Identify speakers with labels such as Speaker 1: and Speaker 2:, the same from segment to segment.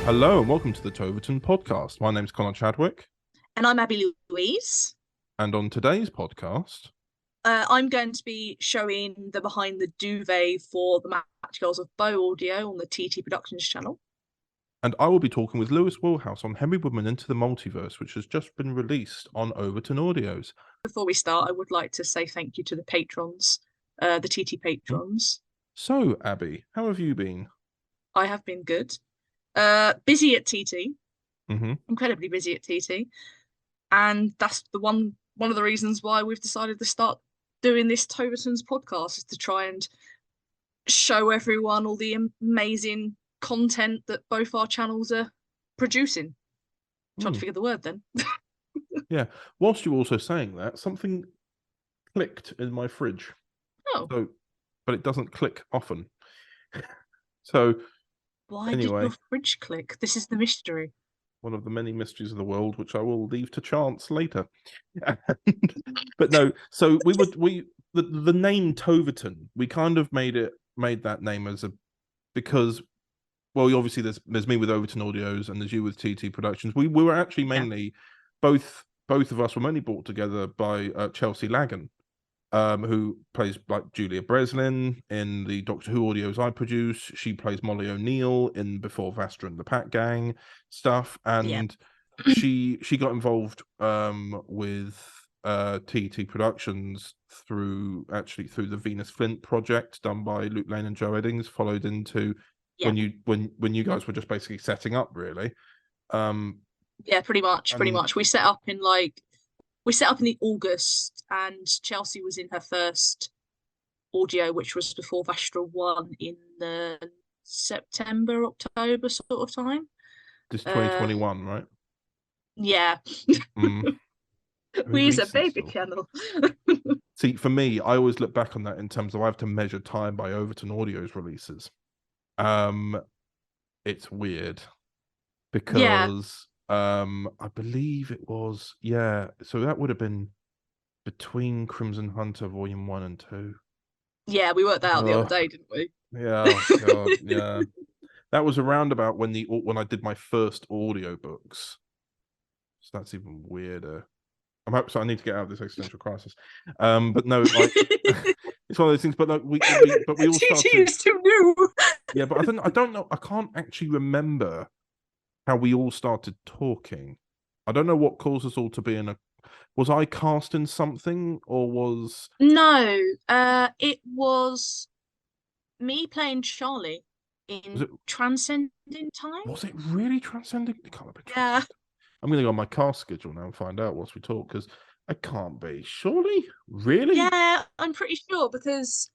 Speaker 1: Hello and welcome to the ToverTon podcast. My name's Connor Chadwick.
Speaker 2: And I'm Abi Louise.
Speaker 1: And on today's podcast,
Speaker 2: I'm going to be showing the behind the duvet for the Matchgirls of BOW audio on the TT Productions channel.
Speaker 1: and I will be talking with Lewis Willhouse on Henry Woodman Into the Multiverse, which has just been released on Overton Audios.
Speaker 2: Before we start, I would like to say thank you to the patrons, the TT patrons.
Speaker 1: So, Abby, how have you been?
Speaker 2: I have been good. Busy at TT.
Speaker 1: Mm-hmm.
Speaker 2: Incredibly busy at TT. And that's one of the reasons why we've decided to start doing this ToverTon's podcast, is to try and show everyone all the amazing content that both our channels are producing. Trying to figure the word then.
Speaker 1: Yeah. Whilst you're also saying that, something clicked in my fridge.
Speaker 2: Oh.
Speaker 1: But it doesn't click often. So
Speaker 2: Why
Speaker 1: anyway,
Speaker 2: did your fridge click? This is the mystery.
Speaker 1: One of the many mysteries of the world, which I will leave to chance later. But no, so the name Toverton, we kind of made that name because obviously there's me with Overton Audios and there's you with TT Productions. We were actually mainly both of us were mainly brought together by Chelsea Lagan, who plays like Julia Breslin in the Doctor Who audios I produce. She plays Molly O'Neill in Before Vastra and the Pat Gang stuff, and she got involved with TT Productions through the Venus Flint project done by Luke Lane and Joe Eddings, followed into when you guys were just basically setting up, really.
Speaker 2: Pretty much. We set up in the August, and Chelsea was in her first audio, which was Before Vastra 1 in the September, October sort of time.
Speaker 1: This 2021, right?
Speaker 2: Yeah. We use a baby channel.
Speaker 1: See, for me, I always look back on that in terms of I have to measure time by Overton Audio's releases. It's weird because I believe it was so that would have been between Crimson Hunter Volume 1 and 2.
Speaker 2: Yeah, we worked that out the other day, didn't we?
Speaker 1: Yeah, oh God, yeah. That was around about when I did my first audio books. So that's even weirder. So I need to get out of this existential crisis. But no, like it's one of those things. But like we all started.
Speaker 2: Too new.
Speaker 1: Yeah, but I don't know. I can't actually remember how we all started talking. I don't know what caused us all to be in a. Was I cast in something, or was
Speaker 2: no? It was me playing Charlie in Transcending Time.
Speaker 1: Was it really Transcending? It can't be.
Speaker 2: Yeah.
Speaker 1: I'm going to go on my cast schedule now and find out whilst we talk, because I can't be. Surely? Really?
Speaker 2: Yeah, I'm pretty sure, because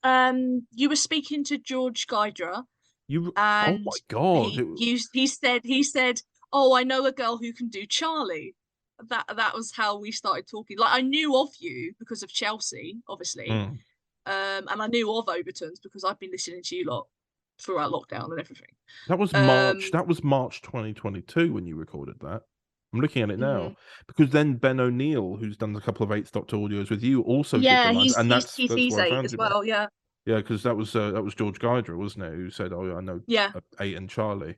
Speaker 2: you were speaking to George Gydra.
Speaker 1: Oh my God.
Speaker 2: He said, "Oh, I know a girl who can do Charlie." That was how we started talking. Like, I knew of you because of Chelsea, obviously. And I knew of Overton's because I've been listening to you lot throughout lockdown and everything.
Speaker 1: That was March. That was March 2022 when you recorded that. I'm looking at it now because then Ben O'Neill, who's done a couple of Eighth Doctor audios with you, also did the lines, and that's
Speaker 2: he's
Speaker 1: where I found
Speaker 2: as
Speaker 1: you
Speaker 2: well. Yeah,
Speaker 1: because that was George Gydra, wasn't it? Who said, "Oh, I know, 8 and Charlie."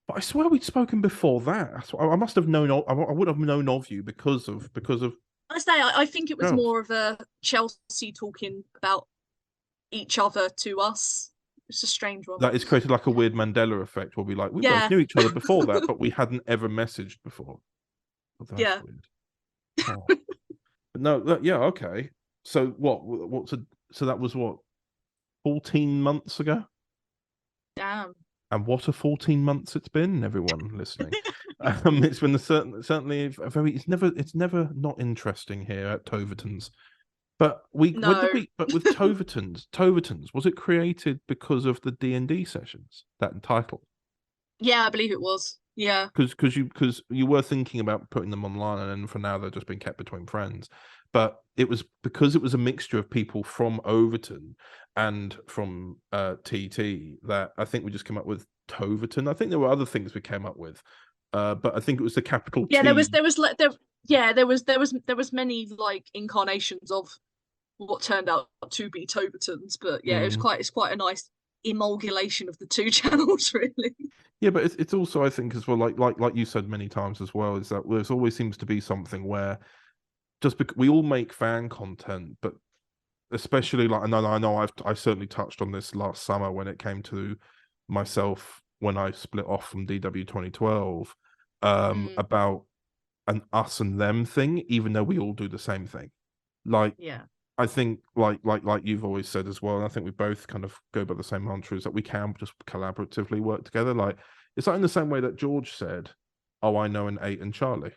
Speaker 1: But I swear we'd spoken before that. I must have known. I would have known of you because of.
Speaker 2: I think it was more of a Chelsea talking about each other to us. It's a strange one.
Speaker 1: That is created like a weird Mandela effect where we both knew each other before that, but we hadn't ever messaged before. Well, that's weird. Oh. But no, okay. So so that was 14 months ago?
Speaker 2: Damn.
Speaker 1: And what a 14 months it's been, everyone listening. It's been certainly a very. It's never not interesting here at Toverton's. But with Toverton's, was it created because of the D&D sessions, that title?
Speaker 2: Yeah, I believe it was. Yeah,
Speaker 1: because you were thinking about putting them online, and then for now they're just being kept between friends. But it was because it was a mixture of people from Overton and from TT that I think we just came up with Toverton. I think there were other things we came up with, but I think it was the capital T.
Speaker 2: Yeah, there was many like incarnations of what turned out to be Toverton's, but yeah, it's quite a nice emulgulation of the two channels, really.
Speaker 1: Yeah, but it's also, I think, as well, like you said many times as well, is that there always seems to be something where just because we all make fan content, but especially like, and I know I certainly touched on this last summer when it came to myself when I split off from DW 2012, about an us and them thing, even though we all do the same thing. Like,
Speaker 2: Yeah.
Speaker 1: I think like you've always said as well, and I think we both kind of go by the same mantra, is that we can just collaboratively work together. Like, it's like in the same way that George said, "Oh, I know an 8 and Charlie,"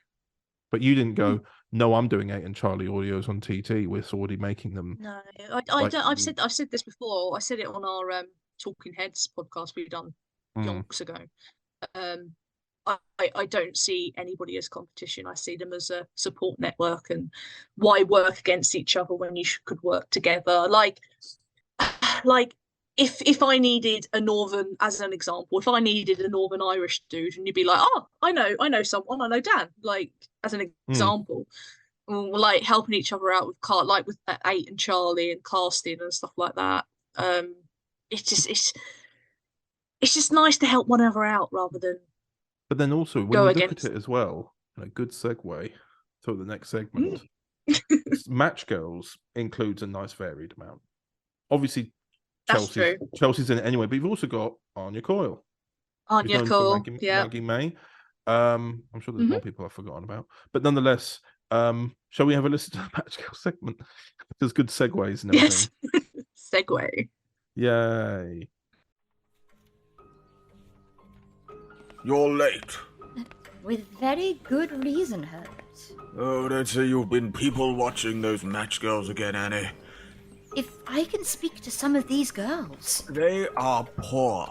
Speaker 1: but you didn't go, "No, I'm doing 8 and Charlie audios on TT. We're already making them."
Speaker 2: No, I don't. I've said this before. I said it on our Talking Heads podcast we've done yonks ago. I don't see anybody as competition. I see them as a support network, and why work against each other when you could work together? Like if I needed a Northern, as an example, if I needed a Northern Irish dude, and you'd be like, oh, I know someone, I know Dan, like, as an example, like helping each other out with like with 8 and Charlie and casting and stuff like that. It's just nice to help one another out rather than.
Speaker 1: But then also, when you look at it as well, a good segue to the next segment. Matchgirls includes a nice varied amount. Obviously, Chelsea's in it anyway, but you've also got Anya Coyle.
Speaker 2: Anya Coyle,
Speaker 1: Maggie May. I'm sure there's more people I've forgotten about, but nonetheless, shall we have a listen to the Matchgirl segment? There's good segues and everything.
Speaker 2: Yes, segue.
Speaker 1: Yay!
Speaker 3: You're late.
Speaker 4: With very good reason, Herbert.
Speaker 3: Oh, don't say you've been people watching those Matchgirls again, Annie.
Speaker 4: If I can speak to some of these girls.
Speaker 3: They are poor,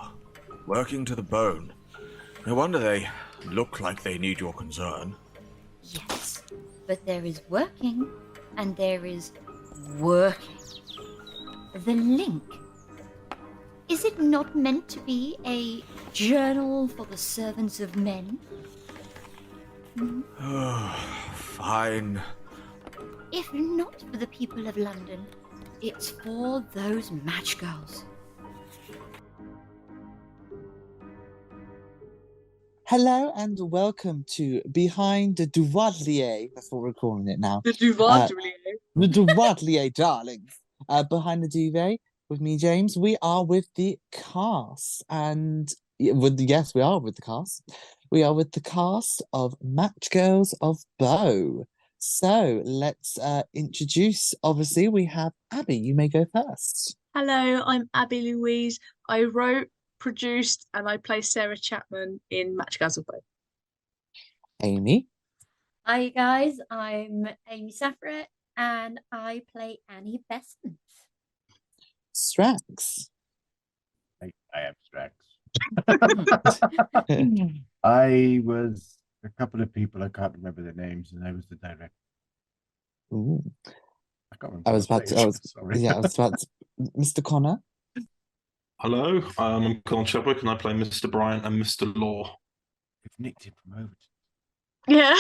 Speaker 3: working to the bone. No wonder they look like they need your concern.
Speaker 4: Yes, but there is working, and there is working. The link. Is it not meant to be a journal for the servants of men?
Speaker 3: Fine.
Speaker 4: If not for the people of London, it's for those Matchgirls.
Speaker 5: Hello and welcome to Behind the Duvalier. That's what we're calling it now.
Speaker 2: The Duvalier.
Speaker 5: The Duvalier, darlings. Behind the Duvet with me, James. We are with the cast, and we are with the cast. We are with the cast of Matchgirls of BOW. So let's introduce. Obviously, we have Abi. You may go first.
Speaker 2: Hello, I'm Abi Louise. I wrote, produced, and I play Sarah Chapman in Matchgirls of BOW.
Speaker 5: Amy.
Speaker 6: Hi guys, I'm Amy Saffret and I play Annie Besant.
Speaker 5: Strax.
Speaker 7: I am Strax. I was a couple of people, I can't remember their names, and I was the director.
Speaker 5: Ooh.
Speaker 7: I can't remember.
Speaker 5: I was about to, Mr. Connor.
Speaker 8: Hello, I'm Colin Chadwick and I play Mr. Bryant and Mr. Law.
Speaker 7: We've nicked him from Overton.
Speaker 2: Yeah.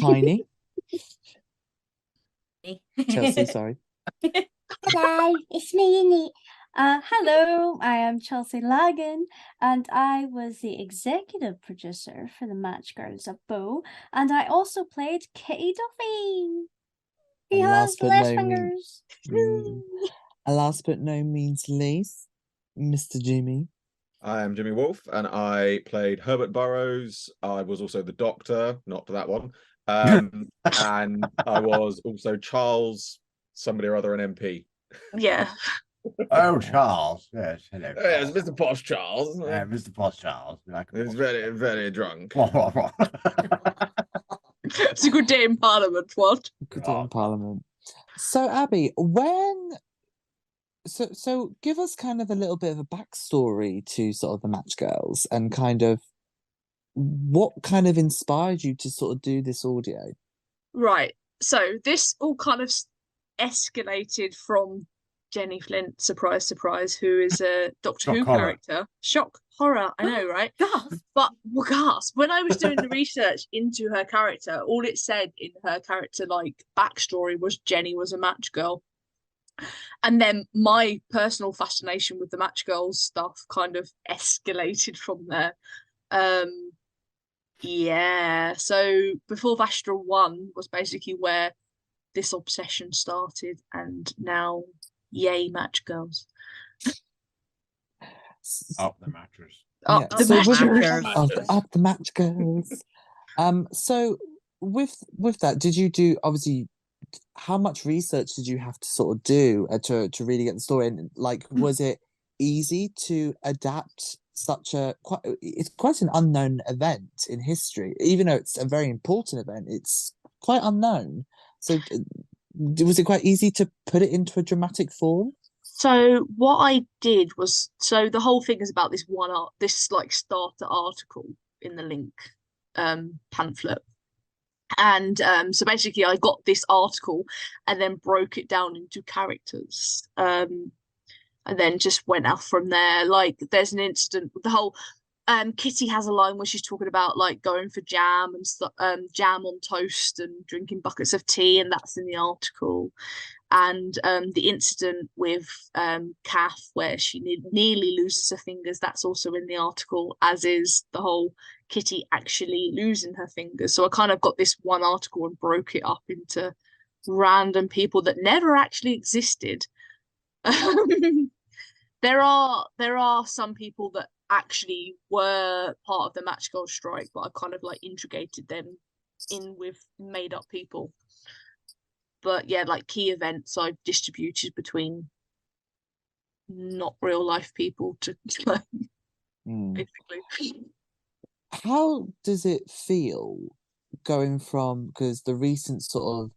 Speaker 5: Tiny. Chelsea, sorry.
Speaker 6: Hello, it's me, Innie. Hello, I am Chelsea Lagan, and I was the executive producer for the Matchgirls of BOW, and I also played Kitty Duffy. He has less fingers.
Speaker 5: Last but no means least, Mr. Jimmy.
Speaker 9: I am Jimmy Wolfe, and I played Herbert Burrows. I was also the Doctor, not that one. And I was also Charles, somebody or other, an MP.
Speaker 2: Yeah.
Speaker 7: Oh, Charles. Yes, hello.
Speaker 9: Yes, Mr. Posh Charles.
Speaker 7: Mr. Posh Charles.
Speaker 9: He was very, very drunk.
Speaker 2: It's a good day in Parliament, what?
Speaker 5: Good day in Parliament. So, Abi, So give us kind of a little bit of a backstory to sort of the Matchgirls and kind of what kind of inspired you to sort of do this audio?
Speaker 2: Right. So this all kind of escalated from Jenny Flint, surprise, surprise, who is a Doctor Who character. Shock horror, I know, right?
Speaker 4: Gasp.
Speaker 2: But gasp. When I was doing the research into her character, all it said in her character like backstory was Jenny was a match girl. And then my personal fascination with the Matchgirls stuff kind of escalated from there. Yeah, so before Vastra 1 was basically where this obsession started, and now, yay, Matchgirls.
Speaker 7: Up the mattress.
Speaker 2: Up
Speaker 5: Yeah,
Speaker 2: the
Speaker 5: so with-
Speaker 2: Matchgirls.
Speaker 5: Up the match goes. So with that, did you do, obviously, how much research did you have to sort of do to really get the story? And like, was it easy to adapt such it's quite an unknown event in history, even though it's a very important event, it's quite unknown. So was it quite easy to put it into a dramatic form?
Speaker 2: So what I did was, so the whole thing is about this this like starter article in the link pamphlet. And so basically I got this article and then broke it down into characters. And then just went out from there. Like, there's an incident with the whole Kitty has a line where she's talking about like going for jam and stuff, jam on toast and drinking buckets of tea, and that's in the article. And the incident with Kath where she nearly loses her fingers, that's also in the article, as is the whole Kitty actually losing her fingers. So I kind of got this one article and broke it up into random people that never actually existed. There are some people that actually were part of the Matchgirl strike, but I kind of like integrated them in with made up people. But yeah, like key events I've distributed between not real life people to like, basically.
Speaker 5: How does it feel going from, because the recent sort of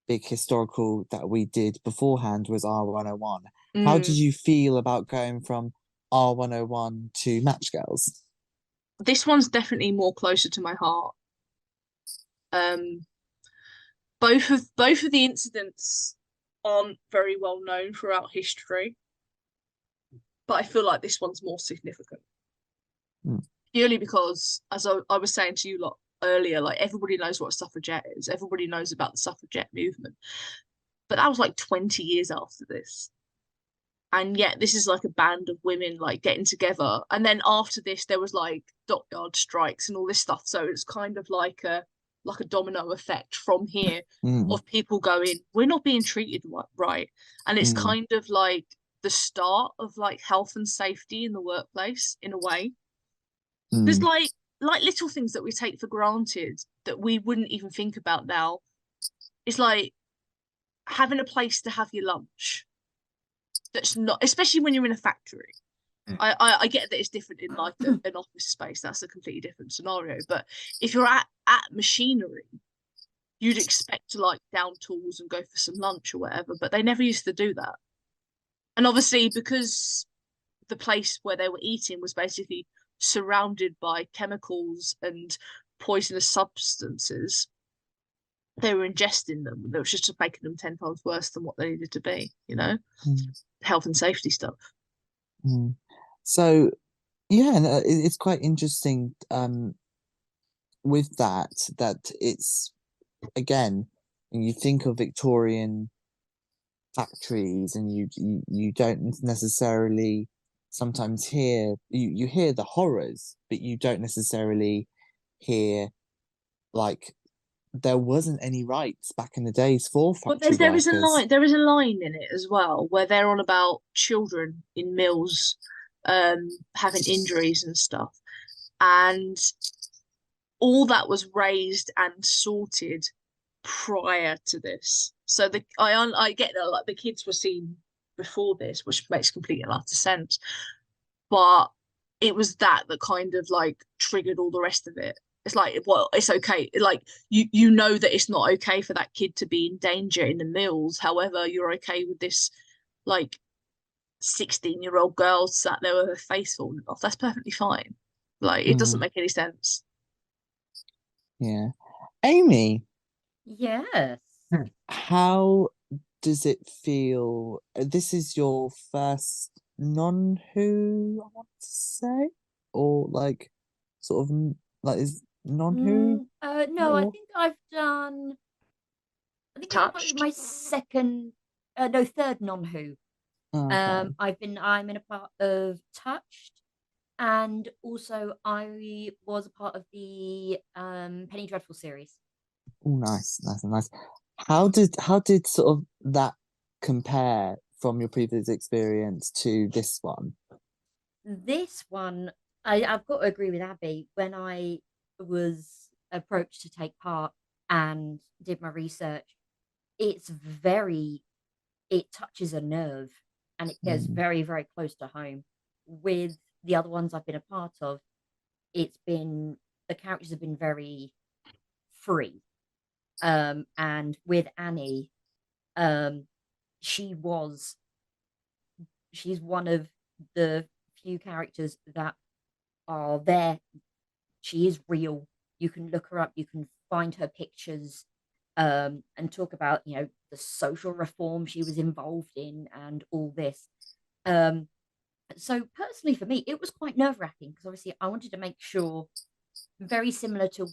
Speaker 5: big historical that we did beforehand was R101. How did you feel about going from R101 to Matchgirls?
Speaker 2: This one's definitely more closer to my heart. Both of the incidents aren't very well known throughout history, but I feel like this one's more significant. Purely because, as I was saying to you lot earlier, like everybody knows what a suffragette is. Everybody knows about the suffragette movement. But that was like 20 years after this. And yet this is like a band of women like getting together. And then after this, there was like dockyard strikes and all this stuff. So it's kind of like a domino effect from here of people going, we're not being treated right. And it's kind of like the start of like health and safety in the workplace in a way. There's like little things that we take for granted that we wouldn't even think about now. It's like having a place to have your lunch. That's not, especially when you're in a factory. I get that it's different in like an office space. That's a completely different scenario. But if you're at machinery, you'd expect to like down tools and go for some lunch or whatever. But they never used to do that. And obviously, because the place where they were eating was basically surrounded by chemicals and poisonous substances, they were ingesting them. They were just making them 10 times worse than what they needed to be, you know? Health and safety stuff.
Speaker 5: So, yeah, and it's quite interesting with that it's, again, when you think of Victorian factories and you don't necessarily sometimes hear, you hear the horrors, but you don't necessarily hear like there wasn't any rights back in the days for factory
Speaker 2: But there is
Speaker 5: workers.
Speaker 2: there is a line in it as well where they're on about children in mills having injuries and stuff, and all that was raised and sorted prior to this. So I get that like the kids were seen before this, which makes complete and utter sense, but it was that kind of like triggered all the rest of it. It's like, well, it's okay. Like you know that it's not okay for that kid to be in danger in the mills. However, you're okay with this like 16-year-old girl sat there with her face falling off. That's perfectly fine. Like it doesn't make any sense.
Speaker 5: Yeah. Amy,
Speaker 4: Yes.
Speaker 5: how does it feel? This is your first non-Who, I want to say, or like sort of like is non-Who?
Speaker 4: No, I
Speaker 5: or-
Speaker 4: think I've done. I think this might be
Speaker 2: Touched.
Speaker 4: my second No, third non-Who.
Speaker 5: Oh, okay.
Speaker 4: I'm in a part of Touched, and also I was a part of the Penny Dreadful series.
Speaker 5: Oh, nice. How did sort of that compare from your previous experience to this one?
Speaker 4: This one, I've got to agree with Abby. When I was approached to take part and did my research, it's it touches a nerve, and it goes
Speaker 5: Mm.
Speaker 4: very, very close to home. With the other ones I've been a part of, the characters have been very free. And with Annie, um, she's one of the few characters that are there. She is real. You can look her up, you can find her pictures, and talk about, the social reform she was involved in and all this. So personally for me, it was quite nerve-wracking because obviously I wanted to make sure, very similar to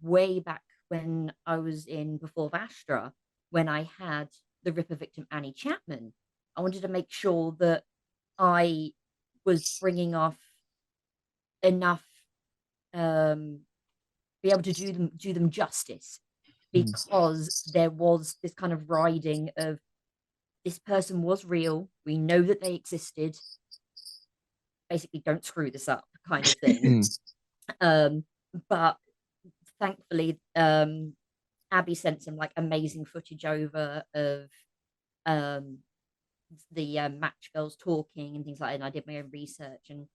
Speaker 4: way back when I was in Before Vastra, when I had the Ripper victim Annie Chapman, I wanted to make sure that I was bringing off enough, be able to do them justice, because there was this kind of riding of, this person was real, we know that they existed, basically don't screw this up kind of thing. But thankfully, Abby sent some like amazing footage over of the match girls talking and things like that, and I did my own research and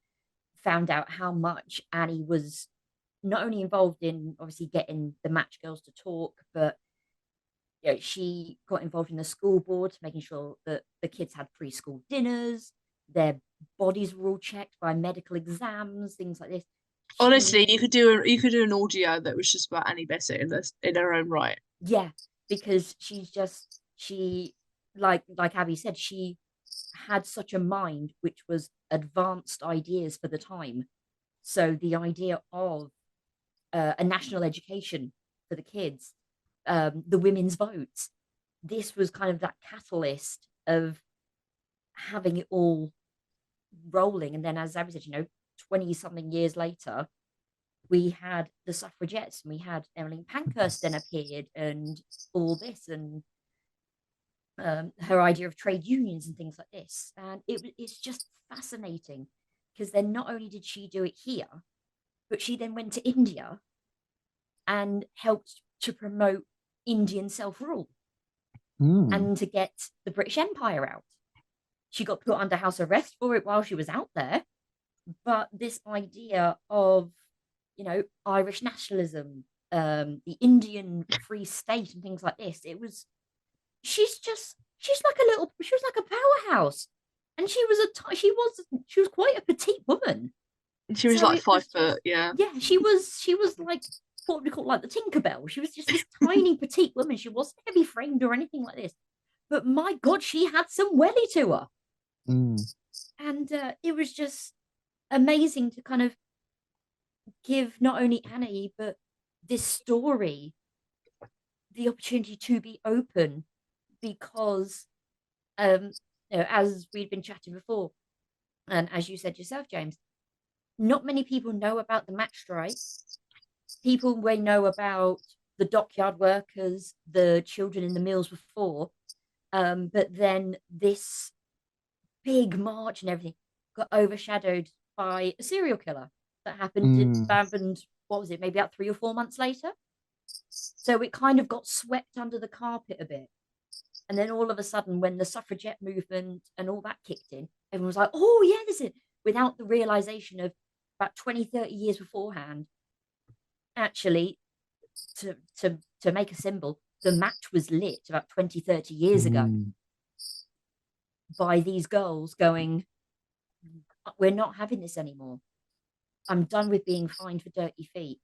Speaker 4: found out how much Annie was not only involved in obviously getting the match girls to talk, but she got involved in the school board, making sure that the kids had preschool dinners, their bodies were all checked by medical exams, things like this.
Speaker 2: Honestly, you could do an audio that was just about Annie Besset in her own right.
Speaker 4: Yeah, because she like Abby said, she had such a mind which was advanced ideas for the time. So the idea of a national education for the kids, the women's votes, this was kind of that catalyst of having it all rolling. And then, as Abby said, 20 something years later, we had the suffragettes, and we had Emmeline Pankhurst then appeared, and all this, and her idea of trade unions and things like this. And it's just fascinating, because then not only did she do it here, but she then went to India and helped to promote Indian self-rule and to get the British Empire out. She got put under house arrest for it while she was out there. But this idea of, Irish nationalism, the Indian Free State and things like this, she was like a powerhouse. And she was quite a petite woman.
Speaker 2: She was like 5 foot, yeah.
Speaker 4: Yeah, she was like what we call like the Tinkerbell. She was just this tiny petite woman. She wasn't heavy framed or anything like this. But my God, she had some welly to her. And it was just amazing to kind of give not only Annie, but this story the opportunity to be open, because as we'd been chatting before, and as you said yourself, James, not many people know about the match strike. People may know about the dockyard workers, the children in the mills before, but then this big march and everything got overshadowed by a serial killer that happened, what was it, maybe about 3 or 4 months later? So it kind of got swept under the carpet a bit. And then all of a sudden, when the suffragette movement and all that kicked in, everyone was like, oh yeah, this is, without the realization of about 20, 30 years beforehand, actually, to make a symbol, the match was lit about 20, 30 years ago by these girls going, we're not having this anymore. I'm done with being fined for dirty feet.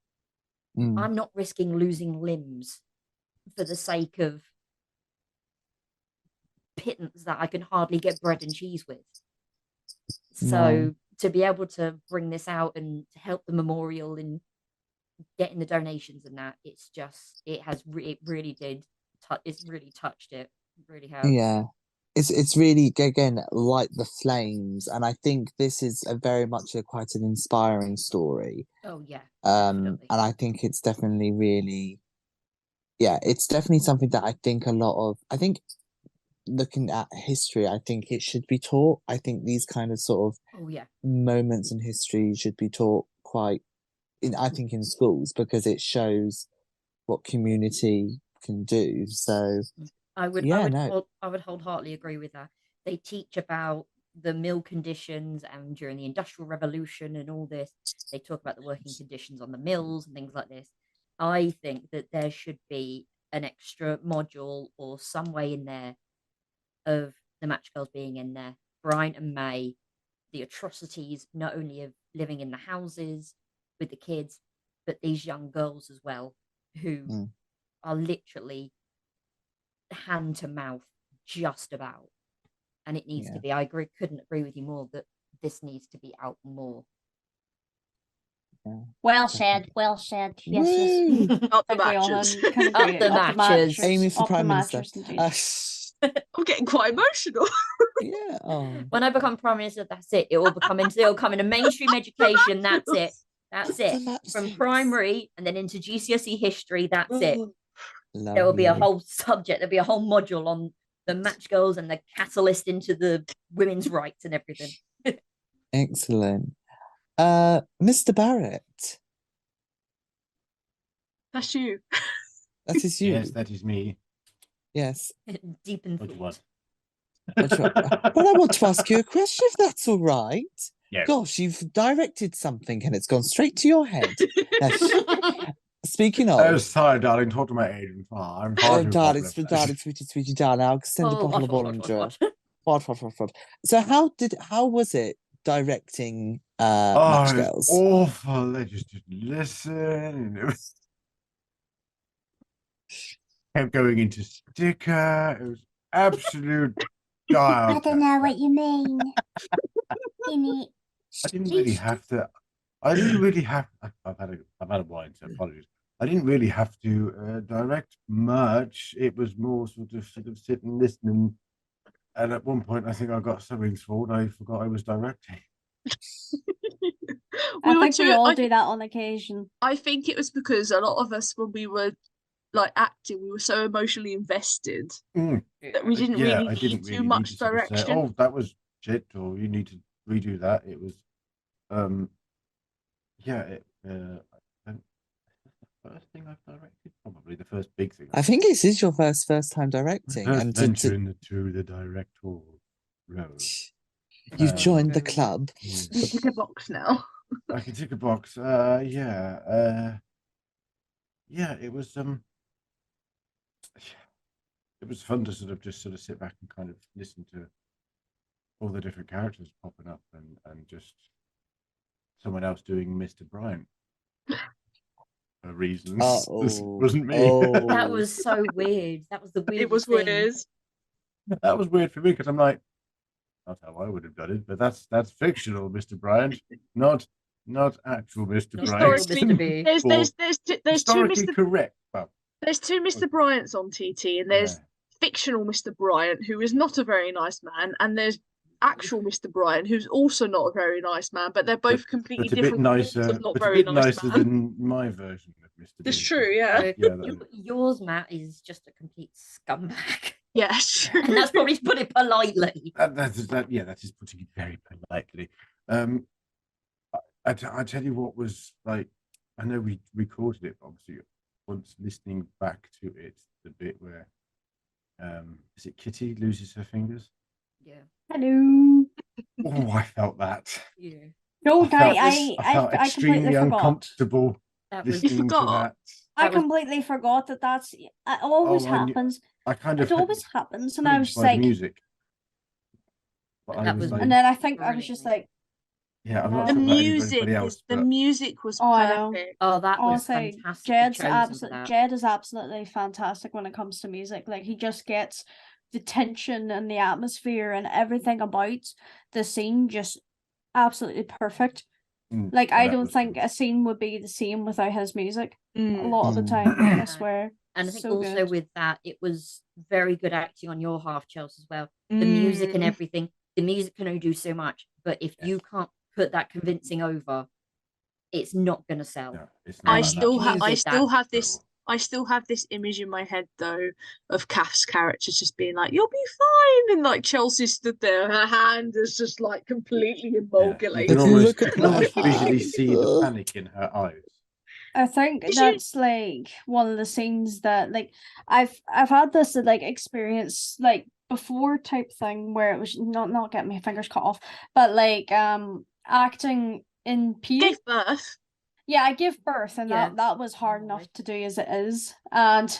Speaker 4: I'm not risking losing limbs for the sake of pittance that I can hardly get bread and cheese with. So to be able to bring this out and to help the memorial and getting the donations and that, it really touched it. It really has.
Speaker 5: Yeah. it's really again like the flames, and I think this is a very much quite an inspiring story.
Speaker 4: Oh yeah.
Speaker 5: And I think it's definitely really, yeah, it's definitely something that I think looking at history, I think it should be taught. I think these kind of sort of moments in history should be taught I think in schools, because it shows what community can do. So
Speaker 4: I would wholeheartedly agree with that. They teach about the mill conditions and during the Industrial Revolution and all this. They talk about the working conditions on the mills and things like this. I think that there should be an extra module or some way in there of the Match Girls being in there. Brian and May, the atrocities not only of living in the houses with the kids, but these young girls as well, who are literally hand to mouth just about. And it needs to be. Couldn't agree with you more that this needs to be out more.
Speaker 6: Well said. Yes, yes.
Speaker 2: Up the matches.
Speaker 4: Up the matches.
Speaker 5: Amy for Prime Minister.
Speaker 2: I'm getting quite emotional.
Speaker 5: Yeah. Oh.
Speaker 4: When I become Prime Minister, that's it. It'll come into mainstream education. That's it. That's it. From primary and then into GCSE history. That's it.
Speaker 5: Lovely.
Speaker 4: There will be a whole subject. There'll be a whole module on the Match Girls and the catalyst into the women's rights and everything.
Speaker 5: Excellent. Mr. Barrett.
Speaker 2: That's you.
Speaker 5: That is you.
Speaker 7: Yes, that is me.
Speaker 5: Yes.
Speaker 4: Deep in
Speaker 7: thought.
Speaker 5: But I want to ask you a question, if that's all right.
Speaker 7: Yeah.
Speaker 5: Gosh, you've directed something and it's gone straight to your head. Speaking of,
Speaker 7: Oh, sorry, darling. Talk to my agent. Oh, I'm far too
Speaker 5: darling,
Speaker 7: popular.
Speaker 5: sweetie, darling. I'll send a bottle of Bollinger. So how was it directing Match
Speaker 7: It was
Speaker 5: Girls?
Speaker 7: awful. They just didn't listen. And it was kept going into sticker. It was absolute dial.
Speaker 6: I don't know what you mean.
Speaker 7: I didn't really have to. I've had a wine, so apologies. I didn't really have to direct much. It was more sort of sit and listen. And at one point, I think I got so enthralled, I forgot I was directing.
Speaker 6: I think we all do that on occasion.
Speaker 2: I think it was because a lot of us, when we were like acting, we were so emotionally invested that we didn't really need too much direction.
Speaker 7: Say, oh, that was shit, or you need to redo that. It was, first thing I've directed, probably the first big thing.
Speaker 5: I think this is your first time directing,
Speaker 7: and venture into the director role.
Speaker 5: You've joined the club.
Speaker 2: You tick a box now.
Speaker 7: I can tick a box. It was it was fun to sort of sit back and kind of listen to all the different characters popping up and just someone else doing Mr. Bryant. For reasons. This wasn't me.
Speaker 4: That was so weird. That was the weirdest
Speaker 2: It was
Speaker 4: thing.
Speaker 2: weird.
Speaker 7: That was weird for me because I'm like, that's how I would have done it, but that's fictional, Mr. Bryant, not actual Mr. Bryant.
Speaker 2: There's two Mr.
Speaker 7: correct. Well,
Speaker 2: there's two Mr. Bryants on TT, and there's fictional Mr. Bryant, who is not a very nice man, and there's actual Mr. Bryant, who's also not a very nice man, but they're both completely different.
Speaker 7: Nicer than my version of Mr.
Speaker 2: It's true, yeah.
Speaker 4: Yours, Matt, is just a complete scumbag.
Speaker 2: Yes,
Speaker 4: and that's probably to put it politely.
Speaker 7: That is putting it very politely. I tell you what was like. I know we recorded it, but obviously, once listening back to it, the bit where is it Kitty loses her fingers?
Speaker 4: Yeah.
Speaker 6: Hello.
Speaker 7: Oh, I felt that.
Speaker 6: Yeah. No, I
Speaker 7: felt extremely uncomfortable listening to that.
Speaker 6: I completely forgot that it always happens. It always happens, and I was like,
Speaker 7: music.
Speaker 6: And then I think I was just like,
Speaker 7: yeah, I'm not
Speaker 2: the
Speaker 7: sure
Speaker 2: music.
Speaker 7: The
Speaker 2: music was
Speaker 6: perfect.
Speaker 4: That was fantastic.
Speaker 6: Jed is absolutely fantastic when it comes to music. Like, he just gets the tension and the atmosphere and everything about the scene just absolutely perfect. Like, I don't think a scene would be the same without his music a lot of the time. I swear.
Speaker 4: And I think
Speaker 6: So
Speaker 4: also
Speaker 6: good.
Speaker 4: with that, it was very good acting on your half, Chelsea, as well. The music and everything. The music can only do so much, but if you can't put that convincing over, it's not going to sell.
Speaker 7: No, it's
Speaker 2: I
Speaker 7: not.
Speaker 2: still have
Speaker 4: you did that.
Speaker 2: I still have this image in my head though of Kath's character just being like, "You'll be fine," and like Chelsea stood there, her hand is just like completely
Speaker 7: You
Speaker 2: immogulated.
Speaker 7: can almost,
Speaker 5: Look at
Speaker 7: you can almost
Speaker 5: that.
Speaker 7: visually see the panic in her eyes.
Speaker 6: I think
Speaker 2: Did you-
Speaker 6: that's like one of the scenes that like I've had this like experience like before type thing where it was not getting my fingers cut off, but like acting in PE.
Speaker 2: Gave birth.
Speaker 6: Yeah, I gave birth, and
Speaker 4: Yeah.
Speaker 6: that was hard
Speaker 4: Oh,
Speaker 6: enough to do as it is. And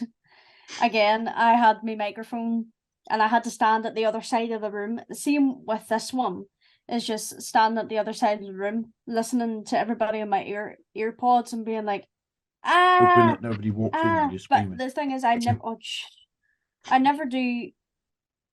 Speaker 6: again, I had my microphone, and I had to stand at the other side of the room. The same with this one is just standing at the other side of the room, listening to everybody in my earpods and being like,
Speaker 7: Hoping
Speaker 6: ah,
Speaker 7: that nobody walks in and you're
Speaker 6: But
Speaker 7: screaming.
Speaker 6: the thing is, I never do.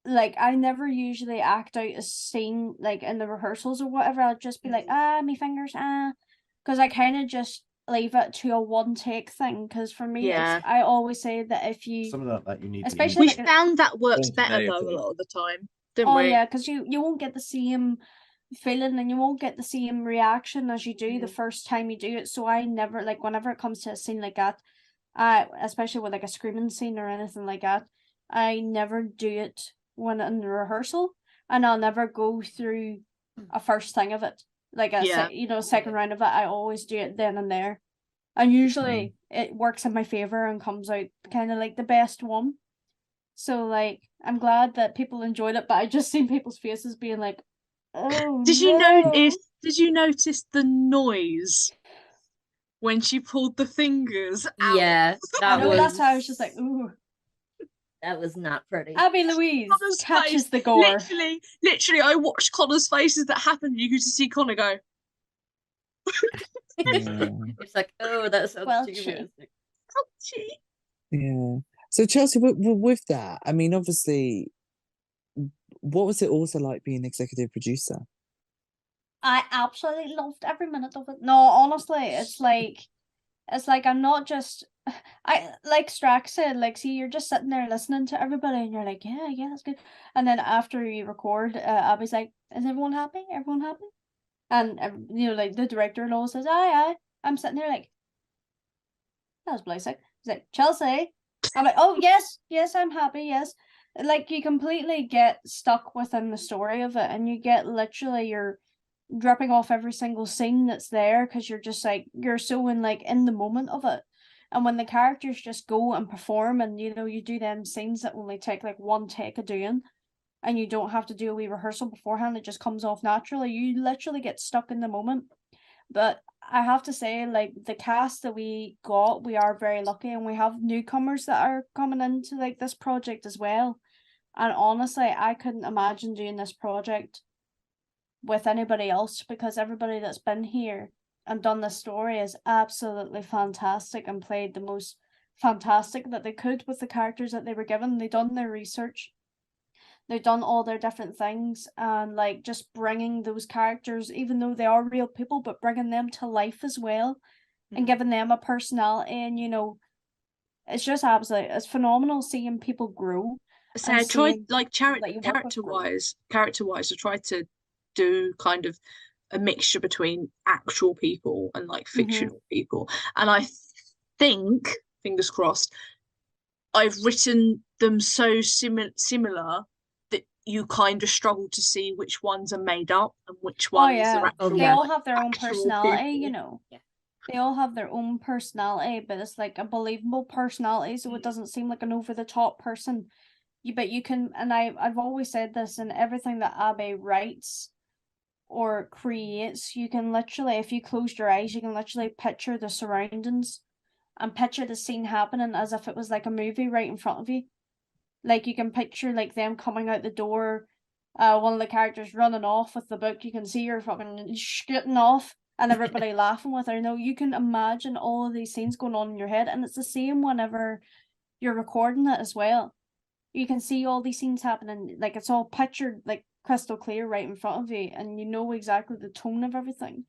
Speaker 6: Like, I never usually act out a scene like in the rehearsals or whatever. I'll just be like, my fingers, because I kind of just leave it to a one take thing. Because for me,
Speaker 2: Yeah.
Speaker 6: I always say that if you,
Speaker 7: Some of that you need.
Speaker 6: especially
Speaker 2: We
Speaker 6: like
Speaker 2: found that works better
Speaker 9: Spontaneity.
Speaker 2: though a lot of the time, didn't we?
Speaker 6: yeah, because you won't get the same feeling and you won't get the same reaction as you do the first time you do it. So I never like whenever it comes to a scene like that, especially with like a screaming scene or anything like that, I never do it when in the rehearsal, and I'll never go through a first thing of it like a second round of it. I always do it then and there, and usually it works in my favor and comes out kind of like the best one. So like I'm glad that people enjoyed it, but I just seen people's faces being like, "Oh
Speaker 2: Did you
Speaker 6: no."
Speaker 2: notice? Did you notice the noise when she pulled the fingers out?
Speaker 4: Yeah,
Speaker 6: I
Speaker 4: that
Speaker 6: know,
Speaker 4: was.
Speaker 6: that's how I was just like, "Ooh."
Speaker 4: That was not pretty.
Speaker 6: Abby Louise
Speaker 2: Connor's
Speaker 6: catches
Speaker 2: face,
Speaker 6: the gore.
Speaker 2: Literally, I watched Connor's faces that happened. You could just see Connor go.
Speaker 4: It's like, oh, that sounds
Speaker 6: Well,
Speaker 4: too
Speaker 6: gee.
Speaker 4: realistic.
Speaker 2: Ouchie.
Speaker 5: Yeah. So Chelsea, with that, I mean, obviously, what was it also like being executive producer?
Speaker 6: I absolutely loved every minute of it. No, honestly, it's like I'm not just I like Strax said, like, see, you're just sitting there listening to everybody and you're like, yeah, that's good. And then after you record, Abby's like, is everyone happy? Everyone happy? And like the director and all says, aye. I'm sitting there like, that was basic. He's like, Chelsea. I'm like, oh yes, I'm happy, yes. Like you completely get stuck within the story of it, and you get literally you're dropping off every single scene that's there because you're just like you're so in the moment of it. And when the characters just go and perform, and you do them scenes that only take like one take of doing, and you don't have to do a wee rehearsal beforehand, it just comes off naturally. You literally get stuck in the moment. But I have to say, like, the cast that we got, we are very lucky, and we have newcomers that are coming into like this project as well. And honestly, I couldn't imagine doing this project with anybody else, because everybody that's been here and done this story is absolutely fantastic and played the most fantastic that they could with the characters that they were given. They done their research. They've done all their different things, and like just bringing those characters, even though they are real people, but bringing them to life as well, and giving them a personality. And it's just absolutely, it's phenomenal seeing people grow.
Speaker 2: So I tried like
Speaker 6: character
Speaker 2: wise, I tried to do kind of a mixture between actual people and like fictional people, and I think, fingers crossed, I've written them so similar that you kind of struggle to see which ones are made up and which ones are actual.
Speaker 6: They all have their own
Speaker 2: actual
Speaker 6: personality,
Speaker 2: people.
Speaker 6: They all have their own personality, but it's like a believable personality, so it doesn't seem like an over the top person. But you can, and I've always said this, in everything that Abi writes or creates, you can literally, if you closed your eyes, you can literally picture the surroundings and picture the scene happening as if it was like a movie right in front of you. Like you can picture like them coming out the door, one of the characters running off with the book. You can see her fucking scooting off and everybody laughing with her. No, you can imagine all of these scenes going on in your head, and it's the same whenever you're recording it as well. You can see all these scenes happening, like it's all pictured like crystal clear right in front of you, and you know exactly the tone of everything.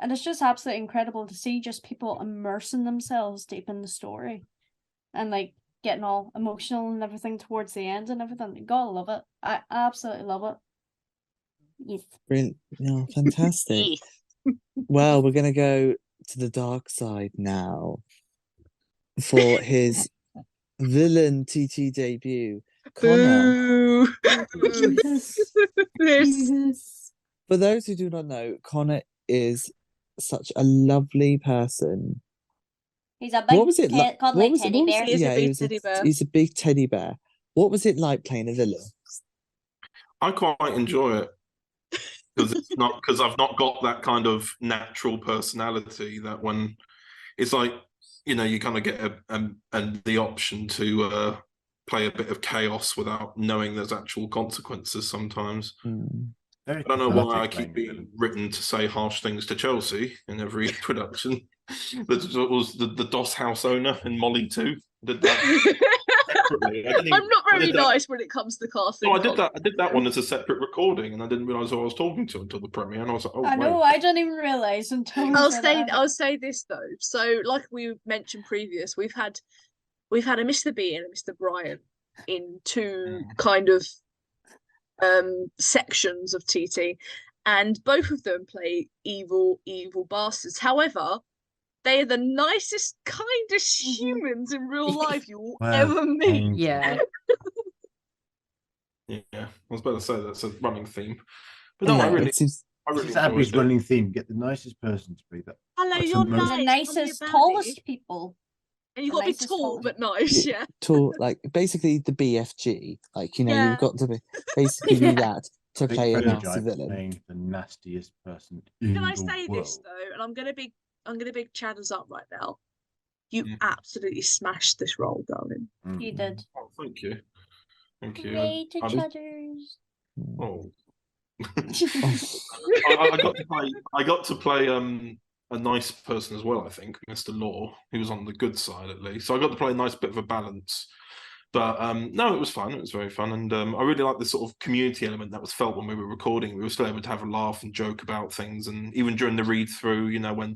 Speaker 6: And it's just absolutely incredible to see just people immersing themselves deep in the story. and like getting all emotional and everything towards the end and everything. You gotta love it. I absolutely love it. Yes.
Speaker 5: Brilliant. Yeah, fantastic.
Speaker 2: Yes.
Speaker 5: Well, we're gonna go to the dark side now for his villain TT debut, Connor.
Speaker 2: Boo.
Speaker 6: Yes.
Speaker 5: For those who do not know, Connor is such a lovely person.
Speaker 6: He's a big
Speaker 5: What was it like?
Speaker 6: cuddly teddy bear.
Speaker 2: He is a
Speaker 5: Yeah,
Speaker 2: big teddy bear.
Speaker 5: he's a big teddy bear. What was it like playing a villain?
Speaker 8: I quite enjoy it because I've not got that kind of natural personality that when it's like, you know, you kind of get the option to play a bit of chaos without knowing there's actual consequences sometimes.
Speaker 7: Very
Speaker 8: I don't know why I
Speaker 7: cathartic
Speaker 8: keep
Speaker 7: playing
Speaker 8: being written to say harsh things to Chelsea in every production. That was the DOS house owner in Molly 2. Did that separately.
Speaker 2: I'm not very nice when it comes to casting.
Speaker 8: No, I did that one as a separate recording, and I didn't realise who I was talking to until the premiere, and I was like, oh,
Speaker 6: I know,
Speaker 8: wait.
Speaker 6: I didn't even realise until
Speaker 2: I'll say this though. So, like we mentioned previous, we've had a Mr. B and a Mr. Brian in two kind of sections of TT, and both of them play evil bastards. However, they are the nicest, kindest humans in real life you will ever meet.
Speaker 4: Yeah.
Speaker 8: Yeah, I was about to say that's a running theme. But no, I really
Speaker 7: It's Abi's running theme. Get the nicest person to be that.
Speaker 2: Hello,
Speaker 7: That's
Speaker 2: you're
Speaker 7: the most-
Speaker 6: the
Speaker 2: nice.
Speaker 6: nicest, tallest people.
Speaker 2: And you've
Speaker 6: The
Speaker 2: got to be
Speaker 6: nicest,
Speaker 2: tall
Speaker 6: tallest.
Speaker 2: but nice, yeah.
Speaker 5: Tall, like basically the BFG. Like, you know,
Speaker 2: Yeah.
Speaker 5: you've got to be basically
Speaker 6: Yeah.
Speaker 5: do that to
Speaker 7: Big
Speaker 5: play a
Speaker 7: Frederick
Speaker 5: nasty villain.
Speaker 7: playing the nastiest person in
Speaker 2: Can I
Speaker 7: the
Speaker 2: say
Speaker 7: world.
Speaker 2: this though? And I'm gonna big Chadders up right now. You
Speaker 8: Yeah.
Speaker 2: absolutely smashed this role, darling.
Speaker 6: You did.
Speaker 8: Oh, thank you. Thank you.
Speaker 6: Great
Speaker 8: I was-
Speaker 6: chudders.
Speaker 8: Oh. I got to play a nice person as well, I think, Mr. Law. He was on the good side at least. So I got to play a nice bit of a balance. But no, it was fun. It was very fun. And I really like the sort of community element that was felt when we were recording. We were still able to have a laugh and joke about things. And even during the read through, you know, when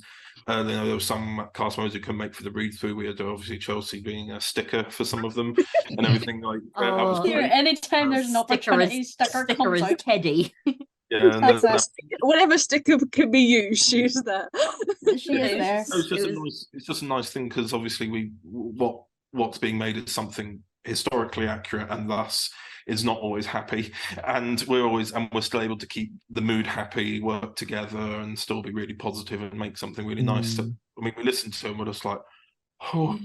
Speaker 8: you know, there were some cast members who couldn't make for the read through, we had obviously Chelsea being a sticker for some of them and everything like that. That was
Speaker 6: Here,
Speaker 8: great.
Speaker 6: anytime there's an opportunity, sticker comes
Speaker 4: is
Speaker 6: out.
Speaker 4: Teddy.
Speaker 8: Yeah, and
Speaker 6: That's
Speaker 8: then-
Speaker 6: it.
Speaker 2: Whatever sticker can be used, use that.
Speaker 6: She is there.
Speaker 8: It's just a nice thing because obviously what's being made is something historically accurate and thus is not always happy, and we're still able to keep the mood happy, work together and still be really positive and make something really nice. So, I mean, we listen to it and we're just like, oh,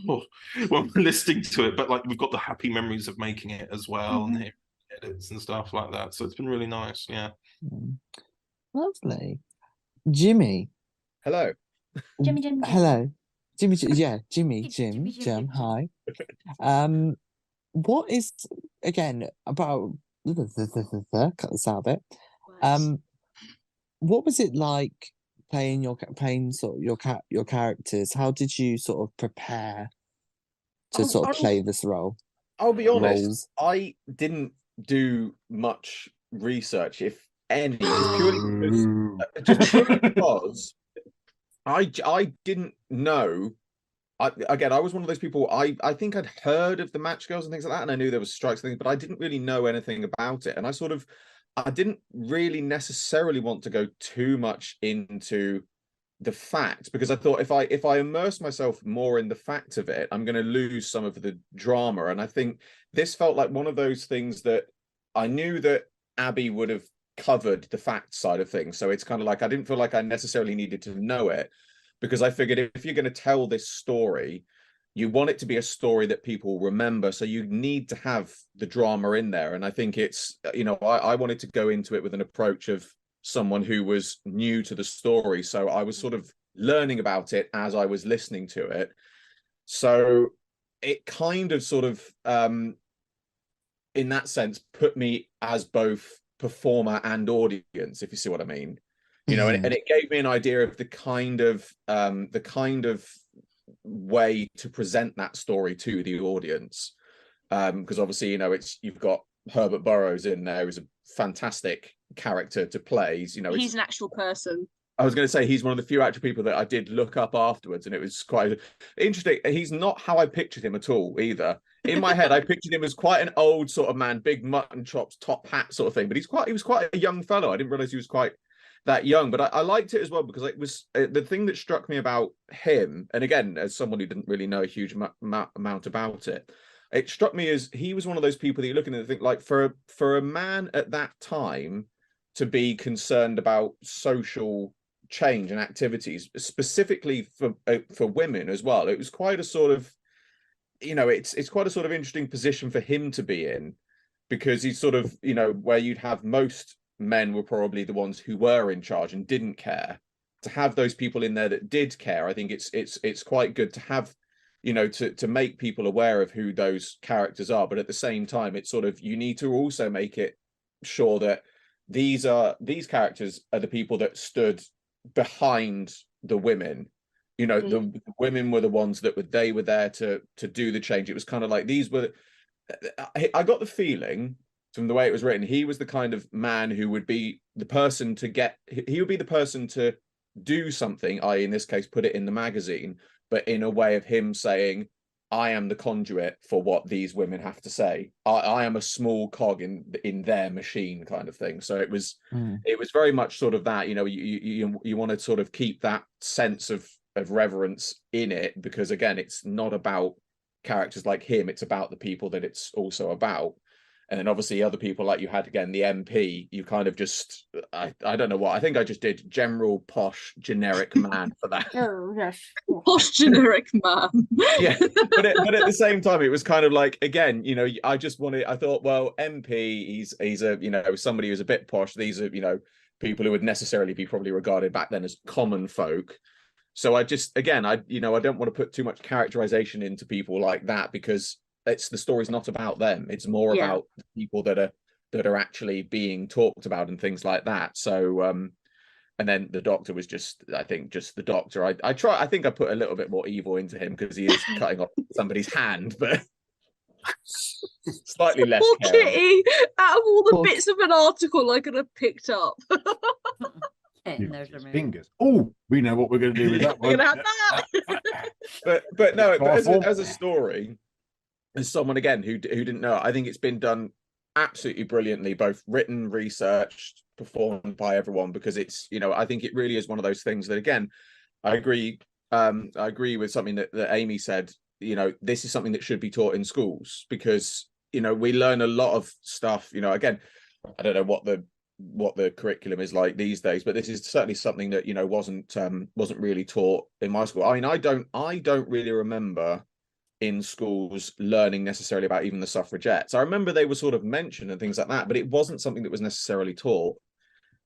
Speaker 8: when we're listening to it, but like we've got the happy memories of making it as well and hearing edits and stuff like that, so it's been really nice. Yeah.
Speaker 5: Lovely. Jimmy.
Speaker 9: Hello.
Speaker 6: Jimmy.
Speaker 5: Hello. Jimmy, Jim,
Speaker 4: Jimmy.
Speaker 5: Jim, hi. What is, again, about, cut this out a bit. What was it like playing your characters? How did you sort of prepare to sort of play this role?
Speaker 9: I'll be honest,
Speaker 5: Roles?
Speaker 9: I didn't do much research, if any, just purely because I didn't know. I was one of those people. I think I'd heard of the Matchgirls and things like that, and I knew there was strikes and things, but I didn't really know anything about it. And I didn't really necessarily want to go too much into the fact, because I thought if I immerse myself more in the fact of it, I'm going to lose some of the drama. And I think this felt like one of those things that I knew that Abi would have covered the fact side of things. So it's kind of like I didn't feel like I necessarily needed to know it, because I figured if you're going to tell this story, you want it to be a story that people remember. So you need to have the drama in there. And I think it's, you know, I wanted to go into it with an approach of someone who was new to the story. So I was sort of learning about it as I was listening to it. So it kind of sort of, in that sense, put me as both performer and audience, if you see what I mean. You know, and it gave me an idea of the kind of way to present that story to the audience, because obviously, you know, you've got Herbert Burrows in there, who's a fantastic character to play. You know,
Speaker 2: he's an actual person.
Speaker 9: I was going to say he's one of the few actual people that I did look up afterwards, and it was quite interesting. He's not how I pictured him at all either. In my head, I pictured him as quite an old sort of man, big mutton chops, top hat sort of thing. But he was quite a young fellow. I didn't realize he was quite that young. But I liked it as well because it was the thing that struck me about him. And again, as someone who didn't really know a huge amount about it, it struck me as he was one of those people that you're looking at and think like for a man at that time to be concerned about social change and activities, specifically for women as well. It was quite a sort of, it's quite a sort of interesting position for him to be in, because he's sort of, where you'd have most men were probably the ones who were in charge and didn't care. To have those people in there that did care, I think it's quite good to have, to make people aware of who those characters are. But at the same time, it's sort of, you need to also make it sure that these characters are the people that stood behind the women. The women were the ones that they were there to do the change. It was kind of like these were, I got the feeling from the way it was written, he was the kind of man who would be the person he would be the person to do something, i.e. in this case put it in the magazine, but in a way of him saying, I am the conduit for what these women have to say. I am a small cog in their machine, kind of thing. So it was very much sort of that, you want to sort of keep that sense of reverence in it, because again, it's not about characters like him, it's about the people that it's also about. And then obviously other people, like you had again the MP, you kind of just, I don't know what, I think I just did general posh generic man for that.
Speaker 6: Oh, yes.
Speaker 2: Posh generic man.
Speaker 9: Yeah, but at the same time, it was kind of like, again, I thought, well, MP, he's a, somebody who's a bit posh. These are, people who would necessarily be probably regarded back then as common folk. So I just, again, I don't want to put too much characterization into people like that, because the story's not about them. It's more about the people that are actually being talked about and things like that. So and then the Doctor was just the Doctor. I think I put a little bit more evil into him because he is cutting off somebody's hand, but slightly less
Speaker 2: Poor
Speaker 9: caring.
Speaker 2: Kitty, out of all the bits of an article I could have picked up.
Speaker 7: Fingers. Oh, we know what we're going to do with that one.
Speaker 2: We're gonna have that.
Speaker 9: but no, as a story, as someone again who didn't know, I think it's been done absolutely brilliantly, both written, researched, performed by everyone, because it's, I think it really is one of those things that, again, I agree with something that Amy said, this is something that should be taught in schools, because, we learn a lot of stuff, again, I don't know what the curriculum is like these days, but this is certainly something that, wasn't really taught in my school. I mean, I don't really remember in schools learning necessarily about even the suffragettes. I remember they were sort of mentioned and things like that, but it wasn't something that was necessarily taught.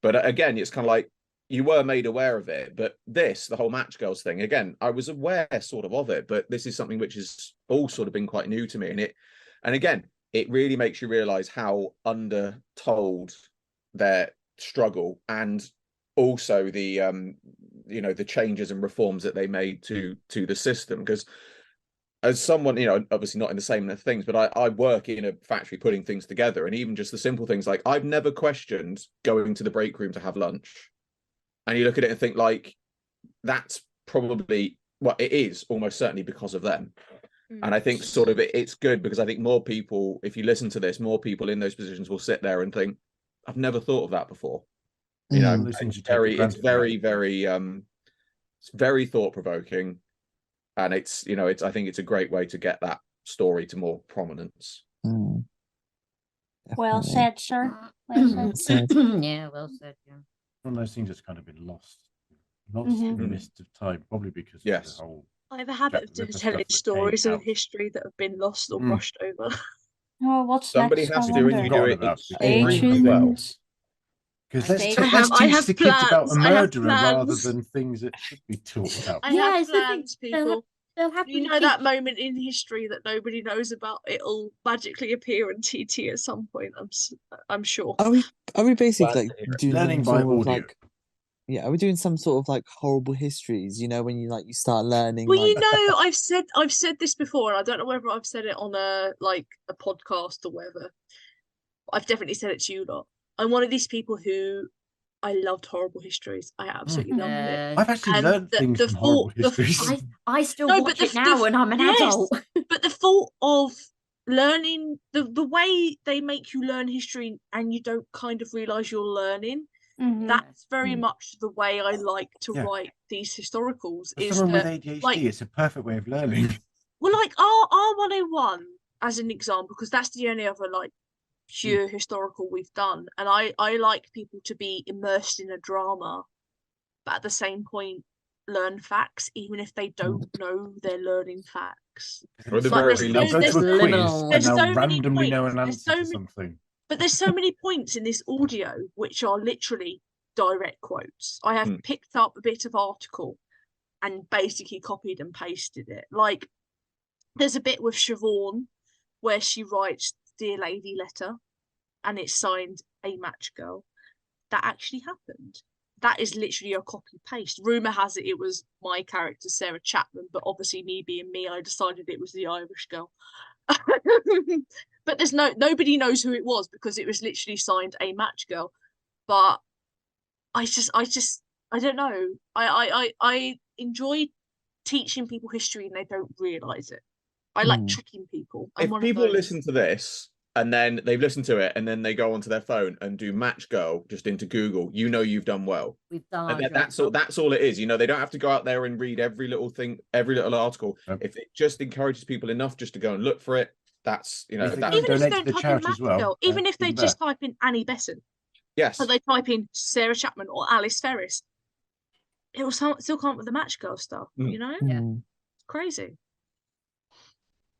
Speaker 9: But again, it's kind of like you were made aware of it. But the whole Matchgirls thing, again, I was aware sort of it, but this is something which has all sort of been quite new to me. And again, it really makes you realize how undertold their struggle, and also the the changes and reforms that they made to the system. Because as someone, obviously not in the same things, but I work in a factory putting things together, and even just the simple things like I've never questioned going to the break room to have lunch. And you look at it and think like, that's probably, well, it is almost certainly because of them. And I think sort of it's good, because I think more people, if you listen to this, more people in those positions will sit there and think, I've never thought of that before. It's very thought-provoking. And it's I think it's a great way to get that story to more prominence.
Speaker 6: Well said, sir. Well said.
Speaker 4: Yeah, well said. Yeah.
Speaker 7: One of those things that's kind of been lost in the midst of time, probably because of the whole.
Speaker 2: I have a habit of telling stories of history that have been lost or brushed over.
Speaker 6: Oh, what's
Speaker 9: somebody
Speaker 6: next?
Speaker 9: has to, and you do it
Speaker 6: extremely well.
Speaker 7: Because let's teach the kids
Speaker 2: plans.
Speaker 7: about a murderer rather than things that should be taught about.
Speaker 2: I have plans, people. That moment in history that nobody knows about, it'll magically appear on TT at some point. I'm sure.
Speaker 5: Are we basically like doing
Speaker 7: learning by audio?
Speaker 5: Are we doing some sort of like horrible histories? When you start learning.
Speaker 2: Well, I've said this before, and I don't know whether I've said it on a podcast or whatever. I've definitely said it to you lot. I'm one of these people who I loved horrible histories. I absolutely loved it.
Speaker 7: I've actually
Speaker 2: And
Speaker 7: learned things
Speaker 2: the
Speaker 7: from horrible
Speaker 2: fault- the-
Speaker 7: histories.
Speaker 4: I still
Speaker 2: No,
Speaker 4: watch
Speaker 2: but
Speaker 4: it now when I'm an adult.
Speaker 2: But the fault of learning the way they make you learn history and you don't kind of realize you're learning.
Speaker 6: Mhm.
Speaker 2: That's very much the way I like to
Speaker 7: Yeah.
Speaker 2: write these historicals.
Speaker 7: For
Speaker 2: Is
Speaker 7: someone with
Speaker 2: that,
Speaker 7: ADHD,
Speaker 2: like,
Speaker 7: it's a perfect way of learning.
Speaker 2: well, like R101 as an example, because that's the only other like pure historical we've done, and I like people to be immersed in a drama, but at the same point learn facts, even if they don't know they're learning facts.
Speaker 9: Or the
Speaker 2: Like,
Speaker 9: very
Speaker 7: They'll
Speaker 9: least,
Speaker 7: go
Speaker 2: there's-
Speaker 7: to a quiz
Speaker 4: there's
Speaker 7: and they'll
Speaker 2: so many
Speaker 7: randomly know
Speaker 2: points,
Speaker 7: an
Speaker 2: there's
Speaker 7: answer
Speaker 2: so
Speaker 7: to
Speaker 2: many-
Speaker 7: something.
Speaker 2: But there's so many points in this audio which are literally direct quotes. I have picked up a bit of article and basically copied and pasted it. Like, there's a bit with Siobhan where she writes "Dear Lady" letter, and it's signed "A Match Girl." That actually happened. That is literally a copy paste. Rumor has it was my character Sarah Chapman, but obviously me being me, I decided it was the Irish girl. But there's nobody knows who it was because it was literally signed "A Match Girl." But I don't know. I enjoy teaching people history and they don't realise it. I like tricking people. I'm
Speaker 9: if
Speaker 2: one
Speaker 9: people
Speaker 2: of those.
Speaker 9: listen to this and then they've listened to it and then they go onto their phone and do Match Girl just into Google, you know you've done well.
Speaker 4: We've done our
Speaker 9: And
Speaker 4: job.
Speaker 9: that's all it is. You know, they don't have to go out there and read every little thing, every little article. If it just encourages people enough just to go and look for it, that's, you know,
Speaker 7: If they
Speaker 9: that's
Speaker 7: can
Speaker 2: Even if
Speaker 7: donate
Speaker 2: they
Speaker 7: to the
Speaker 2: don't type in
Speaker 7: charity
Speaker 2: Match
Speaker 7: as well,
Speaker 2: Girl, even if they
Speaker 7: even
Speaker 2: just
Speaker 7: better.
Speaker 2: type in Annie Besson,
Speaker 9: yes.
Speaker 2: or they type in Sarah Chapman or Alice Ferris, it will still come up with the Match Girl stuff. You know, it's crazy.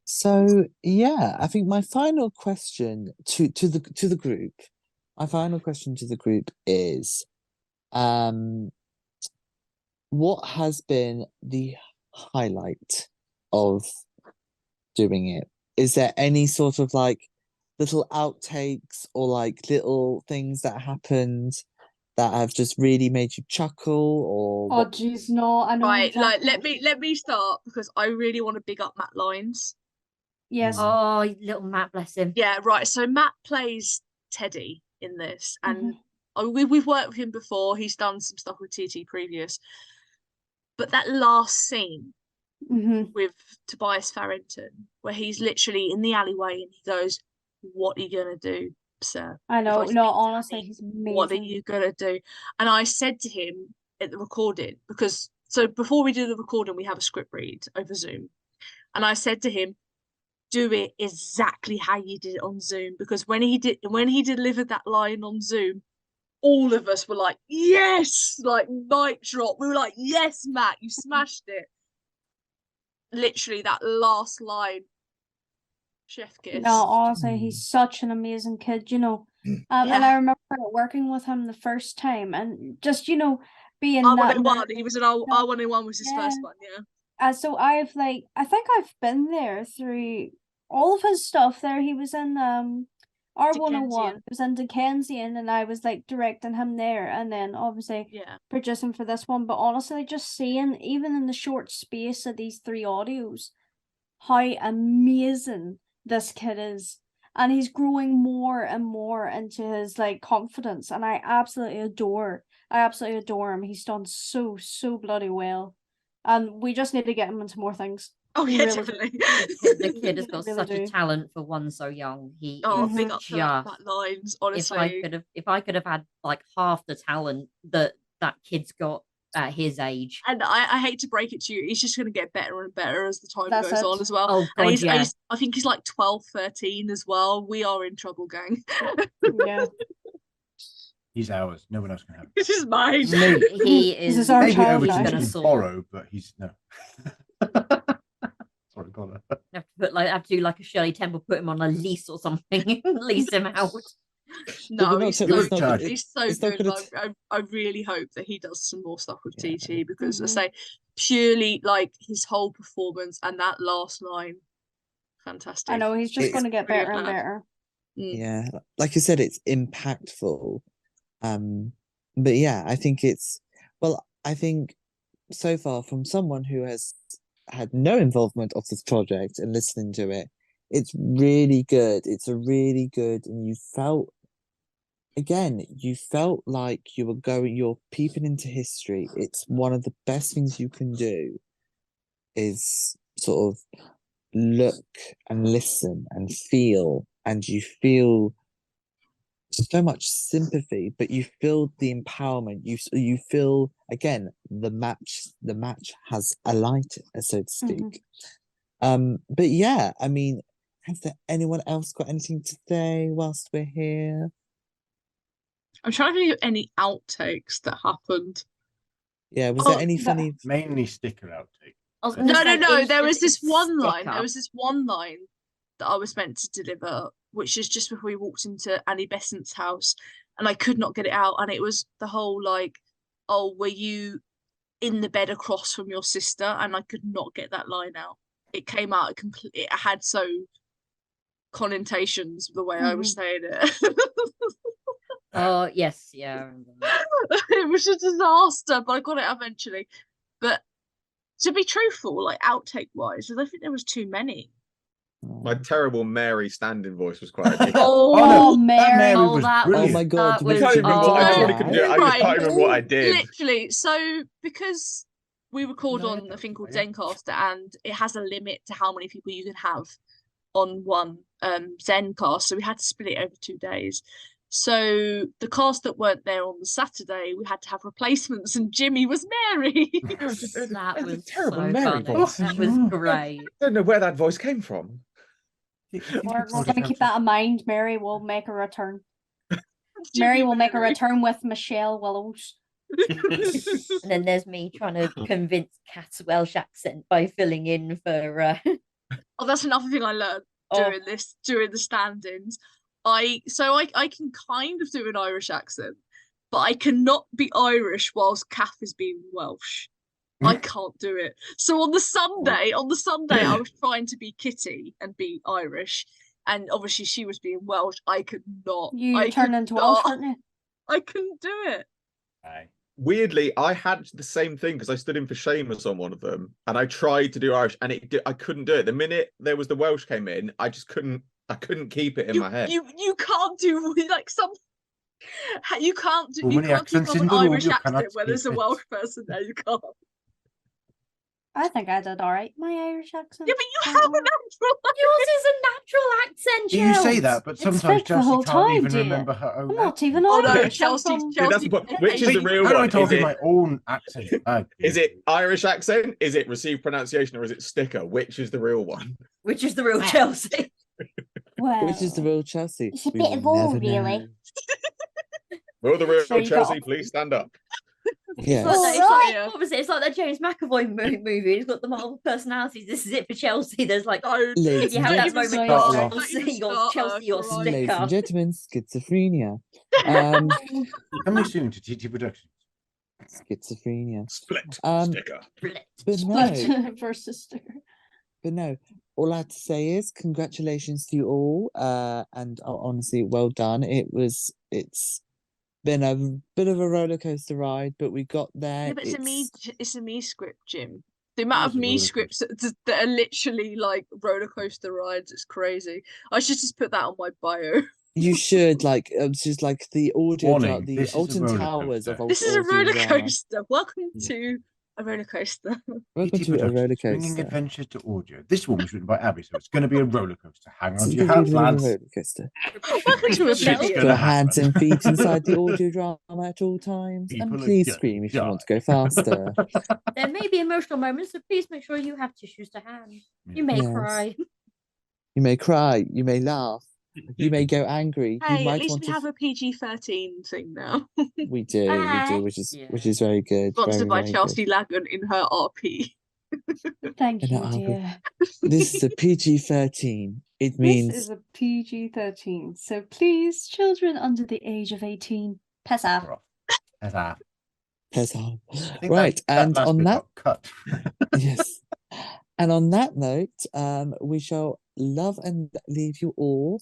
Speaker 5: So yeah, I think my final question to the group, is, what has been the highlight of doing it? Is there any sort of like little outtakes or like little things that happened that have just really made you chuckle, or
Speaker 6: Oh jeez, no, I know.
Speaker 2: Right, like
Speaker 6: exactly.
Speaker 2: let me start because I really want to big up Matt Lyons.
Speaker 6: Yes.
Speaker 4: Oh, little Matt, bless him.
Speaker 2: Yeah, right. So Matt plays Teddy in this, and we've worked with him before. He's done some stuff with TT previous, but that last scene with Tobias Farrington, where he's literally in the alleyway and he goes, "What are you gonna do, sir?"
Speaker 6: I know.
Speaker 2: If I
Speaker 6: No,
Speaker 2: speak to
Speaker 6: honestly,
Speaker 2: Annie,
Speaker 6: he's amazing.
Speaker 2: what are you gonna do? And I said to him at the recording, because so before we do the recording, we have a script read over Zoom, and I said to him, do it exactly how you did it on Zoom, because when he delivered that line on Zoom, all of us were like, yes, like mic drop. We were like, yes, Matt, you smashed it. Literally that last line, chef kiss.
Speaker 6: No, honestly, he's such an amazing kid, you know. And I remember working with him the first time, and just, you know, being
Speaker 2: R101, he was an R101 was his first one, yeah.
Speaker 6: So I think I've been there through all of his stuff there. He was in R101, he was in Dickensian, and I was like directing him there, and then obviously producing for this one. But honestly, just seeing, even in the short space of these 3 audios, how amazing this kid is. And he's growing more and more into his like confidence, and I absolutely adore him. He's done so bloody well. And we just need to get him into more things.
Speaker 2: Oh yeah, definitely.
Speaker 4: The kid has got such a talent for one so young. He is
Speaker 2: big up to that Lines, honestly.
Speaker 4: If I could have had like half the talent that kid's got at his age.
Speaker 2: And I hate to break it to you, he's just going to get better and better as the time goes on as well.
Speaker 4: Oh God,
Speaker 2: and I think he's like 12, 13 as well. We are in trouble, gang.
Speaker 6: Yeah.
Speaker 7: He's ours. No one else can have it.
Speaker 2: This is mine.
Speaker 4: He is.
Speaker 6: This is our
Speaker 7: Maybe
Speaker 6: child.
Speaker 7: Overton
Speaker 4: Gonna
Speaker 7: can borrow, but he's no. Sorry, Connor.
Speaker 4: Have to do like a Shirley Temple, put him on a lease or something, lease him out.
Speaker 2: No, he's so good.
Speaker 5: Good.
Speaker 2: I really hope that he does some more stuff with TT, because I say purely like his whole performance and that last line, fantastic.
Speaker 6: I know he's just going to get better and better.
Speaker 5: Yeah, like I said, it's impactful. But yeah, I think I think so far, from someone who has had no involvement of this project and listening to it, it's really good. It's a really good, and you felt again, you felt like you're peeping into history. It's one of the best things you can do is sort of look and listen and feel, and you feel so much sympathy, but you feel the empowerment. You feel, again, the match has a light, so to speak. But yeah, I mean, has there anyone else got anything to say whilst we're here?
Speaker 2: I'm trying to think of any outtakes that happened.
Speaker 5: Yeah, was there any funny?
Speaker 7: Mainly sticker outtake.
Speaker 2: No. There was this one line. There was this one line that I was meant to deliver, which is just before we walked into Annie Besant's house, and I could not get it out. And it was the whole like, "Oh, were you in the bed across from your sister?" And I could not get that line out. It came out completely. It had so connotations the way I was saying it.
Speaker 10: Oh yes, yeah, I remember that.
Speaker 2: It was a disaster, but I got it eventually. But to be truthful, like outtake wise, I don't think there was too many.
Speaker 9: My terrible Mary stand-in voice was quite ridiculous.
Speaker 6: Oh, Mary.
Speaker 7: Mary was
Speaker 10: that
Speaker 7: brilliant.
Speaker 5: Oh my god!
Speaker 10: That was-
Speaker 9: I can't remember what I
Speaker 10: Oh.
Speaker 9: probably couldn't do it. I just can't remember what I did.
Speaker 2: Literally, so because we record on a thing called Zencaster, and it has a limit to how many people you can have on one Zencast, so we had to split it over 2 days. So the cast that weren't there on the Saturday, we had to have replacements, and Jimmy was Mary.
Speaker 10: That
Speaker 9: That's a
Speaker 10: was
Speaker 9: terrible
Speaker 10: so
Speaker 9: Mary
Speaker 10: funny.
Speaker 9: voice.
Speaker 10: That was great.
Speaker 9: I don't know where that voice came from.
Speaker 6: We're going to keep that in mind. Mary will make a return. Mary will make a return with Michelle Willows.
Speaker 10: And then there's me trying to convince Kat's Welsh accent by filling in for.
Speaker 2: Oh, that's another thing I learned during the stand-ins. I can kind of do an Irish accent, but I cannot be Irish whilst Kath is being Welsh. I can't do it. So on the Sunday, I was trying to be Kitty and be Irish, and obviously she was being Welsh. I could not.
Speaker 6: You turned into Welsh, weren't you?
Speaker 2: I couldn't do it.
Speaker 9: Weirdly, I had the same thing because I stood in for Seamus on one of them, and I tried to do Irish, and I couldn't do it. The minute there was the Welsh came in, I just couldn't. I couldn't keep it in my head.
Speaker 2: You can't do like some. You can't do.
Speaker 7: Too
Speaker 2: You
Speaker 7: many
Speaker 2: can't keep
Speaker 7: accents
Speaker 2: up
Speaker 7: in
Speaker 2: an
Speaker 7: the room,
Speaker 2: Irish
Speaker 7: you
Speaker 2: accent
Speaker 7: cannot
Speaker 2: where there's a
Speaker 7: speak it.
Speaker 2: Welsh person there. You can't.
Speaker 6: I think I did all right. My Irish accent.
Speaker 2: Yeah, but you have a natural.
Speaker 10: Yours is a natural accent.
Speaker 7: You say
Speaker 10: Chels.
Speaker 7: that, but
Speaker 6: It's
Speaker 7: sometimes
Speaker 6: fake the
Speaker 7: Chelsea
Speaker 6: whole
Speaker 7: can't
Speaker 6: time,
Speaker 7: even
Speaker 6: dear.
Speaker 7: remember her own
Speaker 6: I'm not
Speaker 7: accent.
Speaker 6: even
Speaker 2: Oh no,
Speaker 6: Irish. I'm
Speaker 2: Chelsea.
Speaker 6: from-
Speaker 9: Yeah, that's the point. Which is the real
Speaker 7: How do I
Speaker 9: one?
Speaker 7: talk
Speaker 9: Is
Speaker 7: in
Speaker 9: it,
Speaker 7: my own accent?
Speaker 9: is it Irish accent? Is it received pronunciation, or is it sticker? Which is the real one?
Speaker 10: Which is the real Chelsea?
Speaker 6: Well,
Speaker 5: Which is the real Chelsea?
Speaker 6: it's a
Speaker 5: We
Speaker 6: bit
Speaker 5: will
Speaker 6: of all,
Speaker 5: never
Speaker 6: really.
Speaker 5: know.
Speaker 9: Will the real
Speaker 6: So you
Speaker 9: Chelsea
Speaker 6: got-
Speaker 9: please stand up?
Speaker 5: Yes.
Speaker 10: It's like,
Speaker 6: Alright.
Speaker 10: what was it? It's like that James McAvoy movie. It's got the multiple personalities. This is it for Chelsea. There's like,
Speaker 2: No,
Speaker 5: Ladies
Speaker 10: if you
Speaker 5: and
Speaker 10: have that
Speaker 6: Don't
Speaker 10: moment,
Speaker 6: even
Speaker 10: you're
Speaker 6: start.
Speaker 10: Chelsea, you're Chelsea or
Speaker 2: Christ.
Speaker 5: Ladies
Speaker 10: sticker.
Speaker 5: and gentlemen, schizophrenia. Um,
Speaker 7: Coming soon to TT Productions.
Speaker 5: schizophrenia.
Speaker 9: Split
Speaker 5: But
Speaker 9: sticker.
Speaker 5: no,
Speaker 6: Split for sister.
Speaker 5: but no. All I have to say is congratulations to you all. And honestly, well done. It's been a bit of a roller coaster ride, but we got there.
Speaker 2: Yeah, but it's a me script, Jim. The amount of me scripts that are literally like roller coaster rides, it's crazy. I should just put that on my bio.
Speaker 5: You should just like the audio,
Speaker 7: Warning,
Speaker 5: the
Speaker 7: this is a
Speaker 5: Alton
Speaker 7: roller
Speaker 5: Towers
Speaker 7: coaster.
Speaker 5: of
Speaker 2: This is a
Speaker 5: audio
Speaker 2: roller
Speaker 5: drama.
Speaker 2: coaster. Welcome to a roller coaster.
Speaker 5: Welcome
Speaker 7: TT
Speaker 5: to a
Speaker 7: Productions,
Speaker 5: roller
Speaker 7: bringing
Speaker 5: coaster.
Speaker 7: adventure to audio. This one was written by Abby, so it's going to be a roller coaster. Hang on
Speaker 5: It's
Speaker 7: to your
Speaker 5: gonna be
Speaker 7: hats,
Speaker 5: a
Speaker 7: lads.
Speaker 5: roller coaster.
Speaker 2: Welcome to a
Speaker 7: Shit's
Speaker 2: video.
Speaker 7: gonna
Speaker 5: Your hands
Speaker 7: happen.
Speaker 5: and feet inside the audio drama at all times,
Speaker 7: People
Speaker 5: and
Speaker 7: are
Speaker 5: please
Speaker 7: gonna
Speaker 5: scream if you want to
Speaker 7: die.
Speaker 5: go faster.
Speaker 10: There may be emotional moments, so please make sure you have tissues to hand. You may
Speaker 5: Yes.
Speaker 10: cry.
Speaker 5: You may cry, you may laugh, you may go angry. You
Speaker 2: Hey, at
Speaker 5: might
Speaker 2: least
Speaker 5: want
Speaker 2: we
Speaker 5: to.
Speaker 2: have a PG-13 thing now.
Speaker 5: We do, which is
Speaker 10: Yeah.
Speaker 5: very good.
Speaker 2: Sponsored by
Speaker 5: very
Speaker 2: Chelsea
Speaker 5: good.
Speaker 2: Lagan in her RP.
Speaker 6: Thank
Speaker 5: And
Speaker 6: you,
Speaker 5: I'll be-
Speaker 6: dear.
Speaker 5: This is a PG-13. It
Speaker 6: This
Speaker 5: means
Speaker 6: is a PG-13, so please, children under the age of 18, pass off.
Speaker 7: Ta-ta.
Speaker 5: pass on.
Speaker 7: I think
Speaker 5: Right,
Speaker 7: that
Speaker 5: and
Speaker 7: last
Speaker 5: on
Speaker 7: bit
Speaker 5: that,
Speaker 7: got cut.
Speaker 5: yes, and on that note, we shall love and leave you all.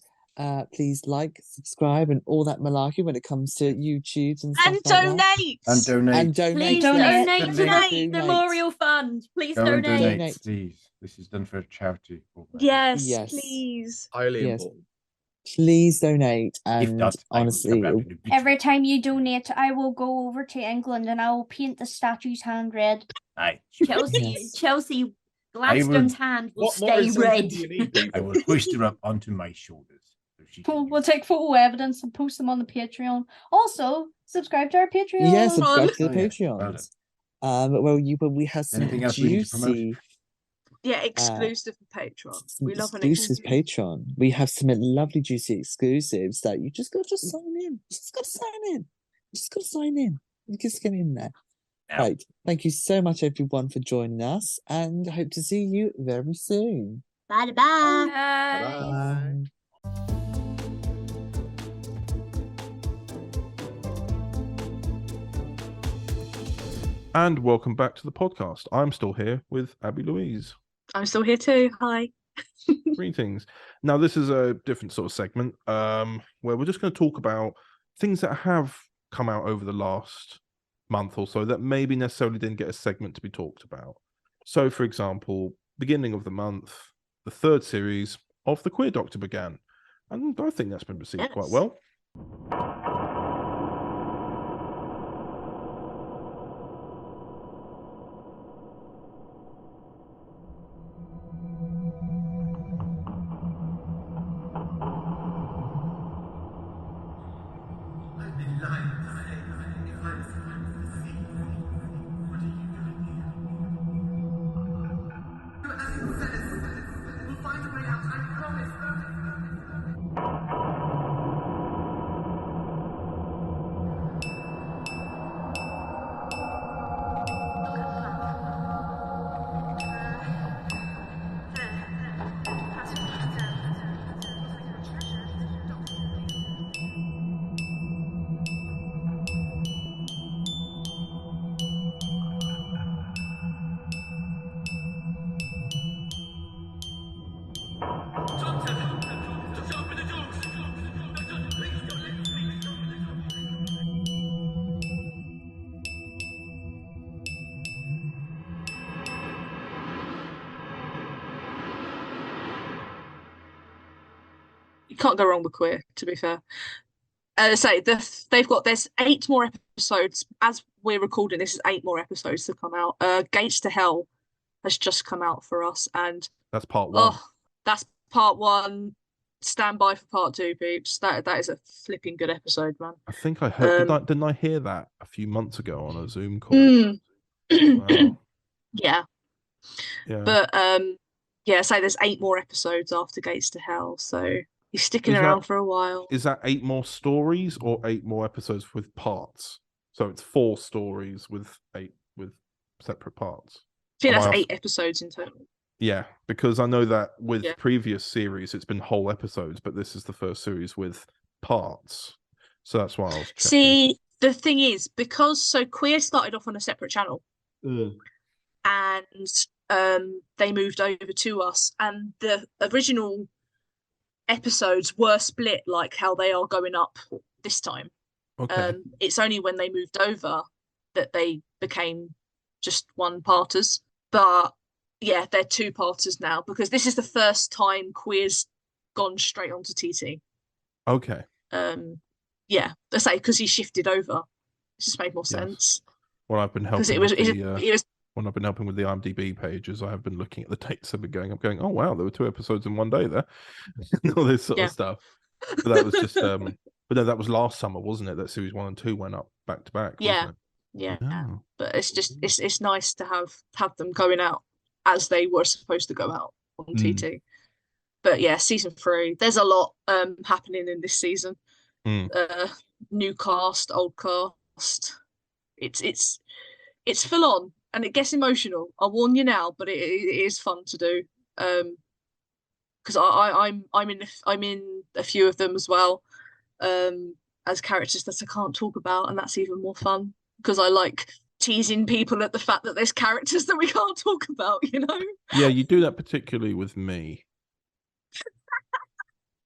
Speaker 5: Please like, subscribe, and all that malarkey when it comes to YouTubes and stuff
Speaker 2: And
Speaker 5: like that.
Speaker 2: donate!
Speaker 7: And donate.
Speaker 5: And donate.
Speaker 10: Please
Speaker 6: Donate.
Speaker 10: donate to
Speaker 7: Donate.
Speaker 10: the Memorial Fund. Please
Speaker 7: Go and
Speaker 10: donate.
Speaker 7: donate, please. This is done for a charity.
Speaker 2: Yes,
Speaker 5: Yes.
Speaker 2: please.
Speaker 9: Highly
Speaker 5: Yes.
Speaker 9: important.
Speaker 5: Please donate.
Speaker 7: If
Speaker 5: And
Speaker 7: not, I will
Speaker 5: honestly,
Speaker 7: come round and beat
Speaker 6: Every
Speaker 7: you.
Speaker 6: time you donate, I will go over to England and I will paint the statue's hand red.
Speaker 7: Aye.
Speaker 10: Chelsea, Chelsea Gladstone's hand will
Speaker 9: What more
Speaker 10: stay
Speaker 9: incentive
Speaker 10: red.
Speaker 9: do you need,
Speaker 7: I
Speaker 9: people?
Speaker 7: will hoist her up onto my shoulders. So she can
Speaker 6: We'll
Speaker 7: use
Speaker 6: take photo evidence and post them on the Patreon. Also, subscribe to our Patreon.
Speaker 5: yeah, subscribe to the
Speaker 7: Oh, yeah. Well
Speaker 5: Patreons. Well, we have some
Speaker 7: Anything else we need to promote?
Speaker 5: juicy,
Speaker 2: Yeah, exclusive Patreon.
Speaker 5: some
Speaker 2: We love an
Speaker 5: exclusive
Speaker 2: exclusive.
Speaker 5: Patreon. We have some lovely juicy exclusives that you just got to sign in. You just got to sign in. You just got to sign in. You just get in there.
Speaker 7: Now.
Speaker 5: Right. Thank you so much, everyone, for joining us, and I hope to see you very soon.
Speaker 10: Bye bye.
Speaker 5: Bye.
Speaker 1: And welcome back to the podcast. I'm still here with Abby Louise.
Speaker 2: I'm still here too. Hi.
Speaker 1: Greetings. Now, this is a different sort of segment where we're just going to talk about things that have come out over the last month or so that maybe necessarily didn't get a segment to be talked about. So, for example, beginning of the month, the third series of The Queer Doctor began. And I think that's been received quite well.
Speaker 2: You can't go wrong with Queer, to be fair. There's 8 more episodes as we're recording. This is 8 more episodes to come out. Gates to Hell has just come out for us, and
Speaker 1: That's part 1.
Speaker 2: that's part 1. Stand by for part 2, peeps. That is a flipping good episode, man.
Speaker 1: I think I heard. Didn't I hear that a few months ago on a Zoom call? Wow.
Speaker 2: Yeah. But so there's 8 more episodes after Gates to Hell, so he's sticking around for a while.
Speaker 1: Is that 8 more stories or 8 more episodes with parts? So it's 4 stories with 8 with separate parts.
Speaker 2: I think that's 8 episodes in total.
Speaker 1: Yeah, because I know that with previous series it's been whole episodes, but this is the first series with parts. So that's why I was checking.
Speaker 2: See, the thing is, because Queer started off on a separate channel. And they moved over to us, and the original episodes were split like how they are going up this time.
Speaker 1: Okay.
Speaker 2: It's only when they moved over that they became just one-parters. But yeah, they're 2-parters now, because this is the first time Queer's gone straight onto TT.
Speaker 1: Okay.
Speaker 2: Yeah, I say because he shifted over. It just made more sense.
Speaker 1: Well, I've been helping
Speaker 2: because
Speaker 1: when I've been helping with the IMDb pages, I have been looking at the dates I've been going. I'm going, oh wow, there were 2 episodes in one day there, and all this sort of stuff. But that was just, but no, that was last summer, wasn't it? That series 1 and 2 went up back to back.
Speaker 2: Yeah. But it's just it's nice to have them going out as they were supposed to go out on TT. But yeah, season 3, there's a lot happening in this season. New cast, old cast. It's full on. And it gets emotional. I'll warn you now, but it is fun to do. Because I'm in a few of them as well, as characters that I can't talk about, and that's even more fun because I like teasing people at the fact that there's characters that we can't talk about. You know?
Speaker 1: Yeah, you do that particularly with me.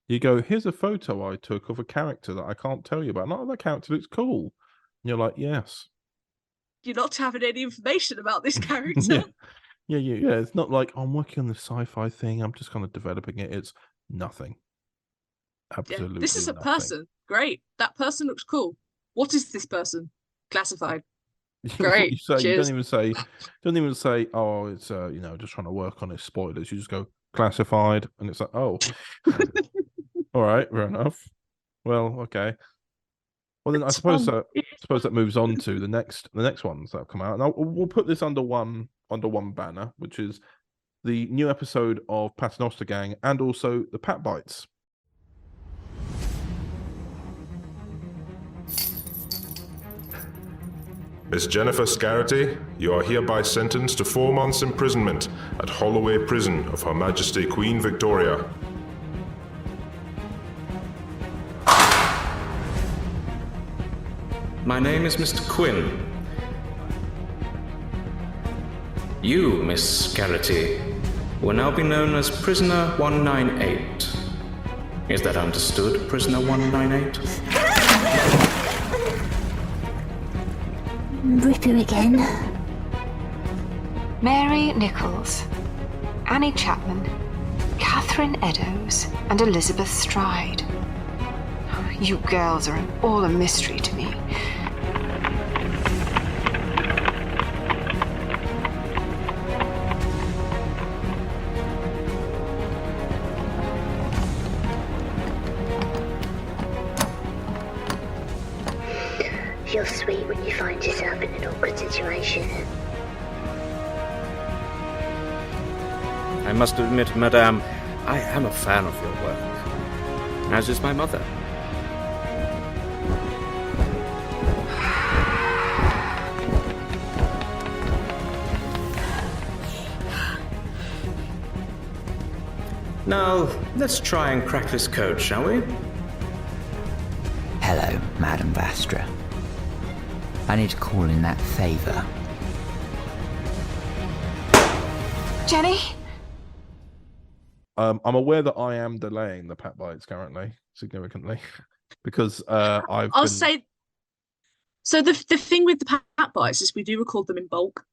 Speaker 1: You go, here's a photo I took of a character that I can't tell you about. No, that character looks cool. And you're like, yes.
Speaker 2: You're not having any information about this character.
Speaker 1: Yeah. It's not like I'm working on this sci-fi thing. I'm just kind of developing it. It's nothing. Absolutely.
Speaker 2: This is a
Speaker 1: nothing.
Speaker 2: person. Great. That person looks cool. What is this person? Classified. Great.
Speaker 1: You say, you
Speaker 2: Cheers.
Speaker 1: don't even say, oh, it's just trying to work on his spoilers. You just go classified, and it's like, oh, all right, fair enough. Well, okay. Well, then I suppose that moves on to the next ones that have come out, and we'll put this under one banner, which is the new episode of Paternoster Gang and also the Pat Bites.
Speaker 11: Miss Jennifer Scarrity, you are hereby sentenced to 4 months' imprisonment at Holloway Prison of Her Majesty Queen Victoria.
Speaker 12: My name is Mr. Quinn. You, Miss Scarrity, will now be known as Prisoner 198. Is that understood, Prisoner 198?
Speaker 13: Ripper again.
Speaker 14: Mary Nichols, Annie Chapman, Catherine Eddowes, and Elizabeth Stride. You girls are all a mystery to me.
Speaker 13: You're sweet when you find yourself in an awkward situation.
Speaker 12: I must admit, madame, I am a fan of your work, as is my mother. Now, let's try and crack this code, shall we?
Speaker 15: Hello, Madam Vastra. I need to call in that favour.
Speaker 14: Jenny?
Speaker 1: I'm aware that I am delaying the Pat Bites currently significantly because I'll
Speaker 2: say. So the thing with the Pat Bites is we do record them in bulk,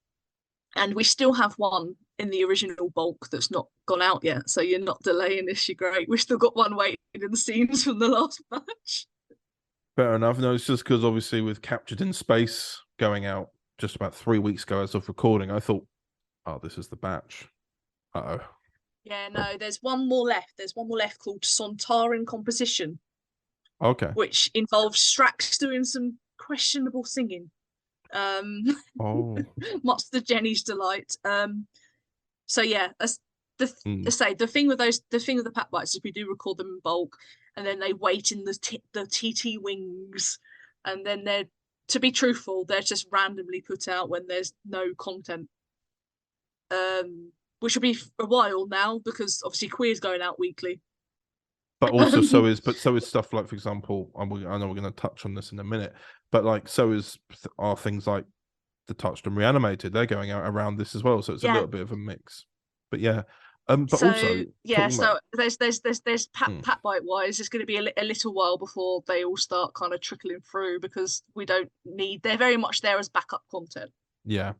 Speaker 2: and we still have one in the original bulk that's not gone out yet. So you're not delaying this. You're great. We've still got one waiting in the scenes from the last batch.
Speaker 1: Fair enough. No, it's just because obviously with Captured in Space going out just about 3 weeks ago as of recording, I thought, oh, this is the batch. Uh-oh.
Speaker 2: Yeah, no, there's one more left. There's one more left called Sontaran Composition.
Speaker 1: Okay.
Speaker 2: Which involves Strax doing some questionable singing.
Speaker 1: Oh.
Speaker 2: Much to Jenny's delight. So yeah, the thing with the Pat Bites is we do record them in bulk, and then they wait in the TT wings, and then they're, to be truthful, they're just randomly put out when there's no content. Which will be a while now because obviously Queer's going out weekly.
Speaker 1: But also, so is stuff like, for example, I know we're going to touch on this in a minute, but like are things like the Touched and Reanimated. They're going out around this as well, so it's a little bit of a mix. But yeah, but
Speaker 2: so,
Speaker 1: also
Speaker 2: so there's Pat Bite wise, it's going to be a little while before they all start kind of trickling through because they're very much there as backup content.
Speaker 1: Yeah,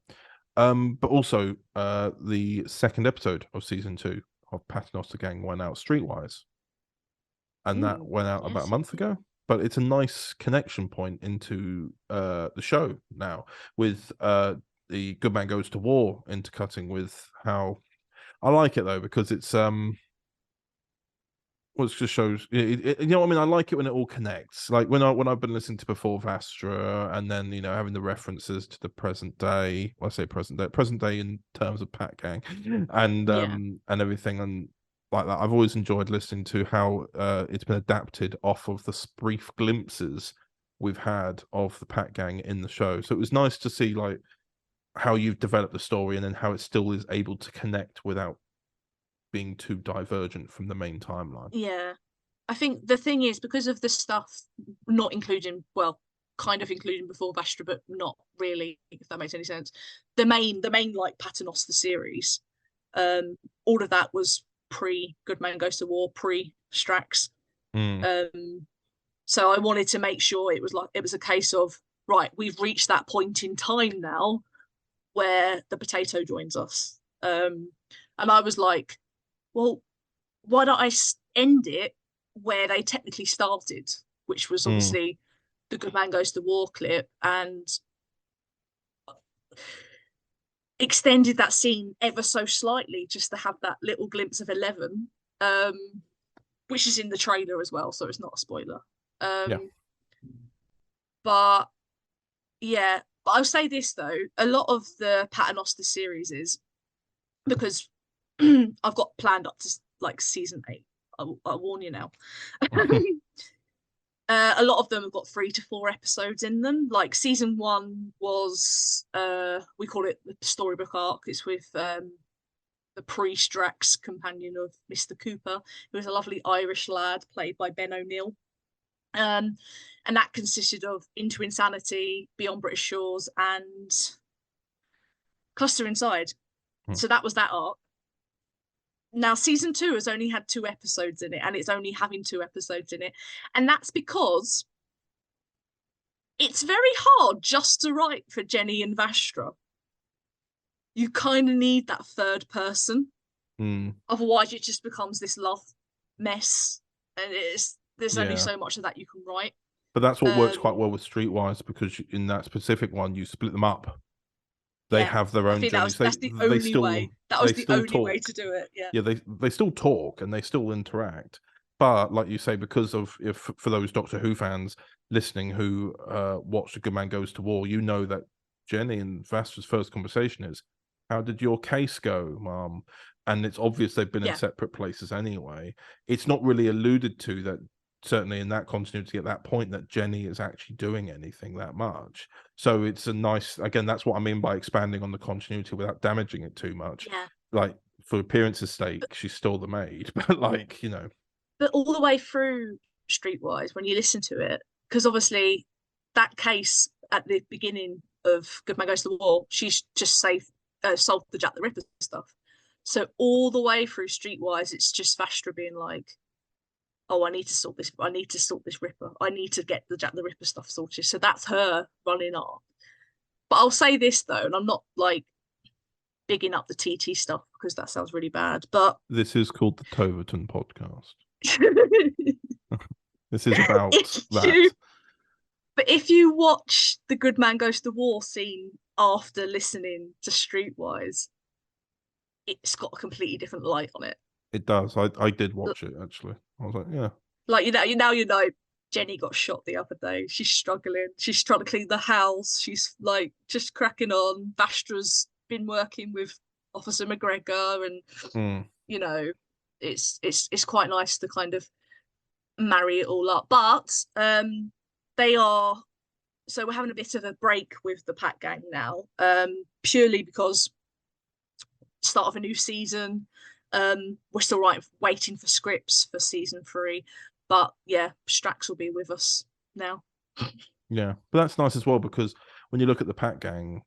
Speaker 1: but also the second episode of season 2 of Paternoster Gang went out Streetwise. And that went out about a month ago, but it's a nice connection point into the show now with the Good Man Goes to War intercutting with how I like it though, because it's it just shows you know what I mean. I like it when it all connects. Like when I've been listening to before Vastra, and then having the references to the present day. Well, I say present day in terms of Pat Gang, and everything and like that. I've always enjoyed listening to how it's been adapted off of the brief glimpses we've had of the Pat Gang in the show. So it was nice to see like how you've developed the story and then how it still is able to connect without being too divergent from the main timeline.
Speaker 2: Yeah. I think the thing is, because of the stuff not including, well, kind of including before Vastra, but not really, if that makes any sense. The main like Paternoster series, all of that was pre Good Man Goes to War, pre Strax. So I wanted to make sure it was a case of, right, we've reached that point in time now where the potato joins us. And I was like, well, why don't I end it where they technically started, which was obviously the Good Man Goes to War clip, and extended that scene ever so slightly just to have that little glimpse of 11, which is in the trailer as well, so it's not a spoiler. But yeah, but I'll say this though, a lot of the Paternoster series is, because I've got planned up to like season 8, I'll warn you now. A lot of them have got 3 to 4 episodes in them. Like season 1 was, we call it the storybook arc. It's with the pre-Strax companion of Mr. Cooper, who is a lovely Irish lad played by Ben O'Neill. And that consisted of Into Insanity, Beyond British Shores, and Cluster Inside. So that was that arc. Now, season 2 has only had 2 episodes in it, and it's only having 2 episodes in it. And that's because it's very hard just to write for Jenny and Vastra. You kind of need that third person. Otherwise, it just becomes this love mess. And there's only so much of that you can write.
Speaker 1: But that's what works quite well with Streetwise, because in that specific one, you split them up. They have their own journeys.
Speaker 2: That's the only way. That was the only way to do it. Yeah.
Speaker 1: Yeah, they still talk and they still interact. But like you say, because of, if for those Doctor Who fans listening who watch The Good Man Goes to War, you know that Jenny and Vastra's first conversation is, "How did your case go, Mum?" And it's obvious they've been in separate places anyway. It's not really alluded to that, certainly in that continuity at that point, that Jenny is actually doing anything that much. So it's a nice, again, that's what I mean by expanding on the continuity without damaging it too much. Like, for appearance's sake, she's still the maid, but like, you know.
Speaker 2: But all the way through Streetwise, when you listen to it, because obviously that case at the beginning of Good Man Goes to War, she's just solved the Jack the Ripper stuff. So all the way through Streetwise, it's just Vastra being like, "Oh, I need to sort this. I need to sort this Ripper. I need to get the Jack the Ripper stuff sorted." So that's her running arc. But I'll say this though, and I'm not like bigging up the TT stuff because that sounds really bad. But
Speaker 1: this is called the ToverTon podcast. This is about that.
Speaker 2: But if you watch the Good Man Goes to War scene after listening to Streetwise, it's got a completely different light on it.
Speaker 1: It does. I did watch it actually. I was like, yeah.
Speaker 2: Like, you know, Jenny got shot the other day. She's struggling. She's trying to clean the house. She's like just cracking on. Vastra's been working with Officer McGregor, and you know, it's quite nice to kind of marry it all up. But so we're having a bit of a break with the Pat Gang now, purely because start of a new season. We're still waiting for scripts for season 3, but yeah, Strax will be with us now.
Speaker 1: Yeah, but that's nice as well, because when you look at the Pat Gang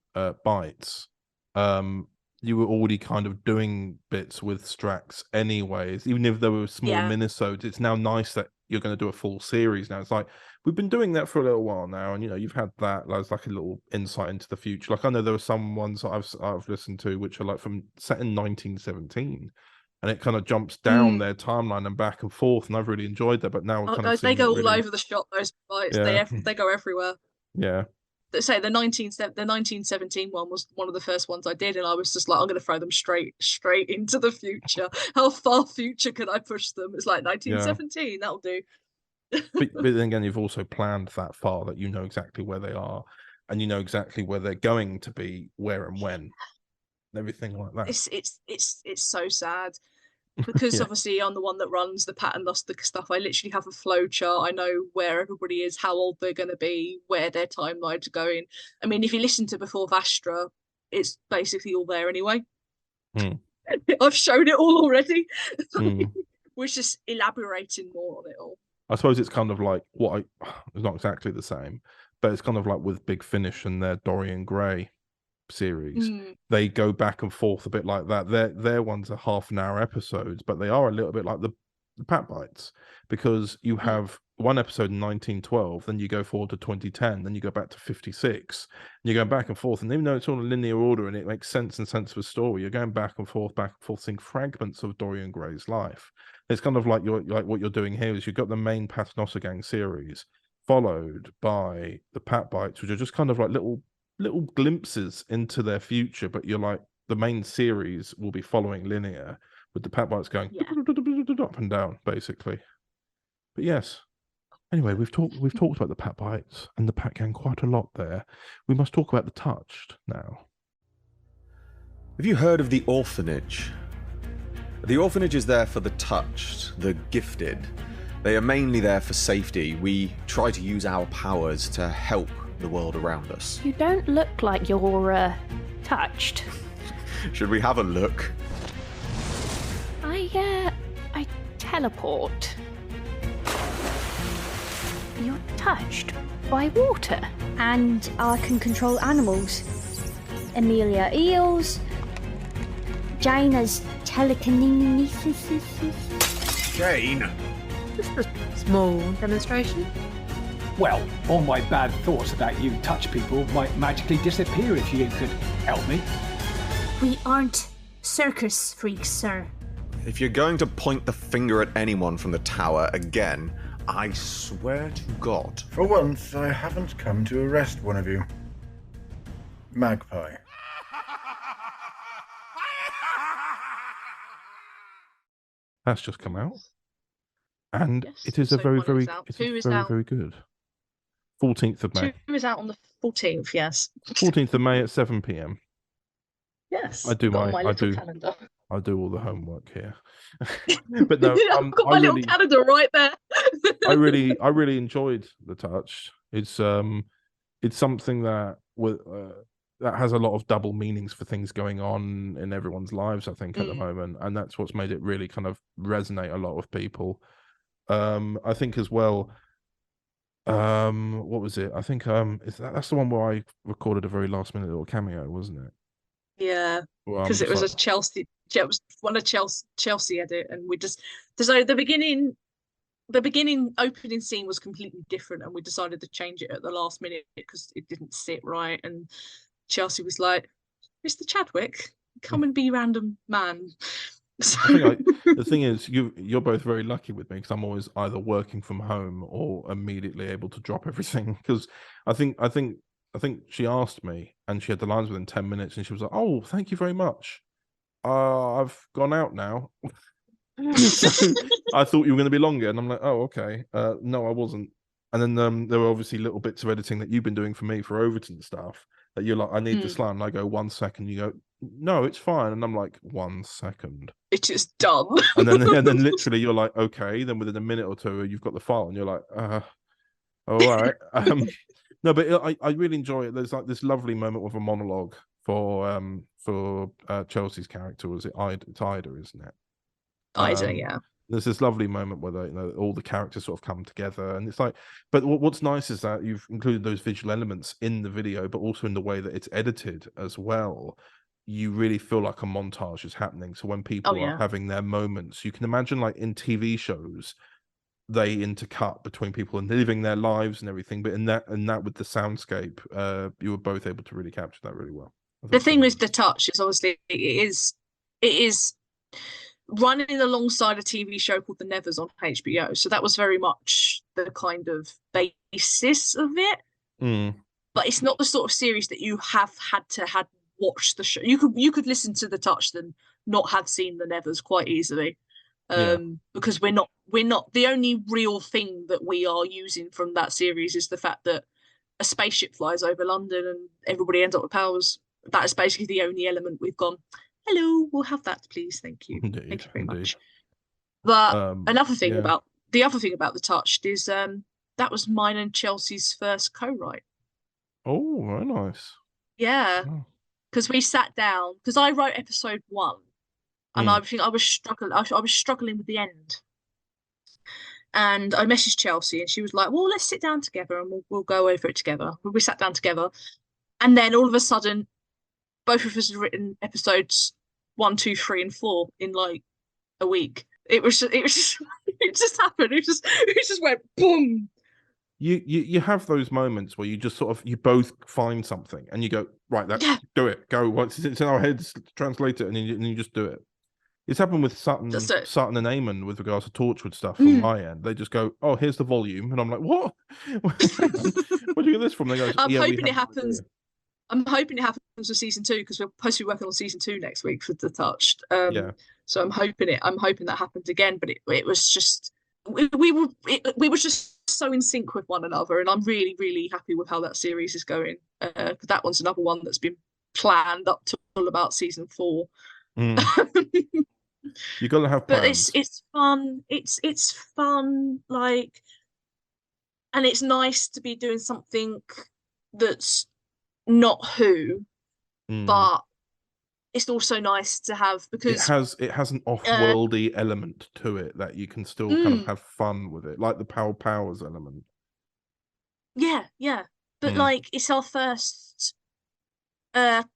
Speaker 1: bites, you were already kind of doing bits with Strax anyways, even if there were small minisodes. It's now nice that you're going to do a full series now. It's like, we've been doing that for a little while now, and you know, you've had that as like a little insight into the future. Like, I know there are some ones that I've listened to which are like from set in 1917, and it kind of jumps down their timeline and back and forth, and I've really enjoyed that. But now
Speaker 2: they go all over the shop, those bites. They go everywhere.
Speaker 1: Yeah.
Speaker 2: Say the 1917 one was one of the first ones I did, and I was just like, I'm going to throw them straight into the future. How far future can I push them? It's like 1917, that'll do.
Speaker 1: but then again, you've also planned that far that you know exactly where they are, and you know exactly where they're going to be, where and when, and everything like that.
Speaker 2: It's so sad. Because obviously I'm the one that runs the Paternoster stuff. I literally have a flow chart. I know where everybody is, how old they're going to be, where their timelines are going. I mean, if you listen to Before Vastra, it's basically all there anyway. I've shown it all already. We're just elaborating more on it all.
Speaker 1: I suppose it's kind of like it's not exactly the same, but it's kind of like with Big Finish and their Dorian Gray series. They go back and forth a bit like that. Their ones are half-an-hour episodes, but they are a little bit like the Pat Bites, because you have one episode in 1912, then you go forward to 2010, then you go back to 56, and you're going back and forth. And even though it's all in linear order and it makes sense of a story, you're going back and forth, seeing fragments of Dorian Gray's life. It's kind of like what you're doing here is you've got the main Paternoster Gang series, followed by the Pat Bites, which are just kind of like little glimpses into their future, but you're like the main series will be following linear with the Pat Bites going up and down, basically. But yes. Anyway, we've talked about the Pat Bites and the Pat Gang quite a lot there. We must talk about the Touched now.
Speaker 16: Have you heard of the orphanage? The orphanage is there for the touched, the gifted. They are mainly there for safety. We try to use our powers to help the world around us.
Speaker 17: You don't look like you're, touched.
Speaker 16: Should we have a look?
Speaker 17: I teleport. You're touched by water.
Speaker 6: And I can control animals. Amelia eels. Jane has telekinesis.
Speaker 3: Jane?
Speaker 18: Just a small demonstration.
Speaker 19: Well, all my bad thoughts about you touch people might magically disappear if you could help me.
Speaker 6: We aren't circus freaks, sir.
Speaker 16: If you're going to point the finger at anyone from the tower again, I swear to God.
Speaker 7: For once, I haven't come to arrest one of you. Magpie.
Speaker 1: That's just come out, and
Speaker 2: Yes,
Speaker 1: it is a
Speaker 2: so
Speaker 1: very,
Speaker 2: one
Speaker 1: very,
Speaker 2: is out.
Speaker 1: it
Speaker 2: Two
Speaker 1: is
Speaker 2: is
Speaker 1: very,
Speaker 2: out.
Speaker 1: very good. 14th of May.
Speaker 2: 2 is out on the 14th, yes.
Speaker 1: 14th of May at 7 p.m.
Speaker 2: Yes.
Speaker 1: I do
Speaker 2: got
Speaker 1: my
Speaker 2: little calendar.
Speaker 1: I do all the homework here. But no,
Speaker 2: I've got my little calendar right there.
Speaker 1: I really enjoyed the Touch. It's something that that has a lot of double meanings for things going on in everyone's lives, I think, at the moment, and that's what's made it really kind of resonate a lot with people. I think as well. What was it? I think that's the one where I recorded a very last minute little cameo, wasn't it?
Speaker 2: Yeah,
Speaker 1: Well,
Speaker 2: because it was a Chelsea. It was one of Chelsea edit, and we just so the beginning opening scene was completely different, and we decided to change it at the last minute because it didn't sit right. And Chelsea was like, "Mr. Chadwick, come and be random man." So...
Speaker 1: the thing is, you're both very lucky with me because I'm always either working from home or immediately able to drop everything. Because I think she asked me, and she had the lines within 10 minutes, and she was like, "Oh, thank you very much. I've gone out now." So I thought you were going to be longer, and I'm like, "Oh, okay." No, I wasn't. And then there were obviously little bits of editing that you've been doing for me for Overton stuff that you're like, "I need this line," and I go 1 second. You go, "No, it's fine," and I'm like, 1 second.
Speaker 2: It is done.
Speaker 1: and then literally you're like, "Okay." Then within a minute or two, you've got the file, and you're like, "All right." No, but I really enjoy it. There's like this lovely moment with a monologue for Chelsea's character. Was it Ida? It's Ida, isn't it?
Speaker 2: Ida, yeah.
Speaker 1: There's this lovely moment where all the characters sort of come together, and it's like. But what's nice is that you've included those visual elements in the video, but also in the way that it's edited as well. You really feel like a montage is happening. So when people are having their moments, you can imagine like in TV shows, they intercut between people and living their lives and everything. But in that with the soundscape, you were both able to really capture that really well.
Speaker 2: The thing with the Touch is obviously it is running alongside a TV show called The Nevers on HBO. So that was very much the kind of basis of it. But it's not the sort of series that you have had to watch the show. You could listen to The Touch and not have seen The Nevers quite easily. Because we're not the only real thing that we are using from that series is the fact that a spaceship flies over London and everybody ends up with powers. That is basically the only element we've gone, "Hello, we'll have that, please. Thank you. Thank you very much." But another thing about The Touched is that was mine and Chelsea's first co-write.
Speaker 1: Oh, very nice.
Speaker 2: Yeah. Because we sat down, because I wrote episode 1. And I think I was struggling with the end. And I messaged Chelsea, and she was like, "Well, let's sit down together and we'll go over it together." We sat down together, and then all of a sudden, both of us had written episodes 1, 2, 3, and 4 in like a week. It just happened. It just went boom.
Speaker 1: You have those moments where you just sort of you both find something and you go, right, do it, go. Once it's in our heads, translate it, and you just do it. It's happened with Sutton and Eamon with regards to Torchwood stuff from my end. They just go, "Oh, here's the volume," and I'm like, "What? Where'd you get this from?" They go,
Speaker 2: I'm
Speaker 1: "Yeah,
Speaker 2: hoping it happens. I'm hoping it happens with season 2 because we're supposed to be working on season 2 next week for The Touched. So I'm hoping that happens again. But it was just we were just so in sync with one another, and I'm really, really happy with how that series is going. That one's another one that's been planned up till about season 4.
Speaker 1: You gotta have plans.
Speaker 2: But it's fun. It's fun, like, and it's nice to be doing something that's not Who, but it's also nice to have because
Speaker 1: it has an off-worldy element to it that you can still kind of have fun with it, like the powers element.
Speaker 2: Yeah. But like, it's our first.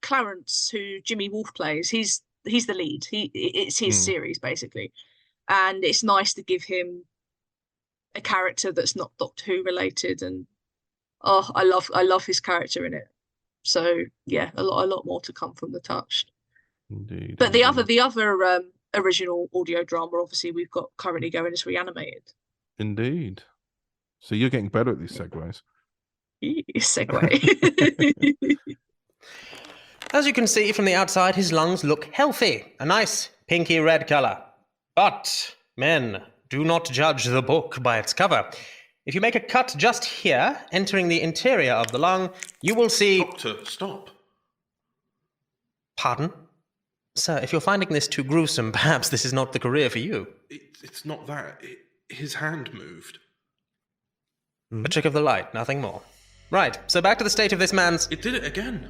Speaker 2: Clarence, who Jimmy Wolfe plays, he's the lead. It's his series basically, and it's nice to give him a character that's not Doctor Who related. And I love his character in it. So yeah, a lot more to come from The Touched.
Speaker 1: Indeed.
Speaker 2: But the other original audio drama, obviously, we've got currently going is Reanimated.
Speaker 1: Indeed. So you're getting better at these segues.
Speaker 2: Segue.
Speaker 20: As you can see from the outside, his lungs look healthy, a nice pinky red color. But, men, do not judge the book by its cover. If you make a cut just here, entering the interior of the lung, you will see...
Speaker 8: Doctor, stop.
Speaker 20: Pardon? Sir, if you're finding this too gruesome, perhaps this is not the career for you.
Speaker 8: It's not that. His hand moved.
Speaker 20: A trick of the light, nothing more. Right, so back to the state of this man's...
Speaker 8: It did it again.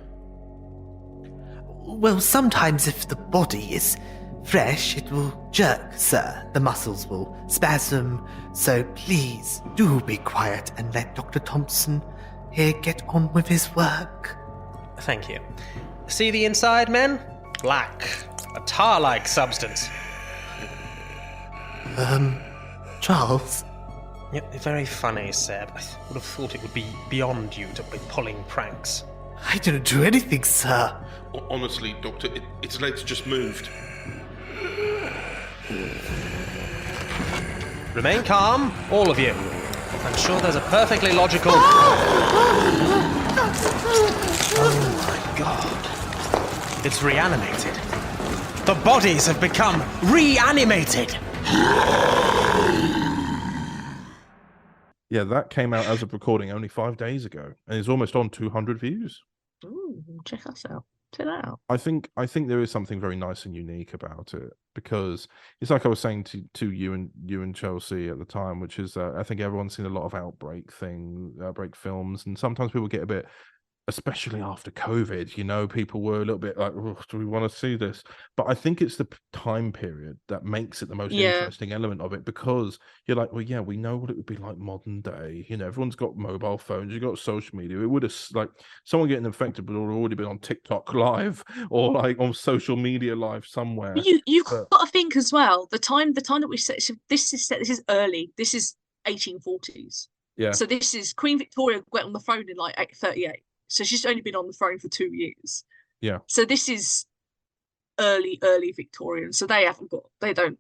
Speaker 21: Well, sometimes if the body is fresh, it will jerk, sir. The muscles will spasm. So please do be quiet and let Dr. Thompson here get on with his work.
Speaker 20: Thank you. See the inside, men? Black. A tar-like substance.
Speaker 21: Charles?
Speaker 20: Yep, very funny, Seb. I would have thought it would be beyond you to be pulling pranks.
Speaker 21: I didn't do anything, sir.
Speaker 8: Honestly, Doctor, its legs just moved.
Speaker 20: Remain calm, all of you. I'm sure there's a perfectly logical... Oh my god. It's reanimated. The bodies have become reanimated!
Speaker 1: Yeah, that came out as a recording only 5 days ago, and it's almost on 200 views.
Speaker 2: Ooh, check us out. Check it out.
Speaker 1: I think there is something very nice and unique about it, because it's like I was saying to you and Chelsea at the time, which is I think everyone's seen a lot of outbreak films, and sometimes people get a bit, especially after COVID, people were a little bit like, oh, do we want to see this? But I think it's the time period that makes it the most interesting element of it, because you're like, well, yeah, we know what it would be like modern day. Everyone's got mobile phones, you've got social media. It would have, like, someone getting infected would have already been on TikTok live or like on social media live somewhere.
Speaker 2: You've got to think as well, the time that we set, this is early. This is 1840s.
Speaker 1: Yeah.
Speaker 2: So this is Queen Victoria went on the throne in like 838. So she's only been on the throne for 2 years.
Speaker 1: Yeah.
Speaker 2: So this is early Victorian. So they don't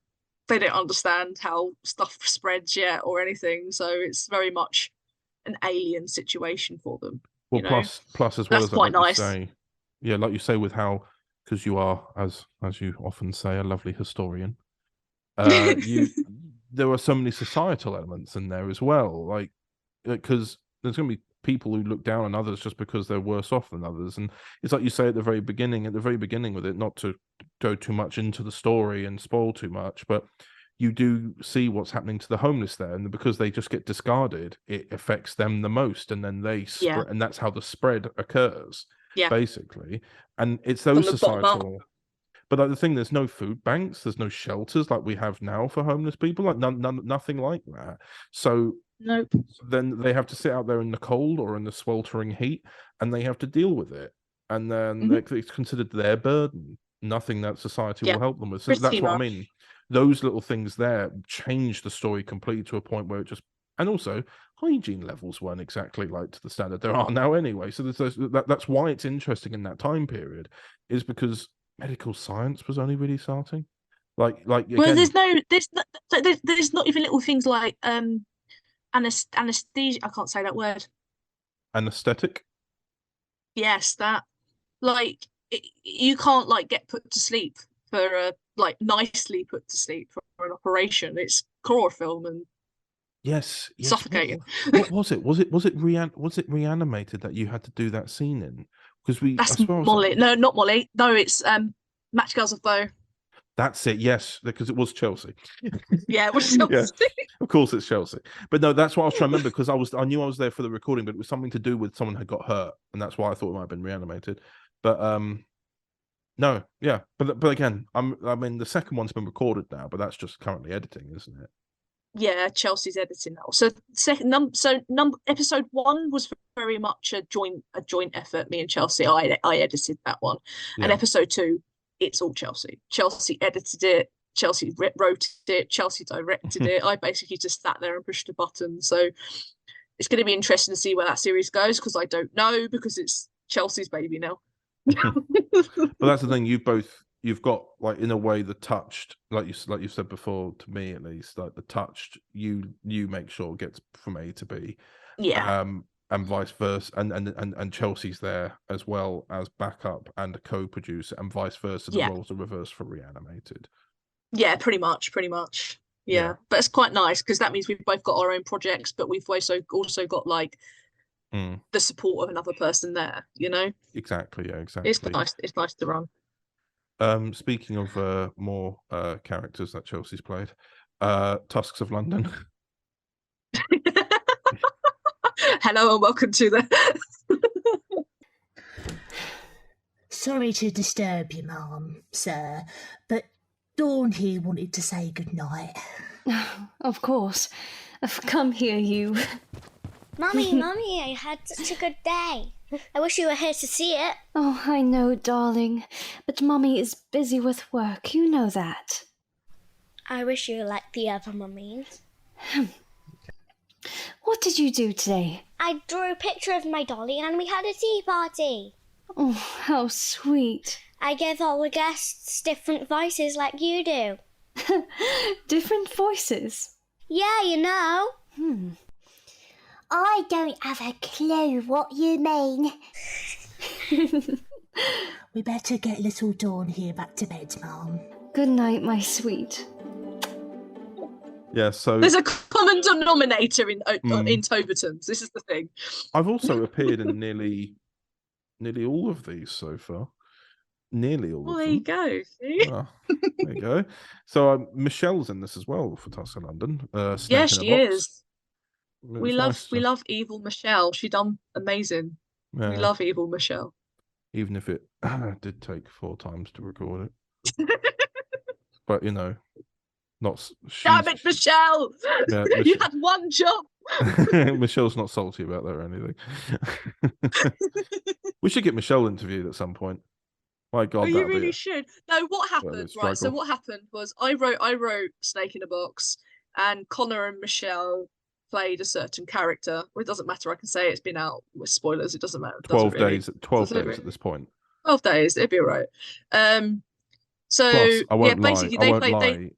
Speaker 2: understand how stuff spreads yet or anything. So it's very much an alien situation for them.
Speaker 1: Well, plus as well,
Speaker 2: that's
Speaker 1: as
Speaker 2: quite
Speaker 1: like
Speaker 2: nice.
Speaker 1: You say, yeah, like you say, with how, because you are, as you often say, a lovely historian. There are so many societal elements in there as well, like, because there's going to be people who look down on others just because they're worse off than others, and it's like you say at the very beginning with it, not to go too much into the story and spoil too much, but you do see what's happening to the homeless there, and because they just get discarded, it affects them the most, and then they spread, and that's how the spread occurs, basically. And it's those societal. But like the thing, there's no food banks, there's no shelters like we have now for homeless people, like nothing like that. So
Speaker 2: nope.
Speaker 1: Then they have to sit out there in the cold or in the sweltering heat, and they have to deal with it. And then it's considered their burden, nothing that society will help them with. So that's what I mean. Those little things there change the story completely to a point where it just, and also hygiene levels weren't exactly like to the standard there are now anyway. So that's why it's interesting in that time period, is because medical science was only really starting. Like
Speaker 2: Well,
Speaker 1: again,
Speaker 2: there's not even little things like anesthesia. I can't say that word.
Speaker 1: anesthetic.
Speaker 2: Yes, that like you can't like get put to sleep for a like nicely put to sleep for an operation. It's chloroform and
Speaker 1: Yes.
Speaker 2: suffocating.
Speaker 1: What was it? Was it Reanimated that you had to do that scene in? Because
Speaker 2: That's
Speaker 1: I swear I was
Speaker 2: Molly. No, not Molly. No, it's Matchgirls of BOW.
Speaker 1: That's it. Yes, because it was Chelsea.
Speaker 2: Yeah, it was Chelsea.
Speaker 1: Yeah, of course it's Chelsea. But no, that's what I was trying to remember because I knew I was there for the recording, but it was something to do with someone had got hurt, and that's why I thought it might have been Reanimated. But no, yeah. But again, I mean the second one's been recorded now, but that's just currently editing, isn't it?
Speaker 2: Yeah, Chelsea's editing now. So episode 1 was very much a joint effort. Me and Chelsea, I edited that one, and episode 2, it's all Chelsea. Chelsea edited it. Chelsea wrote it. Chelsea directed it. I basically just sat there and pushed a button. So it's going to be interesting to see where that series goes because I don't know because it's Chelsea's baby now.
Speaker 1: But that's the thing. You've got like in a way the touched, like you said before to me at least, like the touched. You make sure it gets from A to B.
Speaker 2: Yeah.
Speaker 1: And vice versa, and Chelsea's there as well as backup and a co-producer, and vice versa. The roles are reversed for Reanimated.
Speaker 2: Yeah, pretty much. Yeah. But it's quite nice because that means we've both got our own projects, but we've also got like the support of another person there. You know.
Speaker 1: Exactly. Yeah. Exactly.
Speaker 2: It's nice. It's nice to run.
Speaker 1: Speaking of more characters that Chelsea's played, Tusks of London.
Speaker 2: Hello and welcome to the.
Speaker 4: Sorry to disturb you, Mum, sir, but Dawn here wanted to say goodnight.
Speaker 17: Of course. I've come here, you.
Speaker 22: Mummy, I had such a good day. I wish you were here to see it.
Speaker 17: Oh, I know, darling. But Mummy is busy with work. You know that.
Speaker 22: I wish you were like the other mummies.
Speaker 17: What did you do today?
Speaker 22: I drew a picture of my dolly and we had a tea party.
Speaker 17: Oh, how sweet.
Speaker 22: I gave all the guests different voices like you do.
Speaker 17: Different voices?
Speaker 22: Yeah, you know.
Speaker 21: I don't have a clue what you mean.
Speaker 4: We better get little Dawn here back to bed, Mum.
Speaker 17: Good night, my sweet.
Speaker 1: Yeah, so
Speaker 2: there's a common denominator in ToverTons. This is the thing.
Speaker 1: I've also appeared in nearly all of these so far. Nearly all.
Speaker 2: Well,
Speaker 1: of
Speaker 2: there
Speaker 1: them.
Speaker 2: you go. See?
Speaker 1: Oh, there you go. So Michelle's in this as well for Tusks of London.
Speaker 2: Yeah, she is.
Speaker 1: We
Speaker 2: love evil Michelle. She done amazing.
Speaker 1: Yeah.
Speaker 2: We love evil Michelle.
Speaker 1: Even if it did take 4 times to record it, but you know.
Speaker 2: Damn it, Michelle!
Speaker 1: Yeah,
Speaker 2: You had one job.
Speaker 1: Michelle's not salty about that or anything. We should get Michelle interviewed at some point. My God,
Speaker 2: you really should. No, what happened? Right. So what happened was I wrote Snake in a Box, and Connor and Michelle played a certain character. Well, it doesn't matter. I can say it's been out with spoilers. It doesn't matter.
Speaker 1: 12 days. 12 days at this point.
Speaker 2: 12 days. It'd be all right. So
Speaker 1: plus, I won't lie.
Speaker 2: basically
Speaker 1: I won't lie.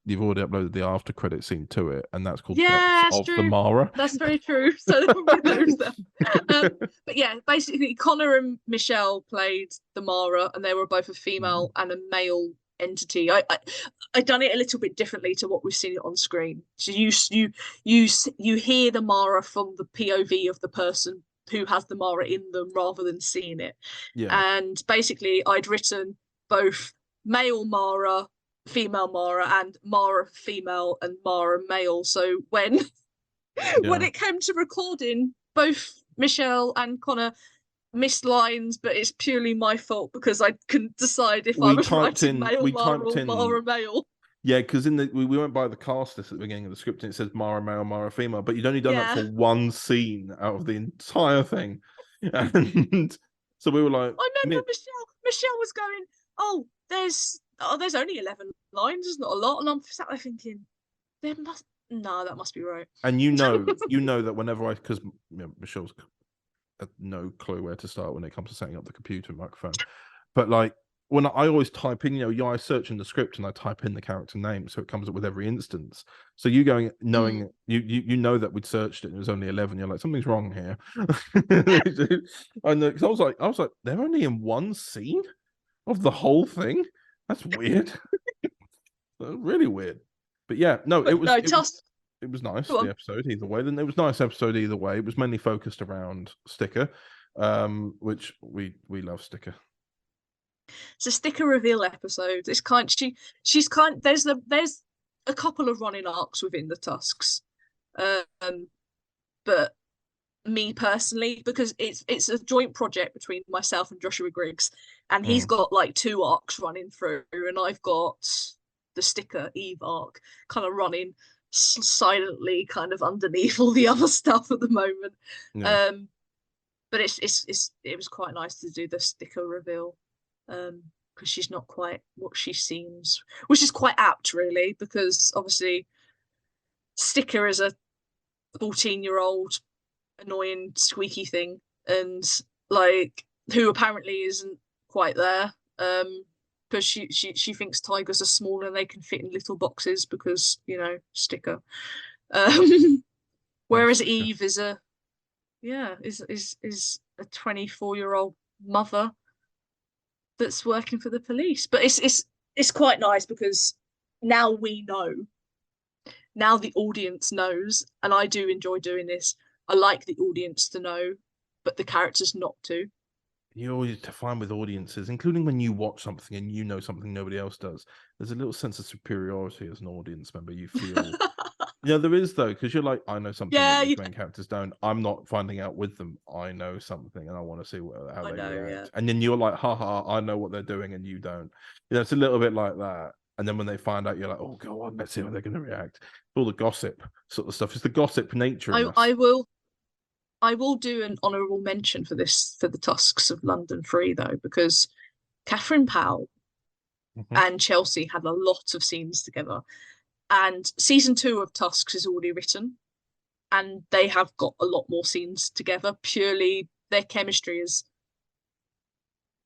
Speaker 1: You've already uploaded the after credit scene to it, and that's called Depths of the Mara.
Speaker 2: That's very true. So there's that. But yeah, basically Connor and Michelle played the Mara, and they were both a female and a male entity. I done it a little bit differently to what we've seen it on screen. So you hear the Mara from the POV of the person who has the Mara in them rather than seeing it.
Speaker 1: Yeah.
Speaker 2: And basically I'd written both male Mara, female Mara, and Mara female and Mara male. So when it came to recording, both Michelle and Connor missed lines, but it's purely my fault because I couldn't decide if I was writing male Mara or Mara male.
Speaker 1: Yeah, because we went by the cast list at the beginning of the script and it says Mara male, Mara female, but you'd only done that for one scene out of the entire thing. And so we were like,
Speaker 2: I remember Michelle was going, oh, there's only 11 lines, it's not a lot. And I'm sat there thinking, that must be right.
Speaker 1: And you know that whenever because Michelle's had no clue where to start when it comes to setting up the computer and microphone. But like when I always type in, I search in the script and I type in the character name, so it comes up with every instance. So you going knowing you know that we'd searched it and it was only 11. You're like, something's wrong here. I know, because I was like, they're only in one scene of the whole thing. That's weird. Really weird. But yeah, no, it was nice. The episode either way. Then it was a nice episode either way. It was mainly focused around Sticker, which we love Sticker.
Speaker 2: It's a Sticker reveal episode. It's she's there's a couple of running arcs within the Tusks, but me personally, because it's a joint project between myself and Joshua Griggs, and he's got like 2 arcs running through, and I've got the Sticker Eve arc kind of running silently kind of underneath all the other stuff at the moment. But it was quite nice to do the Sticker reveal, because she's not quite what she seems, which is quite apt really, because obviously Sticker is a 14-year-old annoying squeaky thing, and like who apparently isn't quite there, because she thinks tigers are small and they can fit in little boxes because Sticker. Whereas Eve is a 24-year-old mother that's working for the police. But it's quite nice because now we know. Now the audience knows, and I do enjoy doing this. I like the audience to know, but the characters not to.
Speaker 1: You always find with audiences, including when you watch something and you know something nobody else does, there's a little sense of superiority as an audience member. You feel, there is though, because you're like, I know something that these main characters don't. I'm not finding out with them. I know something, and I want to see how they react. Yeah. And then you're like, haha, I know what they're doing, and you don't. It's a little bit like that. And then when they find out, you're like, oh god, let's see how they're going to react. All the gossip sort of stuff. It's the gossip nature.
Speaker 2: I will do an honourable mention for the Tusks of London 3 though, because Catherine Powell and Chelsea had a lot of scenes together, and season 2 of Tusks is already written, and they have got a lot more scenes together. Purely their chemistry is,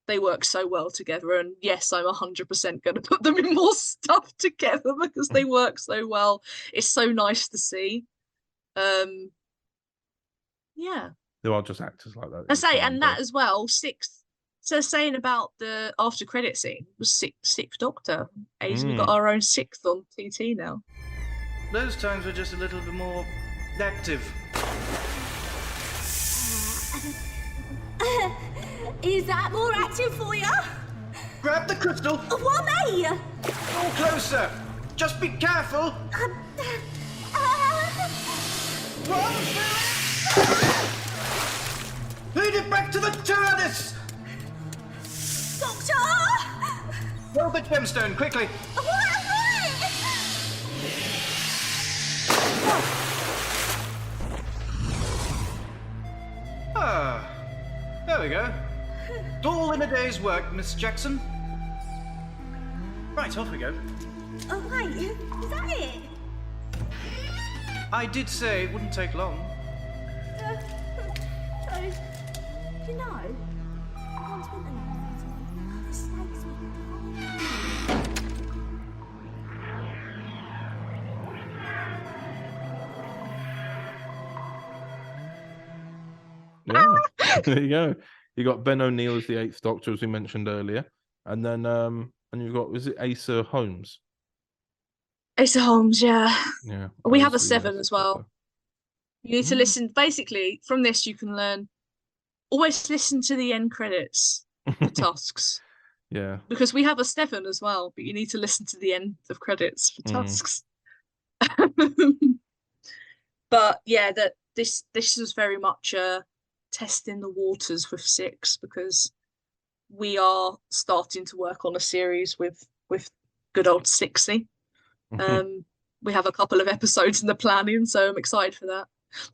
Speaker 2: they work so well together, and yes, I'm 100% going to put them in more stuff together because they work so well. It's so nice to see. Yeah,
Speaker 1: there are just actors like that.
Speaker 2: I say, and that as well. So saying about the after credit scene was Sixth Doctor. We've got our own 6th on TT now.
Speaker 9: Those times were just a little bit more active.
Speaker 4: Is that more active for you?
Speaker 9: Grab the crystal.
Speaker 4: What, me?
Speaker 9: All closer. Just be careful. Lead it back to the TARDIS!
Speaker 4: Doctor!
Speaker 9: Roll the gemstone, quickly! There we go. All in a day's work, Miss Jackson. Right, off we go.
Speaker 4: Oh, wait, is that it?
Speaker 9: I did say it wouldn't take long.
Speaker 4: You know,
Speaker 1: there you go. You got Ben O'Neill as the 8th Doctor, as we mentioned earlier, and then and you've got, was it Asa Holmes?
Speaker 2: Asa Holmes, yeah. We have a 7 as well.
Speaker 1: Doctor.
Speaker 2: You need to listen. Basically, from this you can learn. Always listen to the end credits for Tusks.
Speaker 1: Yeah. Because
Speaker 2: we have a 7 as well, but you need to listen to the end of credits for Tusks. But yeah, that this was very much testing the waters with 6, because we are starting to work on a series with good old 60. We have a couple of episodes in the planning, so I'm excited for that.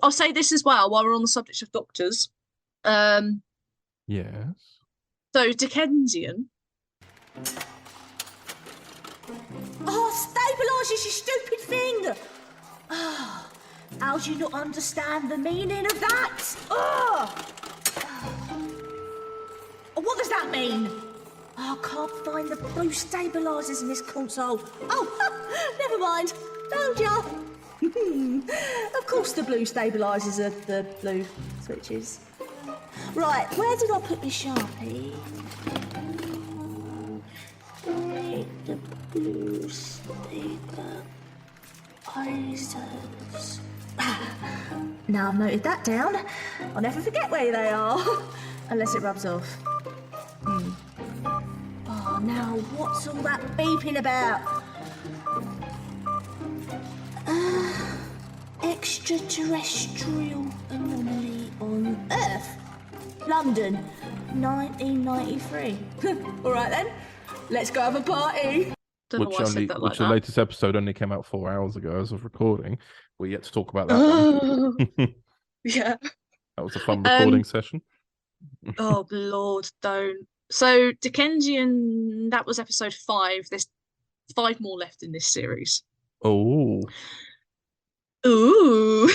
Speaker 2: I'll say this as well while we're on the subject of Doctors.
Speaker 1: Yes.
Speaker 2: So Dickensian.
Speaker 4: Stabilise, you stupid thing! How do you not understand the meaning of that? What does that mean? I can't find the blue stabilisers in this console. Oh, never mind. Found ya. Of course the blue stabilisers are the blue switches. Right, where did I put my Sharpie? The blue stabilisers. Now I've noted that down. I'll never forget where they are. Unless it rubs off. Oh, now what's all that beeping about? Extraterrestrial anomaly on Earth. London, 1993. All right then, let's go have a party.
Speaker 1: Which the latest episode only came out 4 hours ago as of recording. We're yet to talk about that one.
Speaker 2: Yeah.
Speaker 1: That was a fun recording session.
Speaker 2: Oh, Lord, don't. So, Dickensian, that was episode 5. There's 5 more left in this series.
Speaker 1: Oh.
Speaker 2: Ooh.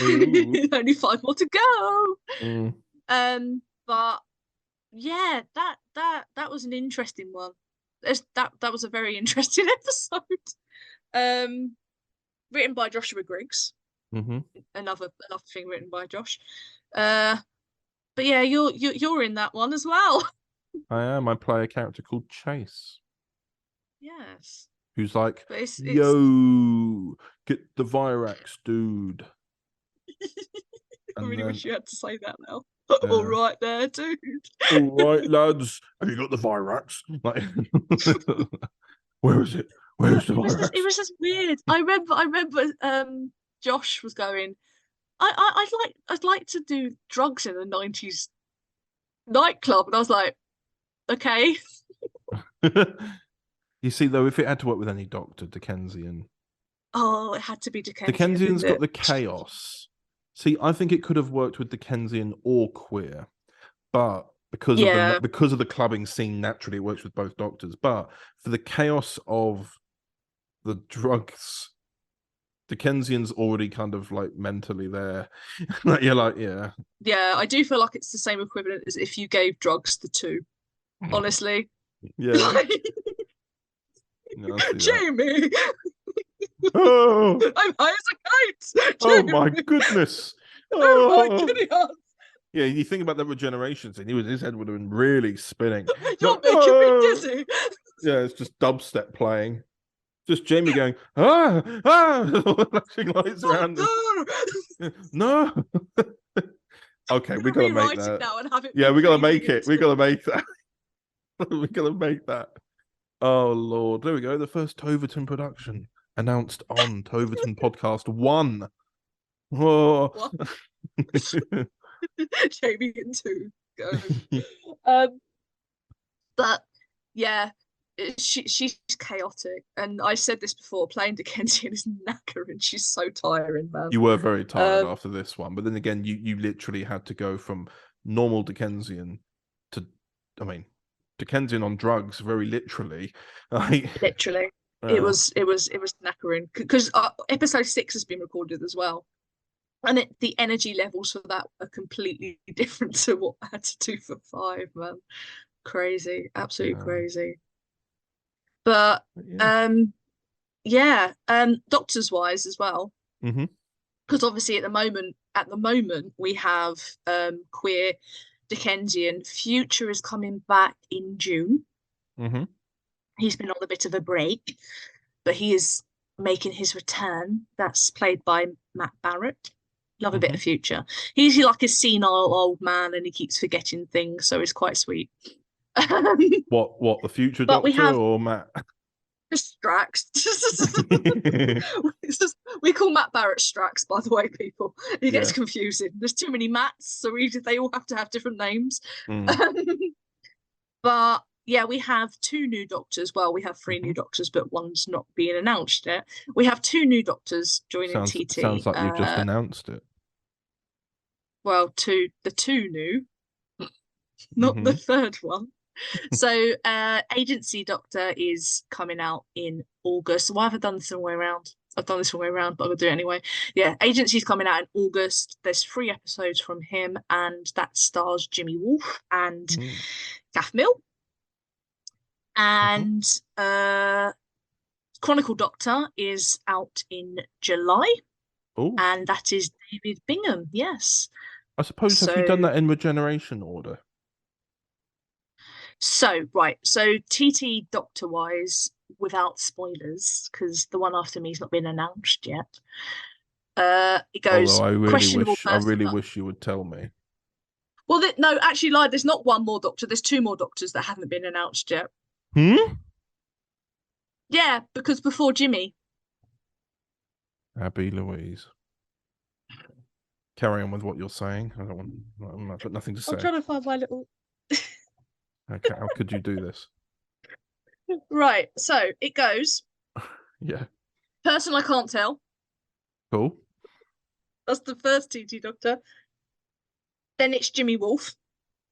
Speaker 2: Only 5 more to go. But yeah, that was an interesting one. That was a very interesting episode. Written by Joshua Griggs. Another thing written by Josh. But yeah, you're in that one as well.
Speaker 1: I am. I play a character called Chase.
Speaker 2: Yes.
Speaker 1: Who's like,
Speaker 2: it's...
Speaker 1: yo, get the Virax, dude.
Speaker 2: I really wish you had to say that now.
Speaker 1: Yeah.
Speaker 2: All right there, dude.
Speaker 1: All right, lads. Have you got the Virax? Like, where is it? Where's the Virax?
Speaker 2: It was just weird. I remember Josh was going, I'd like to do drugs in a 90s nightclub, and I was like, okay.
Speaker 1: You see, though, if it had to work with any doctor, Dickensian.
Speaker 2: Oh, it had to be Dickensian.
Speaker 1: Dickensian's got the chaos. See, I think it could have worked with Dickensian or queer, but because of the clubbing scene, naturally it works with both doctors. But for the chaos of the drugs, Dickensian's already kind of like mentally there. You're like, yeah.
Speaker 2: Yeah, I do feel like it's the same equivalent as if you gave drugs to 2. Honestly.
Speaker 1: Yeah.
Speaker 2: Jamie.
Speaker 1: Oh.
Speaker 2: I'm high as a kite.
Speaker 1: Oh my goodness.
Speaker 2: Oh my goodness.
Speaker 1: Yeah, you think about the regeneration thing. His head would have been really spinning.
Speaker 2: You're making me dizzy.
Speaker 1: Yeah, it's just dubstep playing. Just Jamie going, flashing lights around. No. Okay, we gotta make that.
Speaker 2: Now and have it
Speaker 1: we gotta make it. We gotta make that. We gotta make that. Oh Lord, there we go. The first Toverton production announced on Toverton Podcast 1. Oh.
Speaker 2: Jamie and 2 go. But yeah, she's chaotic, and I said this before. Playing Dickensian is knackering. She's so tiring, man.
Speaker 1: You were very tired after this one, but then again, you literally had to go from normal Dickensian to, I mean, Dickensian on drugs, very literally.
Speaker 2: Literally, it was knackering because episode 6 has been recorded as well, and the energy levels for that are completely different to what I had to do for 5. Man, crazy, absolutely crazy. But doctors wise as well, because obviously at the moment we have queer Dickensian. Future is coming back in June. He's been on a bit of a break, but he is making his return. That's played by Matt Barrett. Love a bit of Future. He's like a senile old man, and he keeps forgetting things, so it's quite sweet.
Speaker 1: What the Future Doctor or Matt?
Speaker 2: Strax. We call Matt Barrett Strax, by the way, people. It gets confusing. There's too many Matts, so they all have to have different names. But yeah, we have 2 new doctors. Well, we have 3 new doctors, but one's not being announced yet. We have 2 new doctors joining TT.
Speaker 1: Sounds like you've just announced it.
Speaker 2: Well, the 2 new, not the 3rd one. So Agency Doctor is coming out in August. Why have I done this the wrong way around? I've done this the wrong way around, but I'm gonna do it anyway. Yeah, Agency's coming out in August. There's 3 episodes from him, and that stars Jimmy Wolfe and Kath Mill. And Chronicle Doctor is out in July.
Speaker 1: Oh.
Speaker 2: And that is David Bingham, yes.
Speaker 1: I suppose, have you done that in regeneration order?
Speaker 2: So, right. So, TT Doctor-wise, without spoilers, because the one after me has not been announced yet. It goes,
Speaker 1: Although I really
Speaker 2: person.
Speaker 1: wish you would tell me.
Speaker 2: Well, no, actually, lied. There's not one more Doctor. There's 2 more Doctors that haven't been announced yet. Yeah, because before Jimmy.
Speaker 1: Abby Louise. Carry on with what you're saying. I've got nothing to say.
Speaker 2: I'm trying to find my little...
Speaker 1: Okay, how could you do this?
Speaker 2: Right, so it goes.
Speaker 1: Yeah.
Speaker 2: Person I can't tell.
Speaker 1: Cool.
Speaker 2: That's the first TT Doctor. Then it's Jimmy Wolf.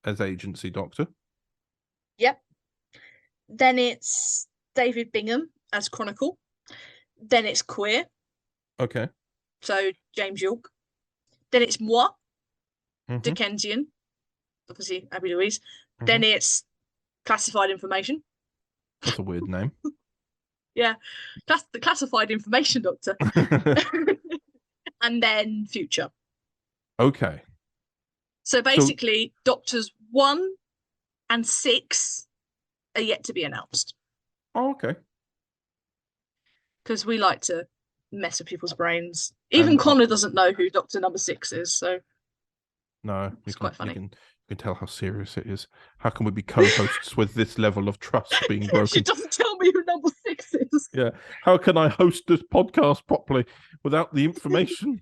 Speaker 1: As agency doctor.
Speaker 2: Yep. Then it's David Bingham as Chronicle. Then it's Queer.
Speaker 1: Okay.
Speaker 2: So James York. Then it's moi.
Speaker 1: Mm-hmm.
Speaker 2: Dickensian. Obviously, Abby Louise. Mm-hmm. Then it's Classified Information.
Speaker 1: That's a weird name.
Speaker 2: Yeah. That's the Classified Information Doctor. And then Future.
Speaker 1: Okay.
Speaker 2: So basically, Doctors 1 and 6 are yet to be announced.
Speaker 1: Oh, okay.
Speaker 2: Because we like to mess with people's brains. Even Connor doesn't know who Doctor number 6 is, so...
Speaker 1: No,
Speaker 2: it's quite funny.
Speaker 1: You can tell how serious it is. How can we be co-hosts with this level of trust being broken?
Speaker 2: She doesn't tell me who number 6 is.
Speaker 1: Yeah. How can I host this podcast properly without the information?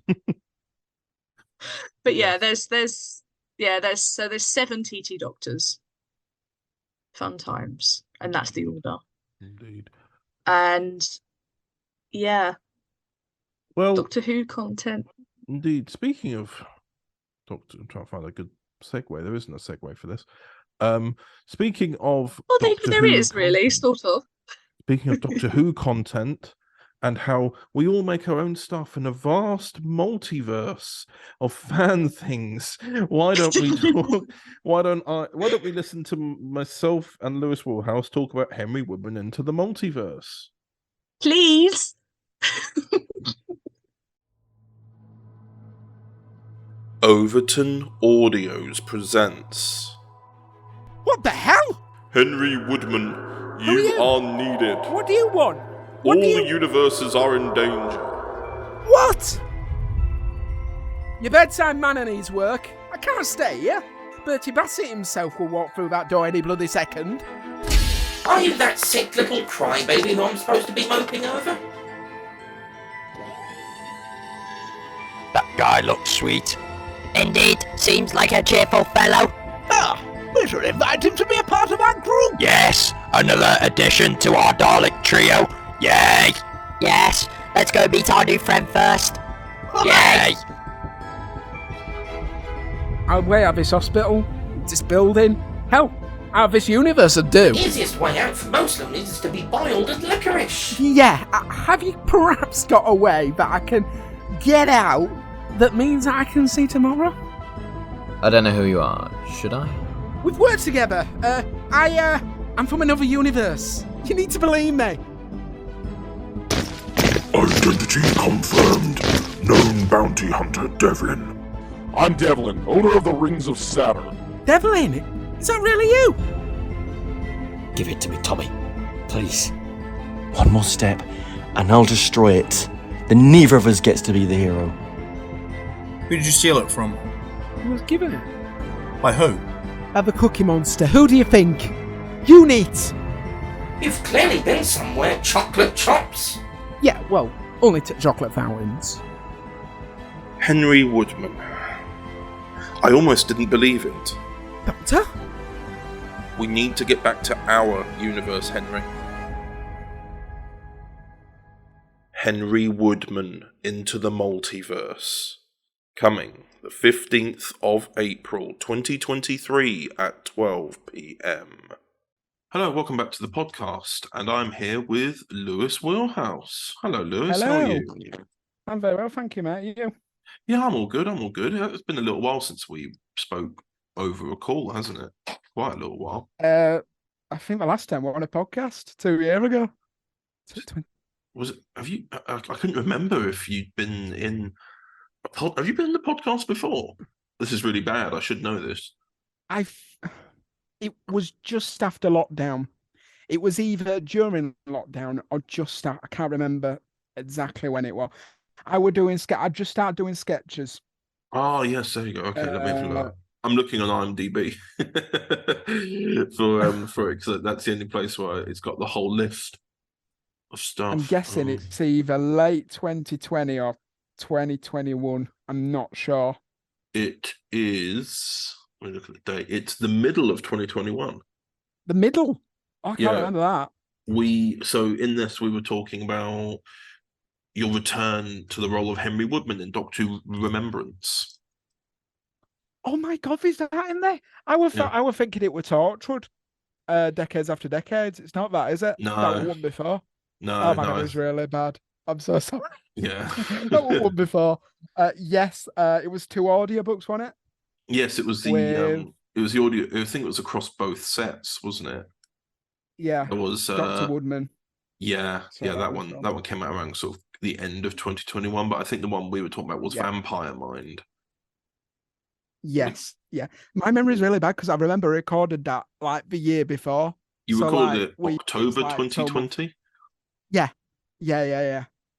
Speaker 2: But yeah, there's 7 TT Doctors. Fun times. And that's the order.
Speaker 1: Indeed.
Speaker 2: And yeah.
Speaker 1: Well,
Speaker 2: Doctor Who content.
Speaker 1: Indeed. Speaking of Doctor, I'm trying to find a good segue. There isn't a segue for this. Speaking of
Speaker 2: there is really, sort of.
Speaker 1: Speaking of Doctor Who content and how we all make our own stuff in a vast multiverse of fan things. Why don't we talk? Why don't we listen to myself and Lewis Woolhouse talk about Henry Woodman into the multiverse?
Speaker 2: Please.
Speaker 8: Overton Audios presents.
Speaker 5: What the hell?
Speaker 8: Henry Woodman, you are needed.
Speaker 5: What do you want?
Speaker 8: All the universes are in danger.
Speaker 5: What? Your bedside manner needs work. I can't stay here. Bertie Bassett himself will walk through that door any bloody second.
Speaker 10: Are you that sick little crybaby who I'm supposed to be moping over?
Speaker 23: That guy looks sweet. Indeed, seems like a cheerful fellow.
Speaker 5: Ah, we should invite him to be a part of our group.
Speaker 23: Yes, another addition to our Dalek trio. Yay! Yes, let's go meet our new friend first. Yay!
Speaker 5: I'll way out of this hospital, this building, hell, out of this universe would do.
Speaker 10: The easiest way out for most of them is to be boiled as licorice.
Speaker 5: Yeah, have you perhaps got a way that I can get out that means I can see tomorrow?
Speaker 24: I don't know who you are. Should I?
Speaker 5: We've worked together. I'm from another universe. You need to believe me.
Speaker 11: Identity confirmed. Known bounty hunter Devlin. I'm Devlin, owner of the Rings of Saturn.
Speaker 5: Devlin? Is that really you?
Speaker 23: Give it to me, Tommy. Please.
Speaker 25: One more step, and I'll destroy it. Then neither of us gets to be the hero.
Speaker 26: Who did you steal it from?
Speaker 5: Who was given it?
Speaker 26: By who?
Speaker 5: The Cookie Monster. Who do you think? You neat!
Speaker 10: You've clearly been somewhere, chocolate chops.
Speaker 5: Yeah, well, only to chocolate fountains.
Speaker 8: Henry Woodman. I almost didn't believe it.
Speaker 5: Doctor?
Speaker 8: We need to get back to our universe, Henry. Henry Woodman into the multiverse. Coming the 15th of April 2023 at 12 p.m. Hello, welcome back to the podcast, and I'm here with Lewis Woolhouse. Hello, Lewis.
Speaker 27: Hello.
Speaker 8: How are you?
Speaker 27: I'm very well, thank you, mate. You?
Speaker 8: Yeah, I'm all good. It's been a little while since we spoke over a call, hasn't it? Quite a little while.
Speaker 27: I think the last time we were on a podcast 2 years ago.
Speaker 8: Was it? Have you? I couldn't remember if you'd been in. Have you been in the podcast before? This is really bad. I should know this.
Speaker 27: It was just after lockdown. It was either during lockdown or just after. I can't remember exactly when it was. I just started doing sketches.
Speaker 8: Oh yes, there you go. Okay, let me have a look. I'm looking on IMDb for it because that's the only place where it's got the whole list of stuff.
Speaker 27: I'm guessing it's either late 2020 or 2021. I'm not sure.
Speaker 8: It is. Let me look at the date. It's the middle of 2021.
Speaker 27: The middle? Oh, I can't remember that.
Speaker 8: So in this we were talking about your return to the role of Henry Woodman in Doctor Who Remembrance.
Speaker 27: Oh my God, is that in there? I was thinking it was Torchwood. Decades after decades. It's not that, is it?
Speaker 8: No.
Speaker 27: That was one before.
Speaker 8: No,
Speaker 27: Oh my God, it was really bad. I'm so sorry.
Speaker 8: Yeah.
Speaker 27: That was one before. Yes, it was 2 audiobooks, wasn't it?
Speaker 8: Yes, it was the audio. I think it was across both sets, wasn't it?
Speaker 27: Yeah.
Speaker 8: It was
Speaker 27: Dr. Woodman.
Speaker 8: Yeah,
Speaker 27: So
Speaker 8: yeah,
Speaker 27: that
Speaker 8: that
Speaker 27: was
Speaker 8: one came out around sort of the end of 2021, but I think the one we were talking about was Vampire Mind.
Speaker 27: Yes, yeah. My memory is really bad because I remember recorded that like the year before.
Speaker 8: You recorded it October 2020?
Speaker 27: Yeah.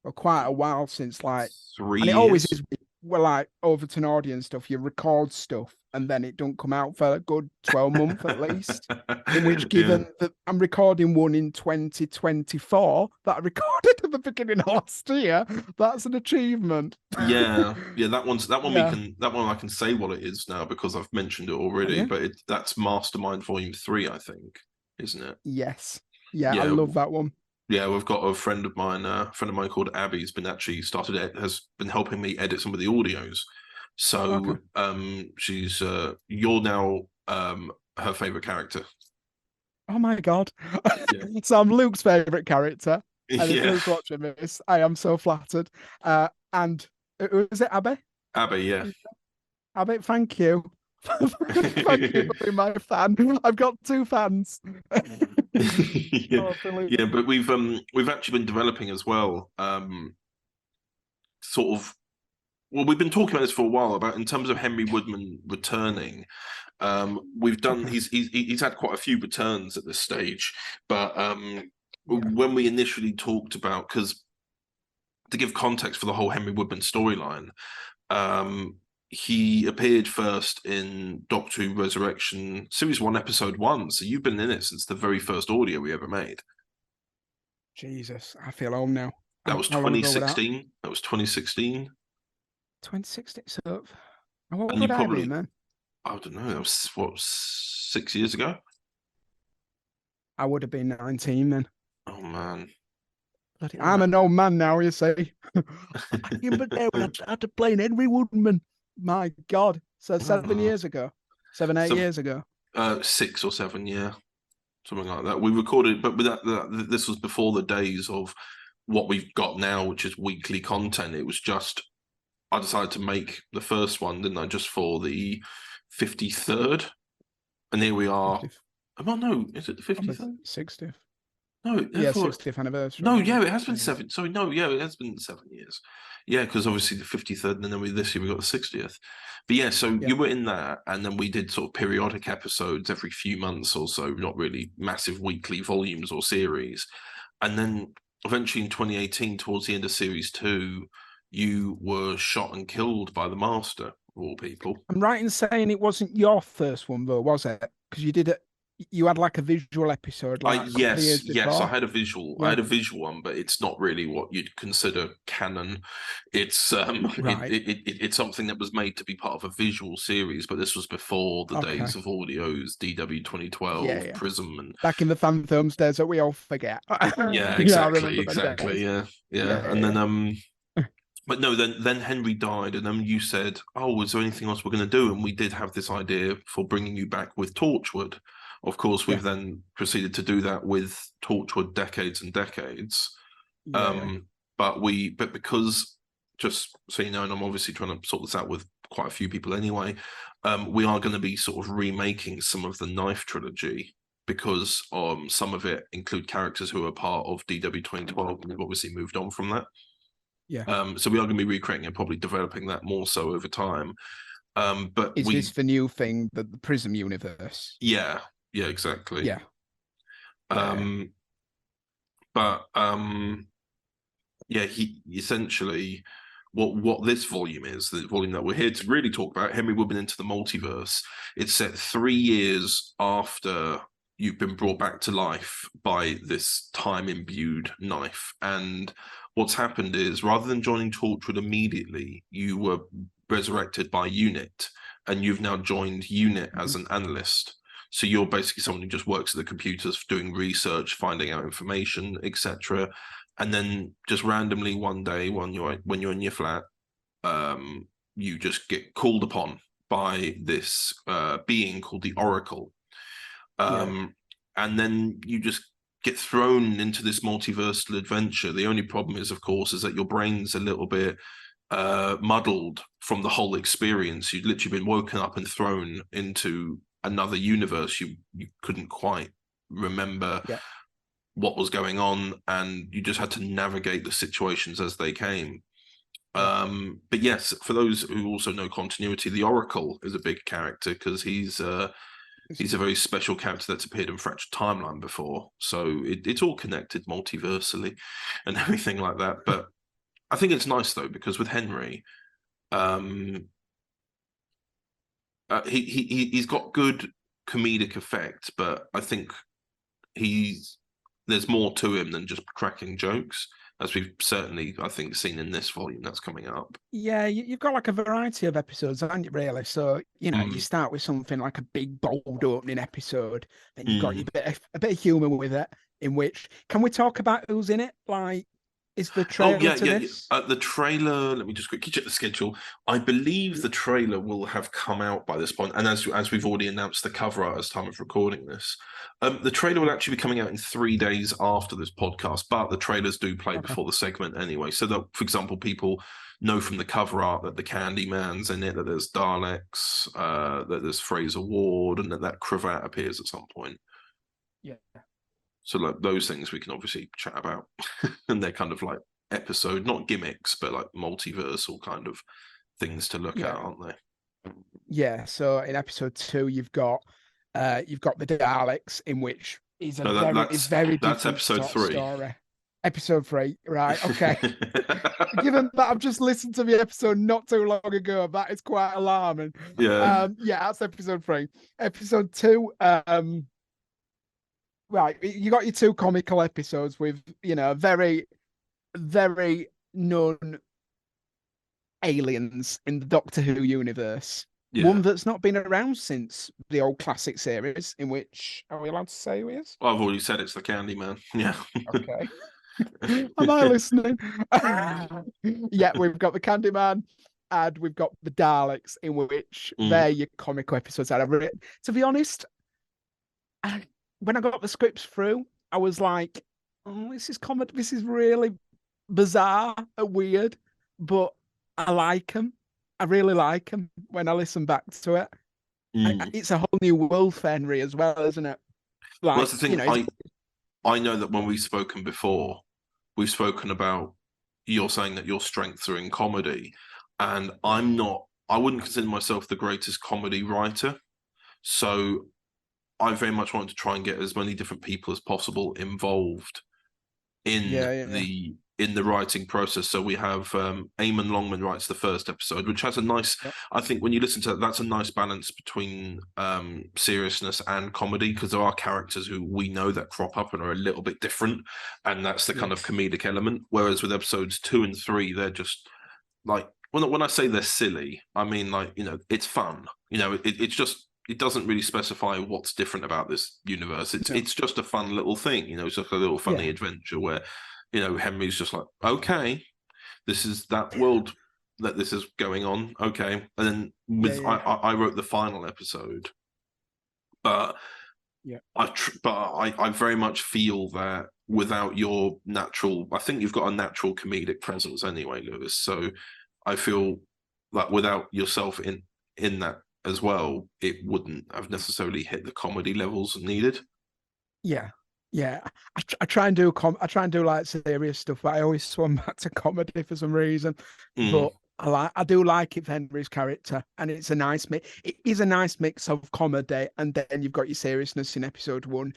Speaker 27: Well, quite a while since like
Speaker 8: 3
Speaker 27: and
Speaker 8: years.
Speaker 27: it always is. Well, like Overton Audios stuff, you record stuff and then it don't come out for a good 12 months at least. In which, given that I'm recording one in 2024 that I recorded at the beginning of last year, that's an achievement.
Speaker 8: Yeah, that one
Speaker 27: Yeah.
Speaker 8: I can say what it is now because I've mentioned it already.
Speaker 27: Yeah.
Speaker 8: But that's Mastermind Volume 3, I think, isn't it?
Speaker 27: Yes. Yeah, I love that one.
Speaker 8: Yeah, we've got a friend of mine called Abi has been helping me edit some of the audios. So she's you're now her favorite character.
Speaker 27: Oh my God. So I'm Luke's favorite character. And if
Speaker 8: Yeah.
Speaker 27: Luke's watching this, I am so flattered. And was it Abi?
Speaker 8: Abi, yeah.
Speaker 27: Abi, thank you. Thank you for being my fan. I've got 2 fans.
Speaker 8: Yeah, but we've actually been developing as well. We've been talking about this for a while about in terms of Henry Woodman returning. We've done he's had quite a few returns at this stage, but when we initially talked about, because to give context for the whole Henry Woodman storyline, he appeared first in Doctor Who Resurrection Series 1, Episode 1. So you've been in it since the very first audio we ever made.
Speaker 27: Jesus, I feel old now.
Speaker 8: That was
Speaker 27: How long ago was that?
Speaker 8: 2016. That was 2016.
Speaker 27: 2016. So, what
Speaker 8: And
Speaker 27: would
Speaker 8: you
Speaker 27: I
Speaker 8: probably,
Speaker 27: be then?
Speaker 8: I don't know, that was, 6 years ago?
Speaker 27: I would have been 19 then.
Speaker 8: Oh, man.
Speaker 27: I'm an old man now, you see. I remember there when I started playing Henry Woodman. My God. So 7 years ago. 8 years ago.
Speaker 8: 6 or 7, yeah. Something like that. We recorded, but with that, this was before the days of what we've got now, which is weekly content. It was just, I decided to make the first one, didn't I, just for the 53rd? And here we are.
Speaker 27: 50th.
Speaker 8: Oh, no, is it the 53rd?
Speaker 27: 60th.
Speaker 8: No,
Speaker 27: Yeah,
Speaker 8: I thought-
Speaker 27: 60th anniversary.
Speaker 8: No, yeah, it has been 7. Sorry, no, yeah, it has been 7 years. Yeah, because obviously the 53rd, and then this year we got the 60th. But yeah, so you were in that, and then we did sort of periodic episodes every few months or so, not really massive weekly volumes or series. And then eventually in 2018, towards the end of Series 2, you were shot and killed by the Master, of all people.
Speaker 27: I'm right in saying it wasn't your first one, though, was it? Because you did it. You had like a visual episode. Like, a couple of years
Speaker 8: Yes,
Speaker 27: before.
Speaker 8: I had a visual.
Speaker 27: Yeah.
Speaker 8: I had a visual one, but it's not really what you'd consider canon. It's
Speaker 27: Right.
Speaker 8: it's something that was made to be part of a visual series, but this was before the days of audios, DW 2012,
Speaker 27: Yeah.
Speaker 8: Prism, and
Speaker 27: Back in the Phantoms days that we all forget.
Speaker 8: yeah,
Speaker 27: I
Speaker 8: exactly,
Speaker 27: remember them
Speaker 8: exactly,
Speaker 27: days.
Speaker 8: yeah. And then but no, then Henry died, and then you said, "Oh, is there anything else we're going to do?" And we did have this idea for bringing you back with Torchwood. Of course, we've then proceeded to do that with Torchwood Decades and Decades. But because, just so you know, and I'm obviously trying to sort this out with quite a few people anyway, we are going to be sort of remaking some of the Knife trilogy because some of it include characters who are part of DW 2012, and we've obviously moved on from that.
Speaker 27: Yeah.
Speaker 8: So we are going to be recreating and probably developing that more so over time. But
Speaker 27: Is this the new thing, the Prism universe?
Speaker 8: Yeah, exactly.
Speaker 27: Yeah.
Speaker 8: He essentially what this volume is, the volume that we're here to really talk about, Henry Woodman into the Multiverse. It's set 3 years after you've been brought back to life by this time-imbued knife. And what's happened is, rather than joining Torchwood immediately, you were resurrected by UNIT, and you've now joined UNIT as an analyst. So you're basically someone who just works at the computers, doing research, finding out information, etc. And then just randomly one day, when you're in your flat, you just get called upon by this being called the Oracle. And then you just get thrown into this multiversal adventure. The only problem is, of course, is that your brain's a little bit muddled from the whole experience. You'd literally been woken up and thrown into another universe. You couldn't quite remember what was going on, and you just had to navigate the situations as they came. But yes, for those who also know continuity, the Oracle is a big character, because he's a very special character that's appeared in Fractured Timeline before. So it's all connected multiversally and everything like that. But I think it's nice, though, because with Henry, he's got good comedic effect, but I think there's more to him than just cracking jokes, as we've certainly, I think, seen in this volume that's coming up.
Speaker 27: Yeah, you've got like a variety of episodes, haven't you, really? So, you start with something like a big, bold opening episode, then you've got a bit of humour with it, in which, can we talk about who's in it? Like, is the trailer this?
Speaker 8: The trailer, let me just quickly check the schedule. I believe the trailer will have come out by this point, and as we've already announced the cover art as time of recording this, the trailer will actually be coming out in 3 days after this podcast, but the trailers do play before the segment anyway, so that, for example, people know from the cover art that the Candyman's in it, that there's Daleks, that there's Fraser Ward, and that cravat appears at some point.
Speaker 27: Yeah.
Speaker 8: So like those things we can obviously chat about, and they're kind of like episode, not gimmicks, but like multiversal kind of things to look at, aren't they?
Speaker 27: Yeah. So in episode 2, you've got the Daleks, in which is very
Speaker 8: that's
Speaker 27: different
Speaker 8: episode 3.
Speaker 27: Story. Episode 3, right? Okay. Given that I've just listened to the episode not too long ago, that is quite alarming.
Speaker 8: Yeah.
Speaker 27: That's episode 3. Episode 2. Right, you got your 2 comical episodes with, very, very known aliens in the Doctor Who universe.
Speaker 8: Yeah.
Speaker 27: One that's not been around since the old classic series, in which, are we allowed to say who he is?
Speaker 8: Well, I've already said it's the Candyman. Yeah.
Speaker 27: Okay. Am I listening? Yeah, we've got the Candyman, and we've got the Daleks, in which they're your comical episodes that I've written. To be honest, when I got the scripts through, I was like, "Oh, this is comedy. This is really bizarre and weird, but I like them. I really like them." When I listen back to it, it's a whole new world for Henry as well, isn't it? Like,
Speaker 8: well, that's the thing. I know that when we've spoken before, we've spoken about you're saying that your strengths are in comedy, and I'm not. I wouldn't consider myself the greatest comedy writer, so I very much want to try and get as many different people as possible involved in the writing process. So we have Eamon Longman writes the first episode, which has a nice, I think when you listen to that, that's a nice balance between seriousness and comedy, because there are characters who we know that crop up and are a little bit different, and that's the kind of comedic element. Whereas with episodes 2 and 3, they're just like, when I say they're silly, I mean, like, it's fun. It's just, it doesn't really specify what's different about this universe. It's just a fun little thing, it's just a little funny adventure where, Henry's just like, okay, this is that world that this is going on, okay. And then I wrote the final episode, but I very much feel that without your natural, I think you've got a natural comedic presence anyway, Lewis. So I feel like without yourself in that as well, it wouldn't have necessarily hit the comedy levels needed.
Speaker 27: Yeah. I try and do like serious stuff, but I always swim back to comedy for some reason. But I do like it for Henry's character, and it's a nice mix. It is a nice mix of comedy, and then you've got your seriousness in episode 1.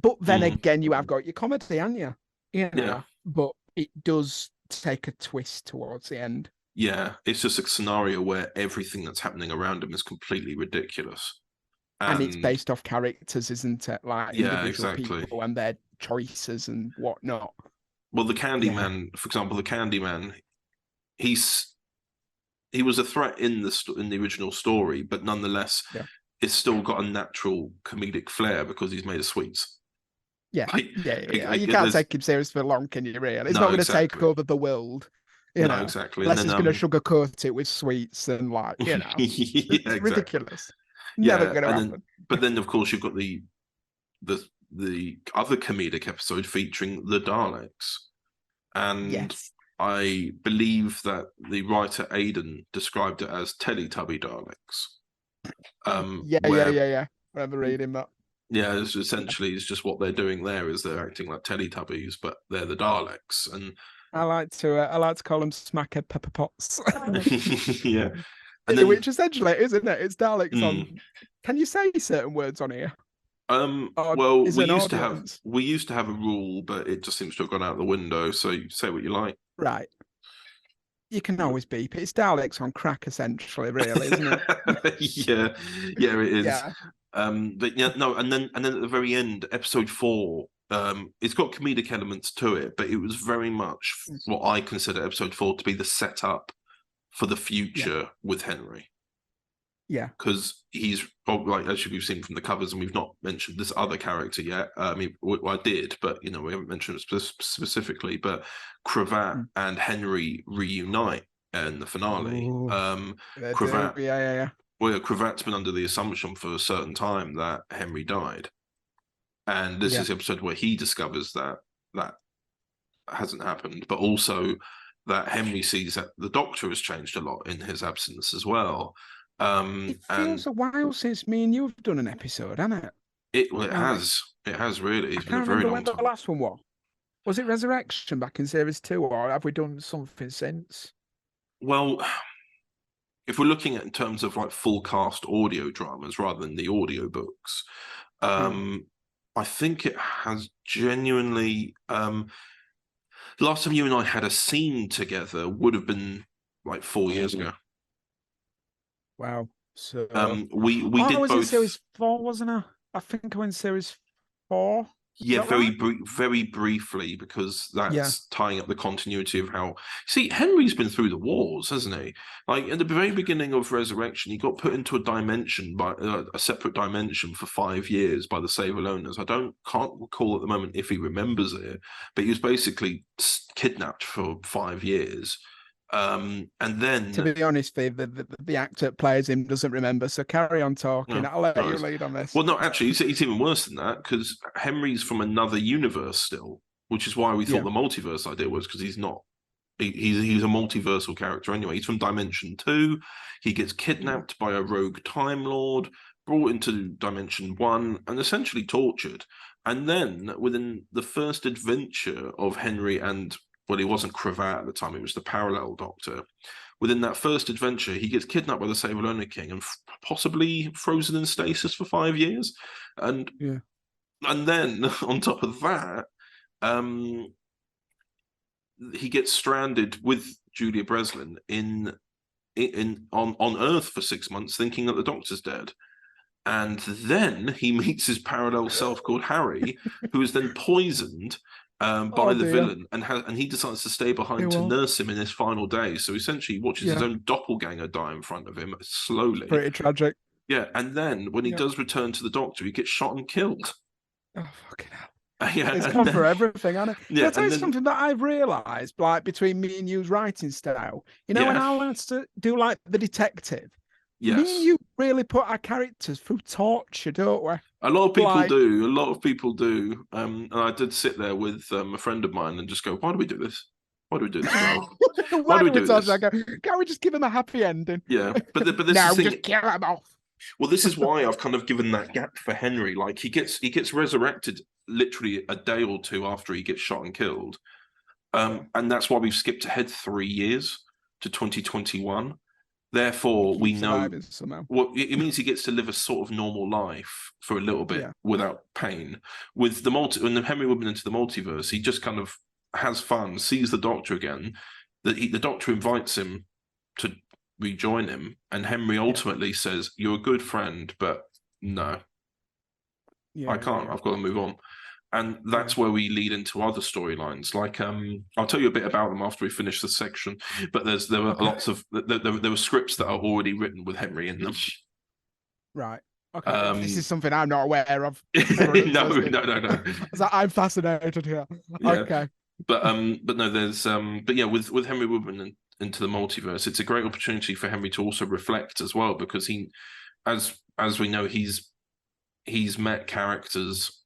Speaker 27: But then again, you have got your comedy, haven't you? You know,
Speaker 8: Yeah.
Speaker 27: but it does take a twist towards the end.
Speaker 8: Yeah, it's just a scenario where everything that's happening around him is completely ridiculous.
Speaker 27: And it's based off characters, isn't it? Like
Speaker 8: Yeah,
Speaker 27: individual
Speaker 8: exactly.
Speaker 27: people and their choices and whatnot.
Speaker 8: Well, the Candyman, for example, the Candyman, he was a threat in the original story, but nonetheless, it's still got a natural comedic flair because he's made of sweets.
Speaker 27: Yeah,
Speaker 8: Like,
Speaker 27: You can't take him serious for long, can you? Really, it's not going to take over the world. You know,
Speaker 8: exactly.
Speaker 27: Unless he's going to sugarcoat it with sweets and it's ridiculous. Never going to happen.
Speaker 8: But then, of course, you've got the other comedic episode featuring the Daleks, and I believe that the writer Aidan described it as Teletubby Daleks.
Speaker 27: Yeah. I remember reading that.
Speaker 8: Yeah, it's just what they're doing there is they're acting like Teletubbies, but they're the Daleks, and
Speaker 27: I like to call them smackhead pepper pots.
Speaker 8: yeah, and then,
Speaker 27: which essentially isn't it? It's Daleks on. Can you say certain words on here?
Speaker 8: Well, we used to have a rule, but it just seems to have gone out the window. So you say what you like.
Speaker 27: Right. You can always beep it. It's Daleks on crack, essentially, really, isn't it?
Speaker 8: yeah, it is. Yeah. But yeah, no, and then at the very end, episode 4, it's got comedic elements to it, but it was very much what I consider episode 4 to be the setup for the future with Henry.
Speaker 27: Yeah,
Speaker 8: because he's like, as we've seen from the covers, and we've not mentioned this other character yet. I did, but we haven't mentioned it specifically. But Cravat and Henry reunite in the finale. Cravat, Well, Cravat's been under the assumption for a certain time that Henry died, and this is the episode where he discovers that hasn't happened, but also that Henry sees that the Doctor has changed a lot in his absence as well.
Speaker 27: It feels a while since me and you have done an episode, hasn't it?
Speaker 8: It has really. It's been a very long time.
Speaker 27: The last one was. Was it Resurrection back in series 2, or have we done something since?
Speaker 8: Well, if we're looking at in terms of like full cast audio dramas rather than the audio books, I think it has genuinely. The last time you and I had a scene together would have been like 4 years ago.
Speaker 27: Wow. So
Speaker 8: we did
Speaker 27: was
Speaker 8: both.
Speaker 27: In series 4, wasn't I? I think I went series 4.
Speaker 8: Yeah, very briefly, because that's tying up the continuity of how. See, Henry's been through the wars, hasn't he? Like at the very beginning of Resurrection, he got put into a dimension by a separate dimension for 5 years by the Save-Aloners. Can't recall at the moment if he remembers it, but he was basically kidnapped for 5 years. And then,
Speaker 27: to be honest, the actor that plays him doesn't remember. So carry on talking. I'll let you lead on this.
Speaker 8: Well, no, actually, it's even worse than that, because Henry's from another universe still, which is why we thought the multiverse idea was, because he's not. He's a multiversal character anyway. He's from Dimension 2. He gets kidnapped by a rogue Time Lord, brought into Dimension 1, and essentially tortured. And then, within the first adventure of Henry and. Well, he wasn't Cravat at the time, he was the parallel Doctor. Within that first adventure, he gets kidnapped by the Save-Alona King and possibly frozen in stasis for 5 years. And then, on top of that, he gets stranded with Julia Breslin on Earth for 6 months, thinking that the Doctor's dead. And then he meets his parallel self called Harry, who is then poisoned by the villain, and he decides to stay behind to nurse him in his final days. So essentially, he watches his own doppelganger die in front of him slowly.
Speaker 27: Pretty tragic.
Speaker 8: Yeah, and then when he does return to the Doctor, he gets shot and killed.
Speaker 27: Oh, fucking hell.
Speaker 8: Yeah,
Speaker 27: it's gone for everything, hasn't it?
Speaker 8: Yeah,
Speaker 27: I'll tell you something that I've realised, like between me and you's writing style. When I learned to do like the detective, me and you really put our characters through torture, don't we?
Speaker 8: A lot of people do. A lot of people do. And I did sit there with a friend of mine and just go, "Why do we do this? Why do we do this?
Speaker 27: Why do we do this? Can't we just give him a happy ending?"
Speaker 8: Yeah, but this
Speaker 27: no,
Speaker 8: is
Speaker 27: we just kill him off.
Speaker 8: Well, this is why I've kind of given that gap for Henry. Like he gets resurrected literally a day or two after he gets shot and killed. And that's why we've skipped ahead 3 years to 2021. Therefore, we know it means he gets to live a sort of normal life for a little bit without pain. With the when the Henry Woodman into the multiverse, he just kind of has fun, sees the Doctor again. The Doctor invites him to rejoin him, and Henry ultimately says, "You're a good friend, but no, I can't. I've got to move on." And that's where we lead into other storylines. Like, I'll tell you a bit about them after we finish this section. But there were lots of there were scripts that are already written with Henry in them.
Speaker 27: Right. Okay. This is something I'm not aware of.
Speaker 8: No.
Speaker 27: I'm fascinated here.
Speaker 8: Yeah.
Speaker 27: Okay.
Speaker 8: But no, there's but yeah, with Henry Woodman into the multiverse, it's a great opportunity for Henry to also reflect as well, because he, as we know, he's met characters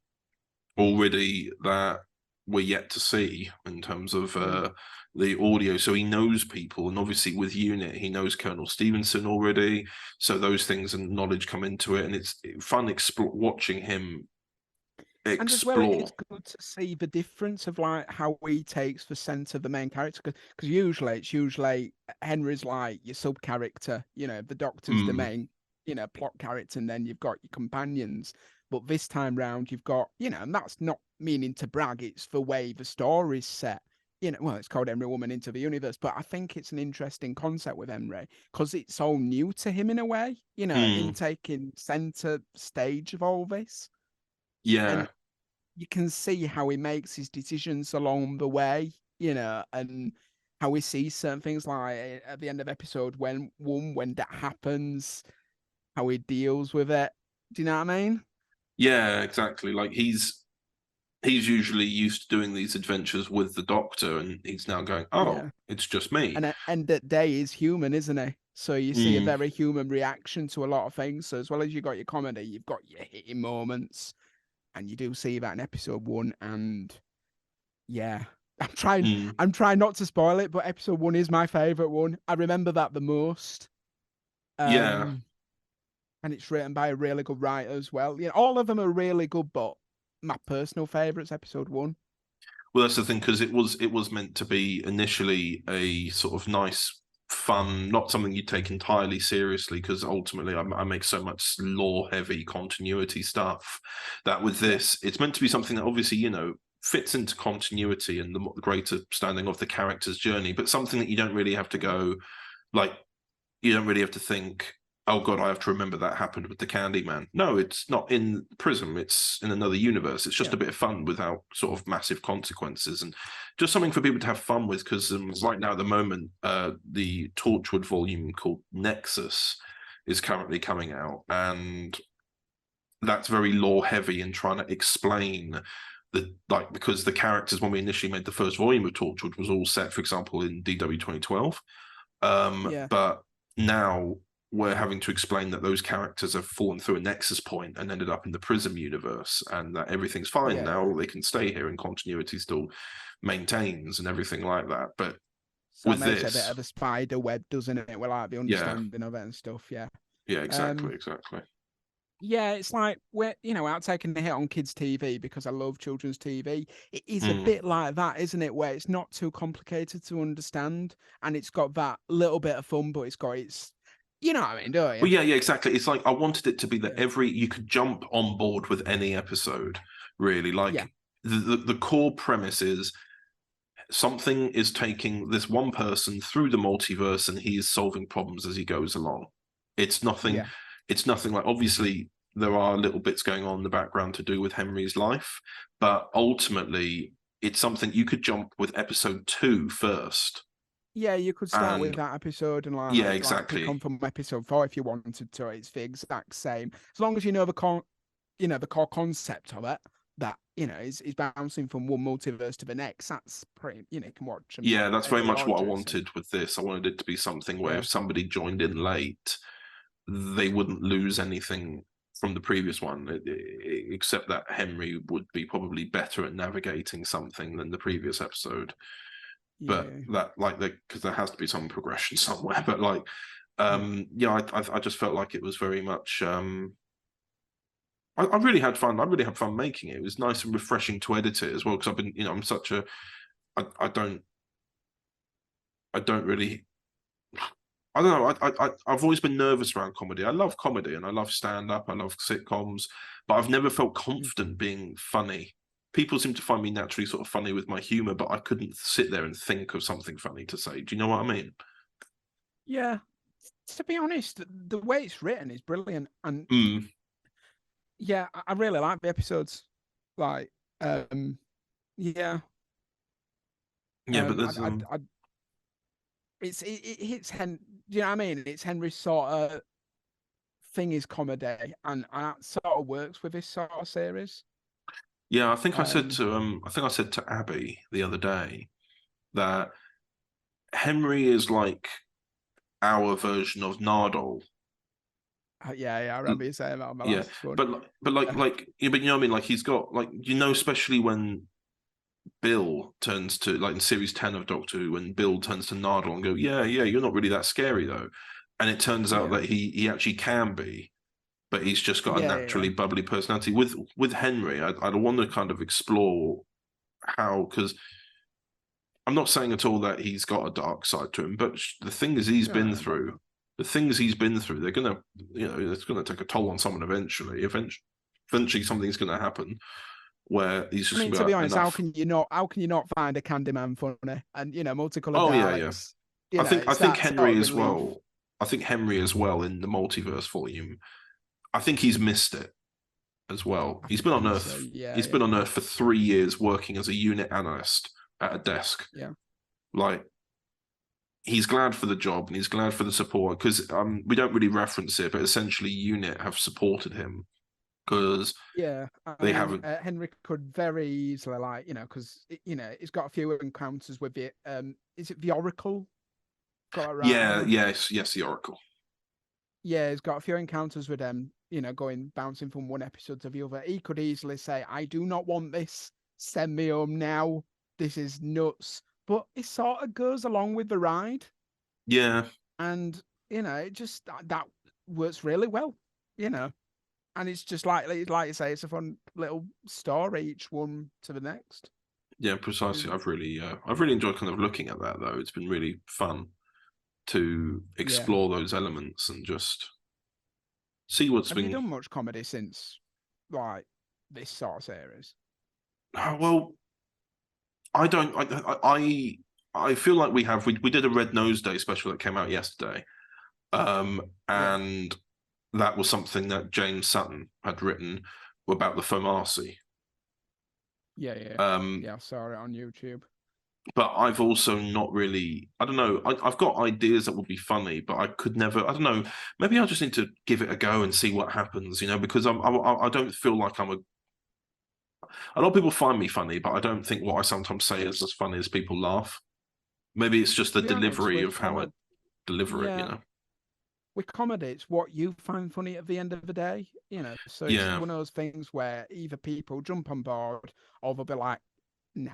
Speaker 8: already that we're yet to see in terms of the audio. So he knows people, and obviously with Unit, he knows Colonel Stevenson already. So those things and knowledge come into it, and it's fun watching him explore.
Speaker 27: And as well, it's good to see the difference of like how he takes the sense of the main character, because usually Henry's like your sub character, the Doctor's the main, plot character, and then you've got your companions. But this time round, you've got, and that's not meaning to brag, it's the way the story's set. Well, it's called Henry Woodman into the Universe, but I think it's an interesting concept with Henry, because it's all new to him in a way, in taking center stage of all this.
Speaker 8: Yeah.
Speaker 27: And you can see how he makes his decisions along the way, and how he sees certain things, like at the end of episode when that happens, how he deals with it. Do you know what I mean?
Speaker 8: Yeah, exactly. Like he's usually used to doing these adventures with the Doctor, and he's now going, it's just me.
Speaker 27: And that Day is human, isn't he? So you see a very human reaction to a lot of things. So as well as you got your comedy, you've got your hitting moments, and you do see that in episode 1. And yeah, I'm trying not to spoil it, but episode 1 is my favorite one. I remember that the most. And it's written by a really good writer as well. All of them are really good, but my personal favourite's episode 1.
Speaker 8: Well, that's the thing, because it was meant to be initially a sort of nice, fun, not something you take entirely seriously, because ultimately I make so much lore-heavy continuity stuff that with this, it's meant to be something that obviously, fits into continuity and the greater standing of the character's journey, but something that you don't really have to go, like, you don't really have to think, oh God, I have to remember that happened with the Candyman. No, it's not in Prism. It's in another universe. It's just a bit of fun without sort of massive consequences, and just something for people to have fun with, because right now at the moment, the Torchwood volume called Nexus is currently coming out, and that's very lore heavy in trying to explain because the characters, when we initially made the first volume of Torchwood, was all set, for example, in DW 2012. But now we're having to explain that those characters have fallen through a nexus point and ended up in the Prism universe, and that everything's fine now. They can stay here, and continuity still maintains and everything like that. But
Speaker 27: so
Speaker 8: with
Speaker 27: it makes
Speaker 8: this,
Speaker 27: a bit of a spider web, doesn't it? Well, like the understanding of it and stuff. Yeah,
Speaker 8: exactly.
Speaker 27: Yeah, it's like we're out taking the hit on kids' TV, because I love children's TV. It is a bit like that, isn't it? Where it's not too complicated to understand, and it's got that little bit of fun, but it's got its. You know what I mean, don't you?
Speaker 8: Well, yeah, exactly. It's like I wanted it to be that you could jump on board with any episode, really. Like the core premise is something is taking this one person through the multiverse, and he is solving problems as he goes along. It's nothing. It's nothing like, obviously there are little bits going on in the background to do with Henry's life, but ultimately it's something you could jump with episode 2 first.
Speaker 27: Yeah, you could start with that episode and
Speaker 8: exactly.
Speaker 27: Pick on from episode 4 if you wanted to. It's the exact same, as long as you know the core concept of it. That is bouncing from one multiverse to the next. That's pretty. You can watch.
Speaker 8: Yeah, that's very much what I wanted with this. I wanted it to be something where if somebody joined in late, they wouldn't lose anything from the previous one, except that Henry would be probably better at navigating something than the previous episode. But because there has to be some progression somewhere. But I just felt like it was very much I really had fun. I really had fun making it. It was nice and refreshing to edit it as well, because I've been, I'm such a, I don't really, I don't know. I've always been nervous around comedy. I love comedy and I love stand-up. I love sitcoms, but I've never felt confident being funny. People seem to find me naturally sort of funny with my humor, but I couldn't sit there and think of something funny to say. Do you know what I mean?
Speaker 27: Yeah. To be honest, the way it's written is brilliant, and yeah, I really like the episodes. Like, yeah,
Speaker 8: yeah, but there's
Speaker 27: it hits Do you know what I mean? It's Henry's sort of thing is comedy, and that sort of works with this sort of series.
Speaker 8: Yeah, I think I said to Abi the other day that Henry is like our version of Nardole.
Speaker 27: Yeah, I remember you saying that on my last one.
Speaker 8: But you know what I mean? Like he's got especially when Bill turns to, like in series 10 of Doctor Who, when Bill turns to Nardole and go, yeah, you're not really that scary though, and it turns out that he actually can be, but he's just got a naturally bubbly personality. With Henry, I'd want to kind of explore how, because I'm not saying at all that he's got a dark side to him, but the things he's been through, they're gonna, it's gonna take a toll on someone eventually. Eventually, something's gonna happen where he's just.
Speaker 27: To be honest, how can you not find a Candyman funny and multicolored?
Speaker 8: Oh Daleks, yeah. I think Henry as well. I think Henry as well in the Multiverse volume. I think he's missed it as well. He's been on Earth. He's been on Earth for 3 years working as a unit analyst at a desk.
Speaker 27: Yeah.
Speaker 8: Like, he's glad for the job and he's glad for the support, because we don't really reference it, but essentially UNIT have supported him because they haven't.
Speaker 27: Henry could very easily, because he's got a few encounters with it. Is it the Oracle? Got it right?
Speaker 8: Yeah, yes, the Oracle.
Speaker 27: Yeah, he's got a few encounters with them. Bouncing from one episode to the other. He could easily say, "I do not want this. Send me home now. This is nuts." But it sort of goes along with the ride.
Speaker 8: Yeah.
Speaker 27: And, it just, that works really well, And it's just like you say, it's a fun little story, each one to the next.
Speaker 8: Yeah, precisely. I've really enjoyed kind of looking at that, though. It's been really fun to explore those elements and just see what's been.
Speaker 27: Have you done much comedy since, this sort of series?
Speaker 8: Well, I don't. I feel like we have. We did a Red Nose Day special that came out yesterday, and that was something that James Sutton had written about the Fomarsi.
Speaker 27: Yeah. I saw it on YouTube.
Speaker 8: But I've also not really. I don't know. I've got ideas that would be funny, but I could never. I don't know. Maybe I just need to give it a go and see what happens. Because I don't feel like I'm a. A lot of people find me funny, but I don't think what I sometimes say is as funny as people laugh. Maybe it's just the delivery of how I deliver it,
Speaker 27: With comedy, it's what you find funny at the end of the day, So it's one of those things where either people jump on board or they'll be like, nah.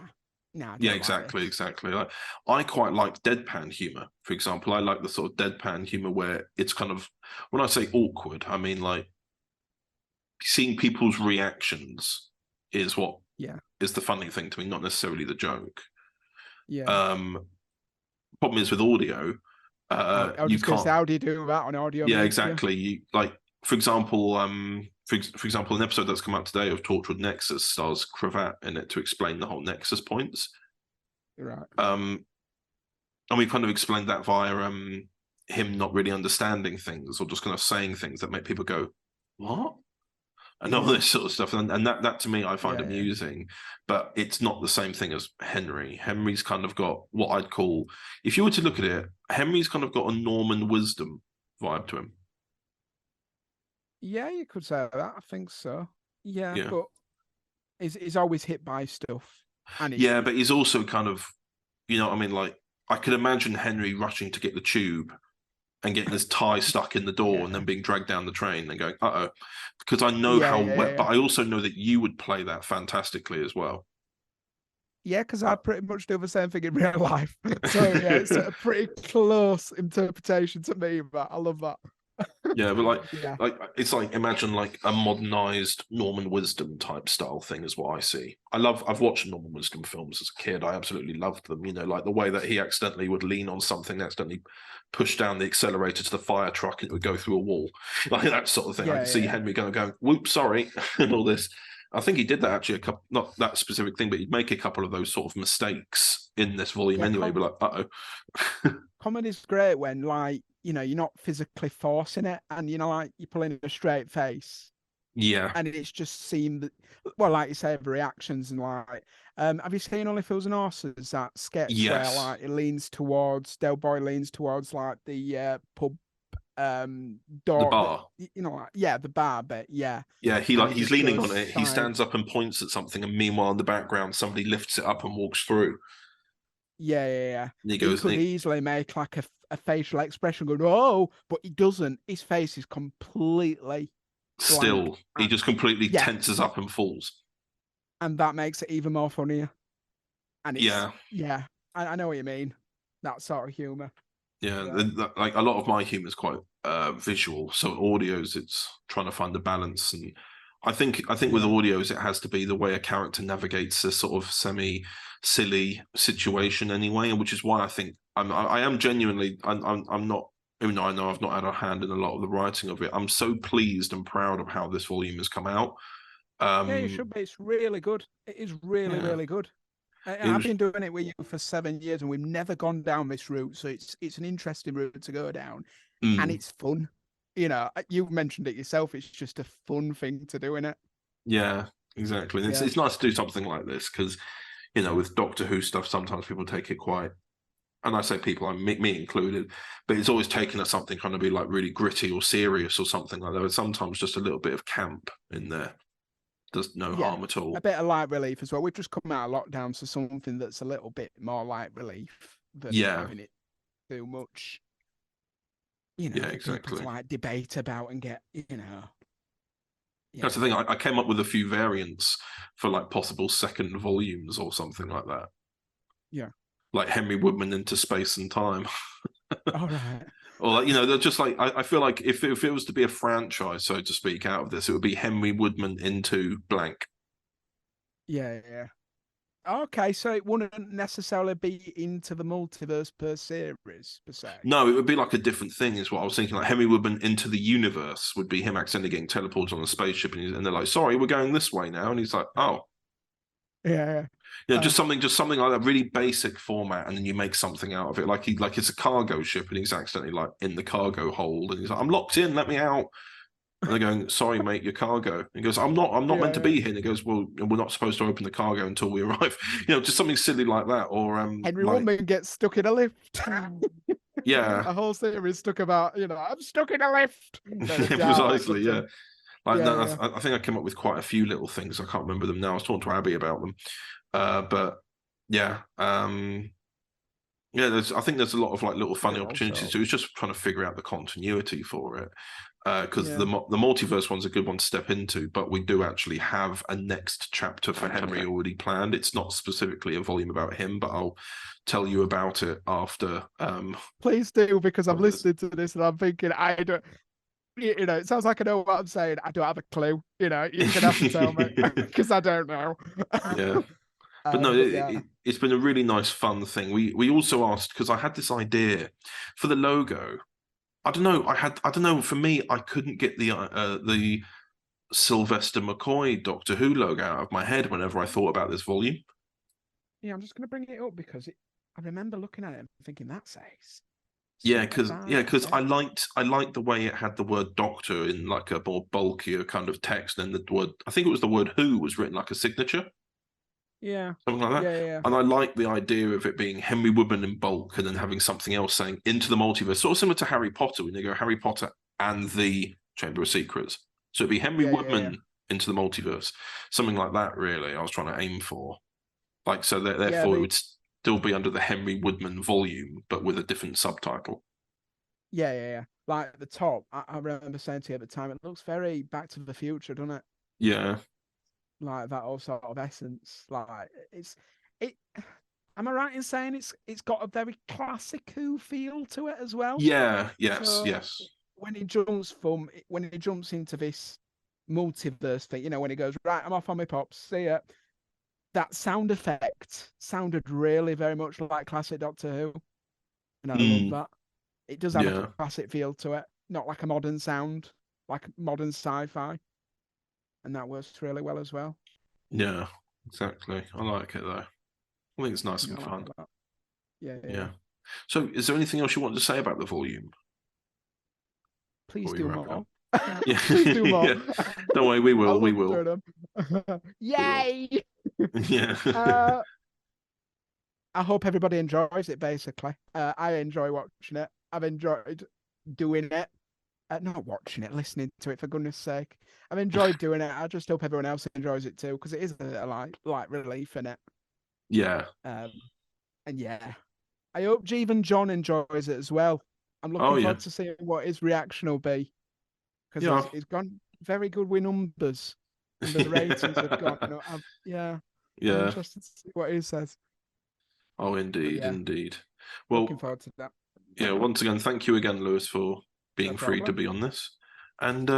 Speaker 8: Yeah, exactly. Like, I quite like deadpan humor, for example. I like the sort of deadpan humor where it's kind of, when I say awkward, I mean like seeing people's reactions is what is the funny thing to me, not necessarily the joke. Problem is with audio,
Speaker 27: how do you do that on audio?
Speaker 8: Yeah, exactly. You, like, for example, an episode that's come out today of Torchwood Nexus stars Cravat in it to explain the whole Nexus points.
Speaker 27: Right.
Speaker 8: And we kind of explained that via him not really understanding things or just kind of saying things that make people go, "What?" and all this sort of stuff. And that to me, I find amusing, but it's not the same thing as Henry. Henry's kind of got what I'd call, if you were to look at it, Henry's kind of got a Norman Wisdom vibe to him.
Speaker 27: Yeah, you could say that. I think so. Yeah. But he's always hit by stuff. And
Speaker 8: but he's also kind of, like, I could imagine Henry rushing to get the tube and getting his tie stuck in the door and then being dragged down the train and going, uh-oh. Because I know but I also know that you would play that fantastically as well.
Speaker 27: Yeah, because I pretty much do the same thing in real life. So, it's a pretty close interpretation to me, but I love that.
Speaker 8: Yeah, but
Speaker 27: Yeah.
Speaker 8: like it's like imagine like a modernized Norman Wisdom type style thing is what I see. I've watched Norman Wisdom films as a kid. I absolutely loved them. You know, like the way that he accidentally would lean on something, accidentally push down the accelerator to the fire truck, and it would go through a wall, like that sort of thing. I can see Henry going, "Whoops, sorry," and all this. I think he did that actually. Not that specific thing, but he'd make a couple of those sort of mistakes in this volume anyway. But like,
Speaker 27: Comedy's great when, like, you know, you're not physically forcing it, and you know, like you're pulling a straight face.
Speaker 8: Yeah.
Speaker 27: And it's just seemed, well, like you say, the reactions and like, have you seen Only Fools and Horses? That sketch where like it leans towards Del Boy leans towards like the pub door,
Speaker 8: the bar.
Speaker 27: you know, like, the bar bit,
Speaker 8: Yeah, he's leaning on it. He stands up and points at something, and meanwhile in the background somebody lifts it up and walks through.
Speaker 27: Yeah.
Speaker 8: And he goes,
Speaker 27: could easily make like a facial expression going, oh, but he doesn't. His face is completely
Speaker 8: still.
Speaker 27: blank.
Speaker 8: He just completely tenses up and falls.
Speaker 27: And that makes it even more funnier. And it's,
Speaker 8: yeah,
Speaker 27: I know what you mean. That sort of humor.
Speaker 8: Yeah, like a lot of my humor is quite visual. So audios, it's trying to find the balance, and I think with audios, it has to be the way a character navigates a sort of semi-silly situation anyway, and which is why I think I am genuinely I'm not. Even though I know I've not had a hand in a lot of the writing of it, I'm so pleased and proud of how this volume has come out.
Speaker 27: Yeah, you should be. It's really good. It is really, really good. I've been doing it with you for 7 years, and we've never gone down this route. So it's an interesting route to go down, and it's fun. You know, you've mentioned it yourself. It's just a fun thing to do, innit?
Speaker 8: Yeah, exactly. And it's nice to do something like this because, you know, with Doctor Who stuff, sometimes people take it quite, and I say people, I me included, but it's always taken as something kind of be like really gritty or serious or something like that. But sometimes just a little bit of camp in there. There's no harm at all.
Speaker 27: A bit of light relief as well. We've just come out of lockdown, so something that's a little bit more light relief than having it too much. You know,
Speaker 8: exactly.
Speaker 27: To like debate about and get, you know.
Speaker 8: That's the thing. I came up with a few variants for like possible second volumes or something like that.
Speaker 27: Yeah.
Speaker 8: Like Henry Woodman into Space and Time.
Speaker 27: All right.
Speaker 8: Or like, you know, they're just like I feel like if it was to be a franchise, so to speak, out of this, it would be Henry Woodman into blank.
Speaker 27: Yeah. Okay, so it wouldn't necessarily be into the multiverse per series per se.
Speaker 8: No, it would be like a different thing, is what I was thinking. Like Henry Woodman into the universe would be him accidentally getting teleported on a spaceship, and they're like, "Sorry, we're going this way now," and he's like, "Oh."
Speaker 27: Yeah.
Speaker 8: Yeah, just something like that, really basic format, and then you make something out of it. Like it's a cargo ship, and he's accidentally like in the cargo hold, and he's like, "I'm locked in, let me out." And they're going, "Sorry, mate, your cargo." And he goes, I'm not meant to be here. And he goes, "Well, we're not supposed to open the cargo until we arrive." You know, just something silly like that. Or
Speaker 27: Henry Woodman gets stuck in a lift.
Speaker 8: Yeah,
Speaker 27: a whole series stuck about, you know, I'm stuck in a lift.
Speaker 8: Precisely, yeah. I think I came up with quite a few little things. I can't remember them now. I was talking to Abi about them. But yeah, I think there's a lot of like little funny opportunities. So it's just trying to figure out the continuity for it, because the multiverse one's a good one to step into. But we do actually have a next chapter for Henry already planned. It's not specifically a volume about him, but I'll tell you about it after.
Speaker 27: Please do, because I'm listening to this and I'm thinking, I don't. You know, it sounds like I know what I'm saying. I don't have a clue. You know, you're gonna have to tell me because I don't know.
Speaker 8: Yeah. But no, it's been a really nice, fun thing. We also asked, because I had this idea for the logo. I don't know. For me, I couldn't get the Sylvester McCoy Doctor Who logo out of my head whenever I thought about this volume.
Speaker 27: Yeah, I'm just going to bring it up because I remember looking at it and thinking that's ace.
Speaker 8: Yeah, because I liked the way it had the word Doctor in like a more bulkier kind of text, and the word, I think it was the word Who, was written like a signature.
Speaker 27: Yeah.
Speaker 8: Something like that.
Speaker 27: Yeah.
Speaker 8: And I like the idea of it being Henry Woodman in bulk and then having something else saying into the multiverse, sort of similar to Harry Potter when you go Harry Potter and the Chamber of Secrets. So it'd be Henry Woodman into the multiverse. Something like that, really, I was trying to aim for. Like, so therefore it would still be under the Henry Woodman volume, but with a different subtitle.
Speaker 27: Yeah. Like at the top, I remember saying to you at the time, it looks very Back to the Future, doesn't it?
Speaker 8: Yeah.
Speaker 27: Like that whole sort of essence. Like am I right in saying it's got a very classic Who feel to it as well?
Speaker 8: Yeah, yes.
Speaker 27: when he jumps into this multiverse thing, when he goes, right, I'm off on my pops, see ya. That sound effect sounded really very much like classic Doctor Who. And I love that. It does have a classic feel to it, not like a modern sound, like modern sci-fi. And that works really well as well.
Speaker 8: Yeah, exactly. I like it though. I think it's nice and fun.
Speaker 27: Yeah.
Speaker 8: So, is there anything else you want to say about the volume?
Speaker 27: Please do more.
Speaker 8: Yeah.
Speaker 27: Please do more.
Speaker 8: Yeah. Don't worry, we will. We will.
Speaker 27: Yay!
Speaker 8: Yeah.
Speaker 27: I hope everybody enjoys it. Basically, I enjoy watching it. I've enjoyed doing it. Not watching it, listening to it. For goodness' sake, I've enjoyed doing it. I just hope everyone else enjoys it too, because it is a light relief in it.
Speaker 8: Yeah.
Speaker 27: And yeah, I hope Jeeve and John enjoys it as well. I'm looking forward to seeing what his reaction will be, because he's gone very good with numbers, and the ratings have gone. I'm interested to see what he says.
Speaker 8: Oh, indeed, indeed. Well,
Speaker 27: looking forward to that.
Speaker 8: Yeah, once again, thank you again, Lewis, for being free to be on this. And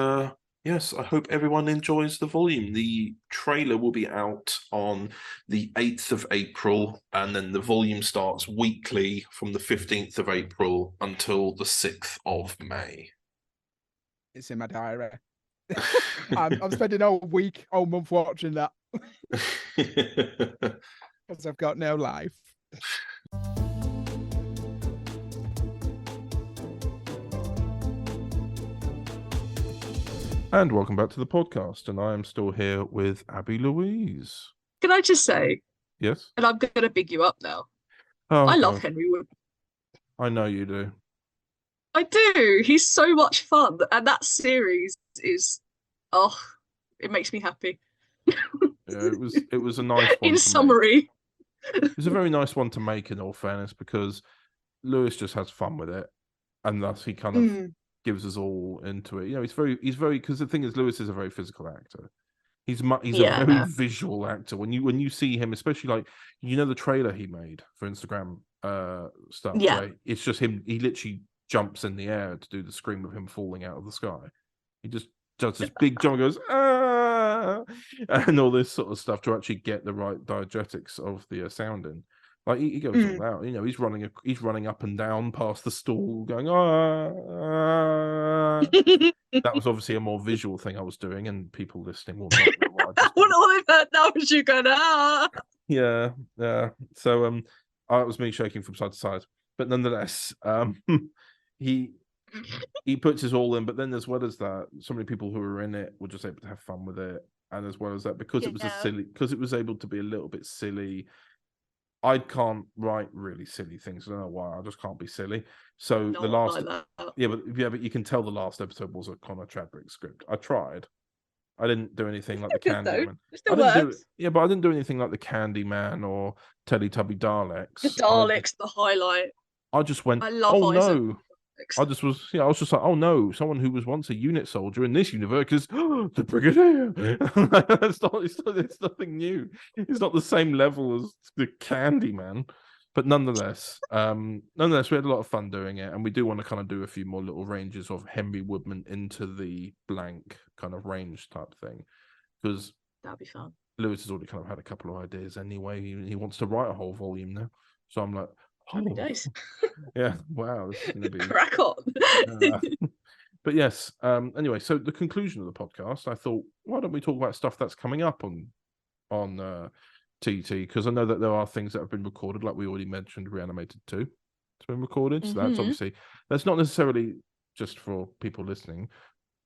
Speaker 8: yes, I hope everyone enjoys the volume. The trailer will be out on the 8th of April, and then the volume starts weekly from the 15th of April until the 6th of May.
Speaker 27: It's in my diary. I'm spending all month watching that. Because I've got no life.
Speaker 1: And welcome back to the podcast. And I am still here with Abi Louise.
Speaker 2: Can I just say?
Speaker 1: Yes.
Speaker 2: And I'm going to big you up now.
Speaker 1: Oh,
Speaker 2: I love Henry Woodman.
Speaker 1: I know you do.
Speaker 2: I do. He's so much fun. And that series is, it makes me happy.
Speaker 1: Yeah, it was a nice one.
Speaker 2: In summary.
Speaker 1: It was a very nice one to make, in all fairness, because Lewis just has fun with it. And thus he kind of gives us all into it. He's very, because the thing is, Lewis is a very physical actor. He's a very visual actor. When you see him, especially like, the trailer he made for Instagram stuff.
Speaker 2: Yeah.
Speaker 1: Where it's just him. He literally jumps in the air to do the scream of him falling out of the sky. He just does this big jump and goes, ah, and all this sort of stuff to actually get the right diegetics of the sound in. Like he goes all out. He's running up and down past the stall, going, ah. That was obviously a more visual thing I was doing, and people listening will not know what I just
Speaker 2: What all I've heard now is you going, ah.
Speaker 1: Yeah. So it was me shaking from side to side, but nonetheless, he puts his all in. But then, as well as that, so many people who were in it were just able to have fun with it, and as well as that, because it was able to be a little bit silly. I can't write really silly things. I don't know why. I just can't be silly. So the last, but you can tell the last episode was a Connor Chadwick script. I tried. I didn't do anything like the Candyman. But I didn't do anything like the Candyman or Teletubby Daleks.
Speaker 2: The Daleks, the highlight.
Speaker 1: I just went,
Speaker 2: I love
Speaker 1: no. I was just like, oh no, someone who was once a unit soldier in this universe is the Brigadier. It's nothing new. It's not the same level as the Candyman. But nonetheless, we had a lot of fun doing it, and we do want to kind of do a few more little ranges of Henry Woodman into the blank kind of range type thing. Because
Speaker 2: that'd be fun.
Speaker 1: Lewis has already kind of had a couple of ideas anyway. He wants to write a whole volume now. So I'm like,
Speaker 2: happy days.
Speaker 1: Yeah, wow, this is going to be
Speaker 2: crack on.
Speaker 1: But yes, anyway, so the conclusion of the podcast, I thought, why don't we talk about stuff that's coming up on TT? Because I know that there are things that have been recorded, like we already mentioned, Reanimated 2. It's been recorded, so that's not necessarily just for people listening.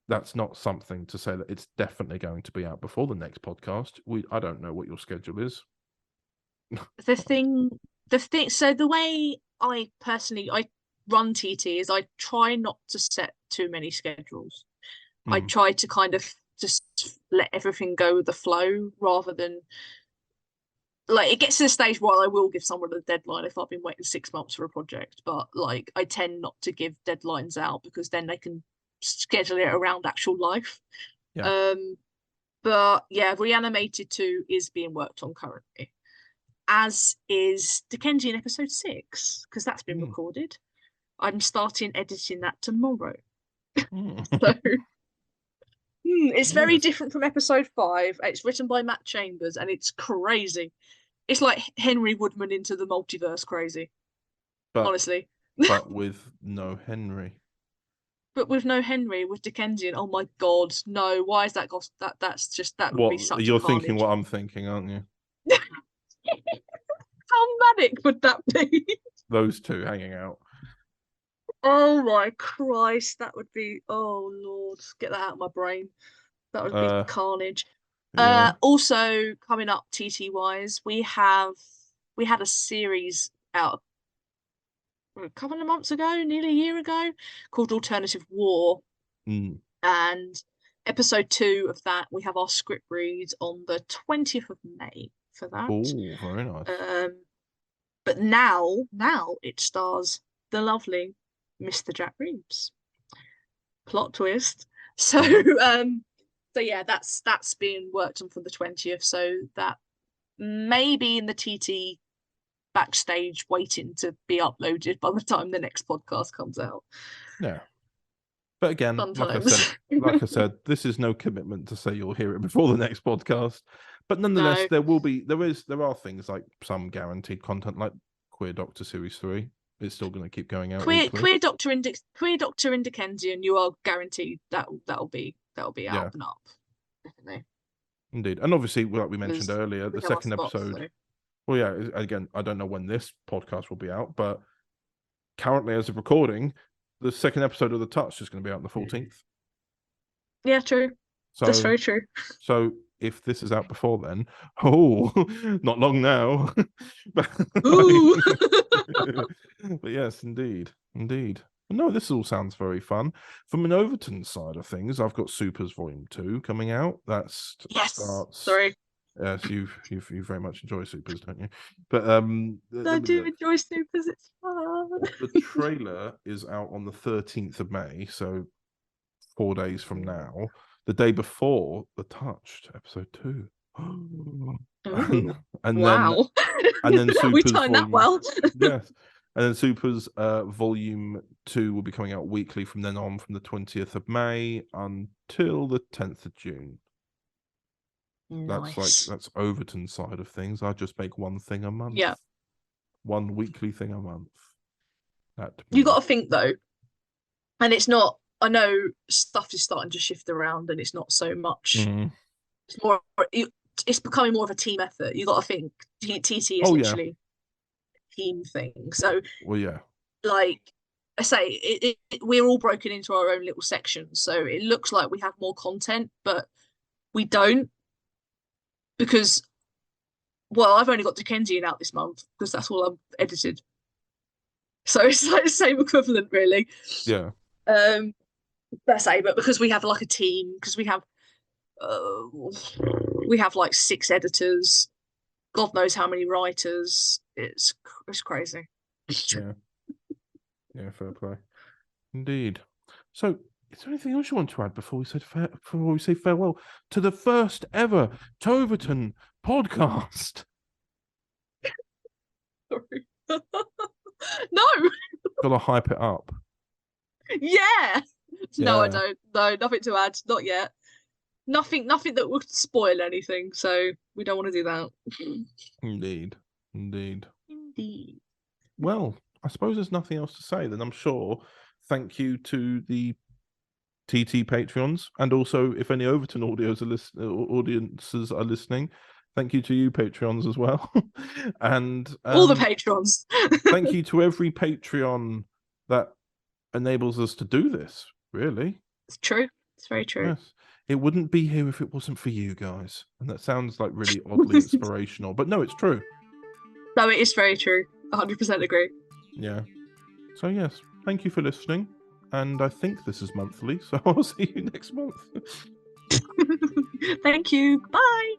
Speaker 1: That's not something to say that it's definitely going to be out before the next podcast. I don't know what your schedule is.
Speaker 2: The thing. So the way I personally run TT is I try not to set too many schedules. I try to kind of just let everything go with the flow, rather than like it gets to the stage where I will give someone a deadline if I've been waiting 6 months for a project. But like I tend not to give deadlines out, because then they can schedule it around actual life.
Speaker 1: Yeah.
Speaker 2: But yeah, Reanimated 2 is being worked on currently, as is Dickensian episode 6, because that's been recorded. I'm starting editing that tomorrow. So it's very different from episode 5. It's written by Matt Chambers, and it's crazy. It's like Henry Woodman into the multiverse crazy. Honestly.
Speaker 1: But with no Henry.
Speaker 2: But with no Henry, with Dickensian, oh my god, no! Why is that? That would be such.
Speaker 1: You're
Speaker 2: a
Speaker 1: thinking
Speaker 2: carnage.
Speaker 1: what I'm thinking, aren't you?
Speaker 2: How manic would that be?
Speaker 1: Those two hanging out.
Speaker 2: Oh my Christ, that would be. Oh Lord, get that out of my brain. That would be carnage.
Speaker 1: Yeah.
Speaker 2: Also coming up, TT wise, we had a series out a couple of months ago, nearly a year ago, called Alternative War. And episode 2 of that, we have our script reads on the 20th of May for that.
Speaker 1: Oh, very nice.
Speaker 2: But now it stars the lovely Mr. Jack Reeves. Plot twist. So yeah, that's being worked on for the 20th. So that may be in the TT backstage waiting to be uploaded by the time the next podcast comes out.
Speaker 1: Yeah. But again,
Speaker 2: Fun
Speaker 1: like
Speaker 2: times.
Speaker 1: I said, this is no commitment to say you'll hear it before the next podcast. But nonetheless, there are things like some guaranteed content, like Queer Doctor Series 3. It's still going to keep going out.
Speaker 2: Queer Doctor in Dickensian, you are guaranteed that'll be out and up. Definitely.
Speaker 1: Indeed. And obviously, like we mentioned earlier, the
Speaker 2: we have our
Speaker 1: second
Speaker 2: spots,
Speaker 1: episode.
Speaker 2: so.
Speaker 1: Well, yeah, again, I don't know when this podcast will be out, but currently, as of recording, the second episode of The Touch is going to be out on the 14th.
Speaker 2: Yeah, true. That's very true.
Speaker 1: So if this is out before then, not long now. But yes, indeed. No, this all sounds very fun. From an Overton side of things, I've got Supers Volume 2 coming out. Starts.
Speaker 2: Sorry.
Speaker 1: Yes, you very much enjoy Supers, don't you? But
Speaker 2: I do enjoy Supers. It's fun.
Speaker 1: The trailer is out on the 13th of May, so 4 days from now. The day before The Touched, episode 2. and
Speaker 2: wow.
Speaker 1: Then Supers
Speaker 2: we timed that well.
Speaker 1: Yes. And then Supers Volume 2 will be coming out weekly from then on, from the 20th of May until the 10th of June.
Speaker 2: Nice.
Speaker 1: That's Overton's side of things. I just make one thing a month.
Speaker 2: Yeah.
Speaker 1: One weekly thing a month.
Speaker 2: You got to think though, and it's not. I know stuff is starting to shift around, and it's not so much. It's more. It's becoming more of a team effort. You got to think TT is literally a team thing. So,
Speaker 1: well, yeah.
Speaker 2: Like I say, we're all broken into our own little sections, so it looks like we have more content, but we don't. Because, well, I've only got Dickensian out this month because that's all I've edited. So it's like the same equivalent, really.
Speaker 1: Yeah.
Speaker 2: But because we have like a team, because we have like 6 editors, God knows how many writers. It's crazy.
Speaker 1: Yeah, fair play. Indeed. So, is there anything else you want to add before we say farewell to the first ever ToverTon podcast?
Speaker 2: Sorry. No.
Speaker 1: Gotta hype it up.
Speaker 2: Yeah. No, I don't. No, nothing to add. Not yet. Nothing that would spoil anything. So we don't want to do that.
Speaker 1: Indeed. Well, I suppose there's nothing else to say. Then I'm sure. Thank you to the TT Patreons, and also if any Overton audiences are listening, thank you to you Patreons as well. And
Speaker 2: all the Patrons.
Speaker 1: Thank you to every Patreon that enables us to do this. Really,
Speaker 2: it's true. It's very true.
Speaker 1: Yes. It wouldn't be here if it wasn't for you guys, and that sounds like really oddly inspirational, but no, it's true.
Speaker 2: No, it is very true. 100% agree.
Speaker 1: Yeah. So yes, thank you for listening. And I think this is monthly, so I'll see you next month.
Speaker 2: Thank you. Bye.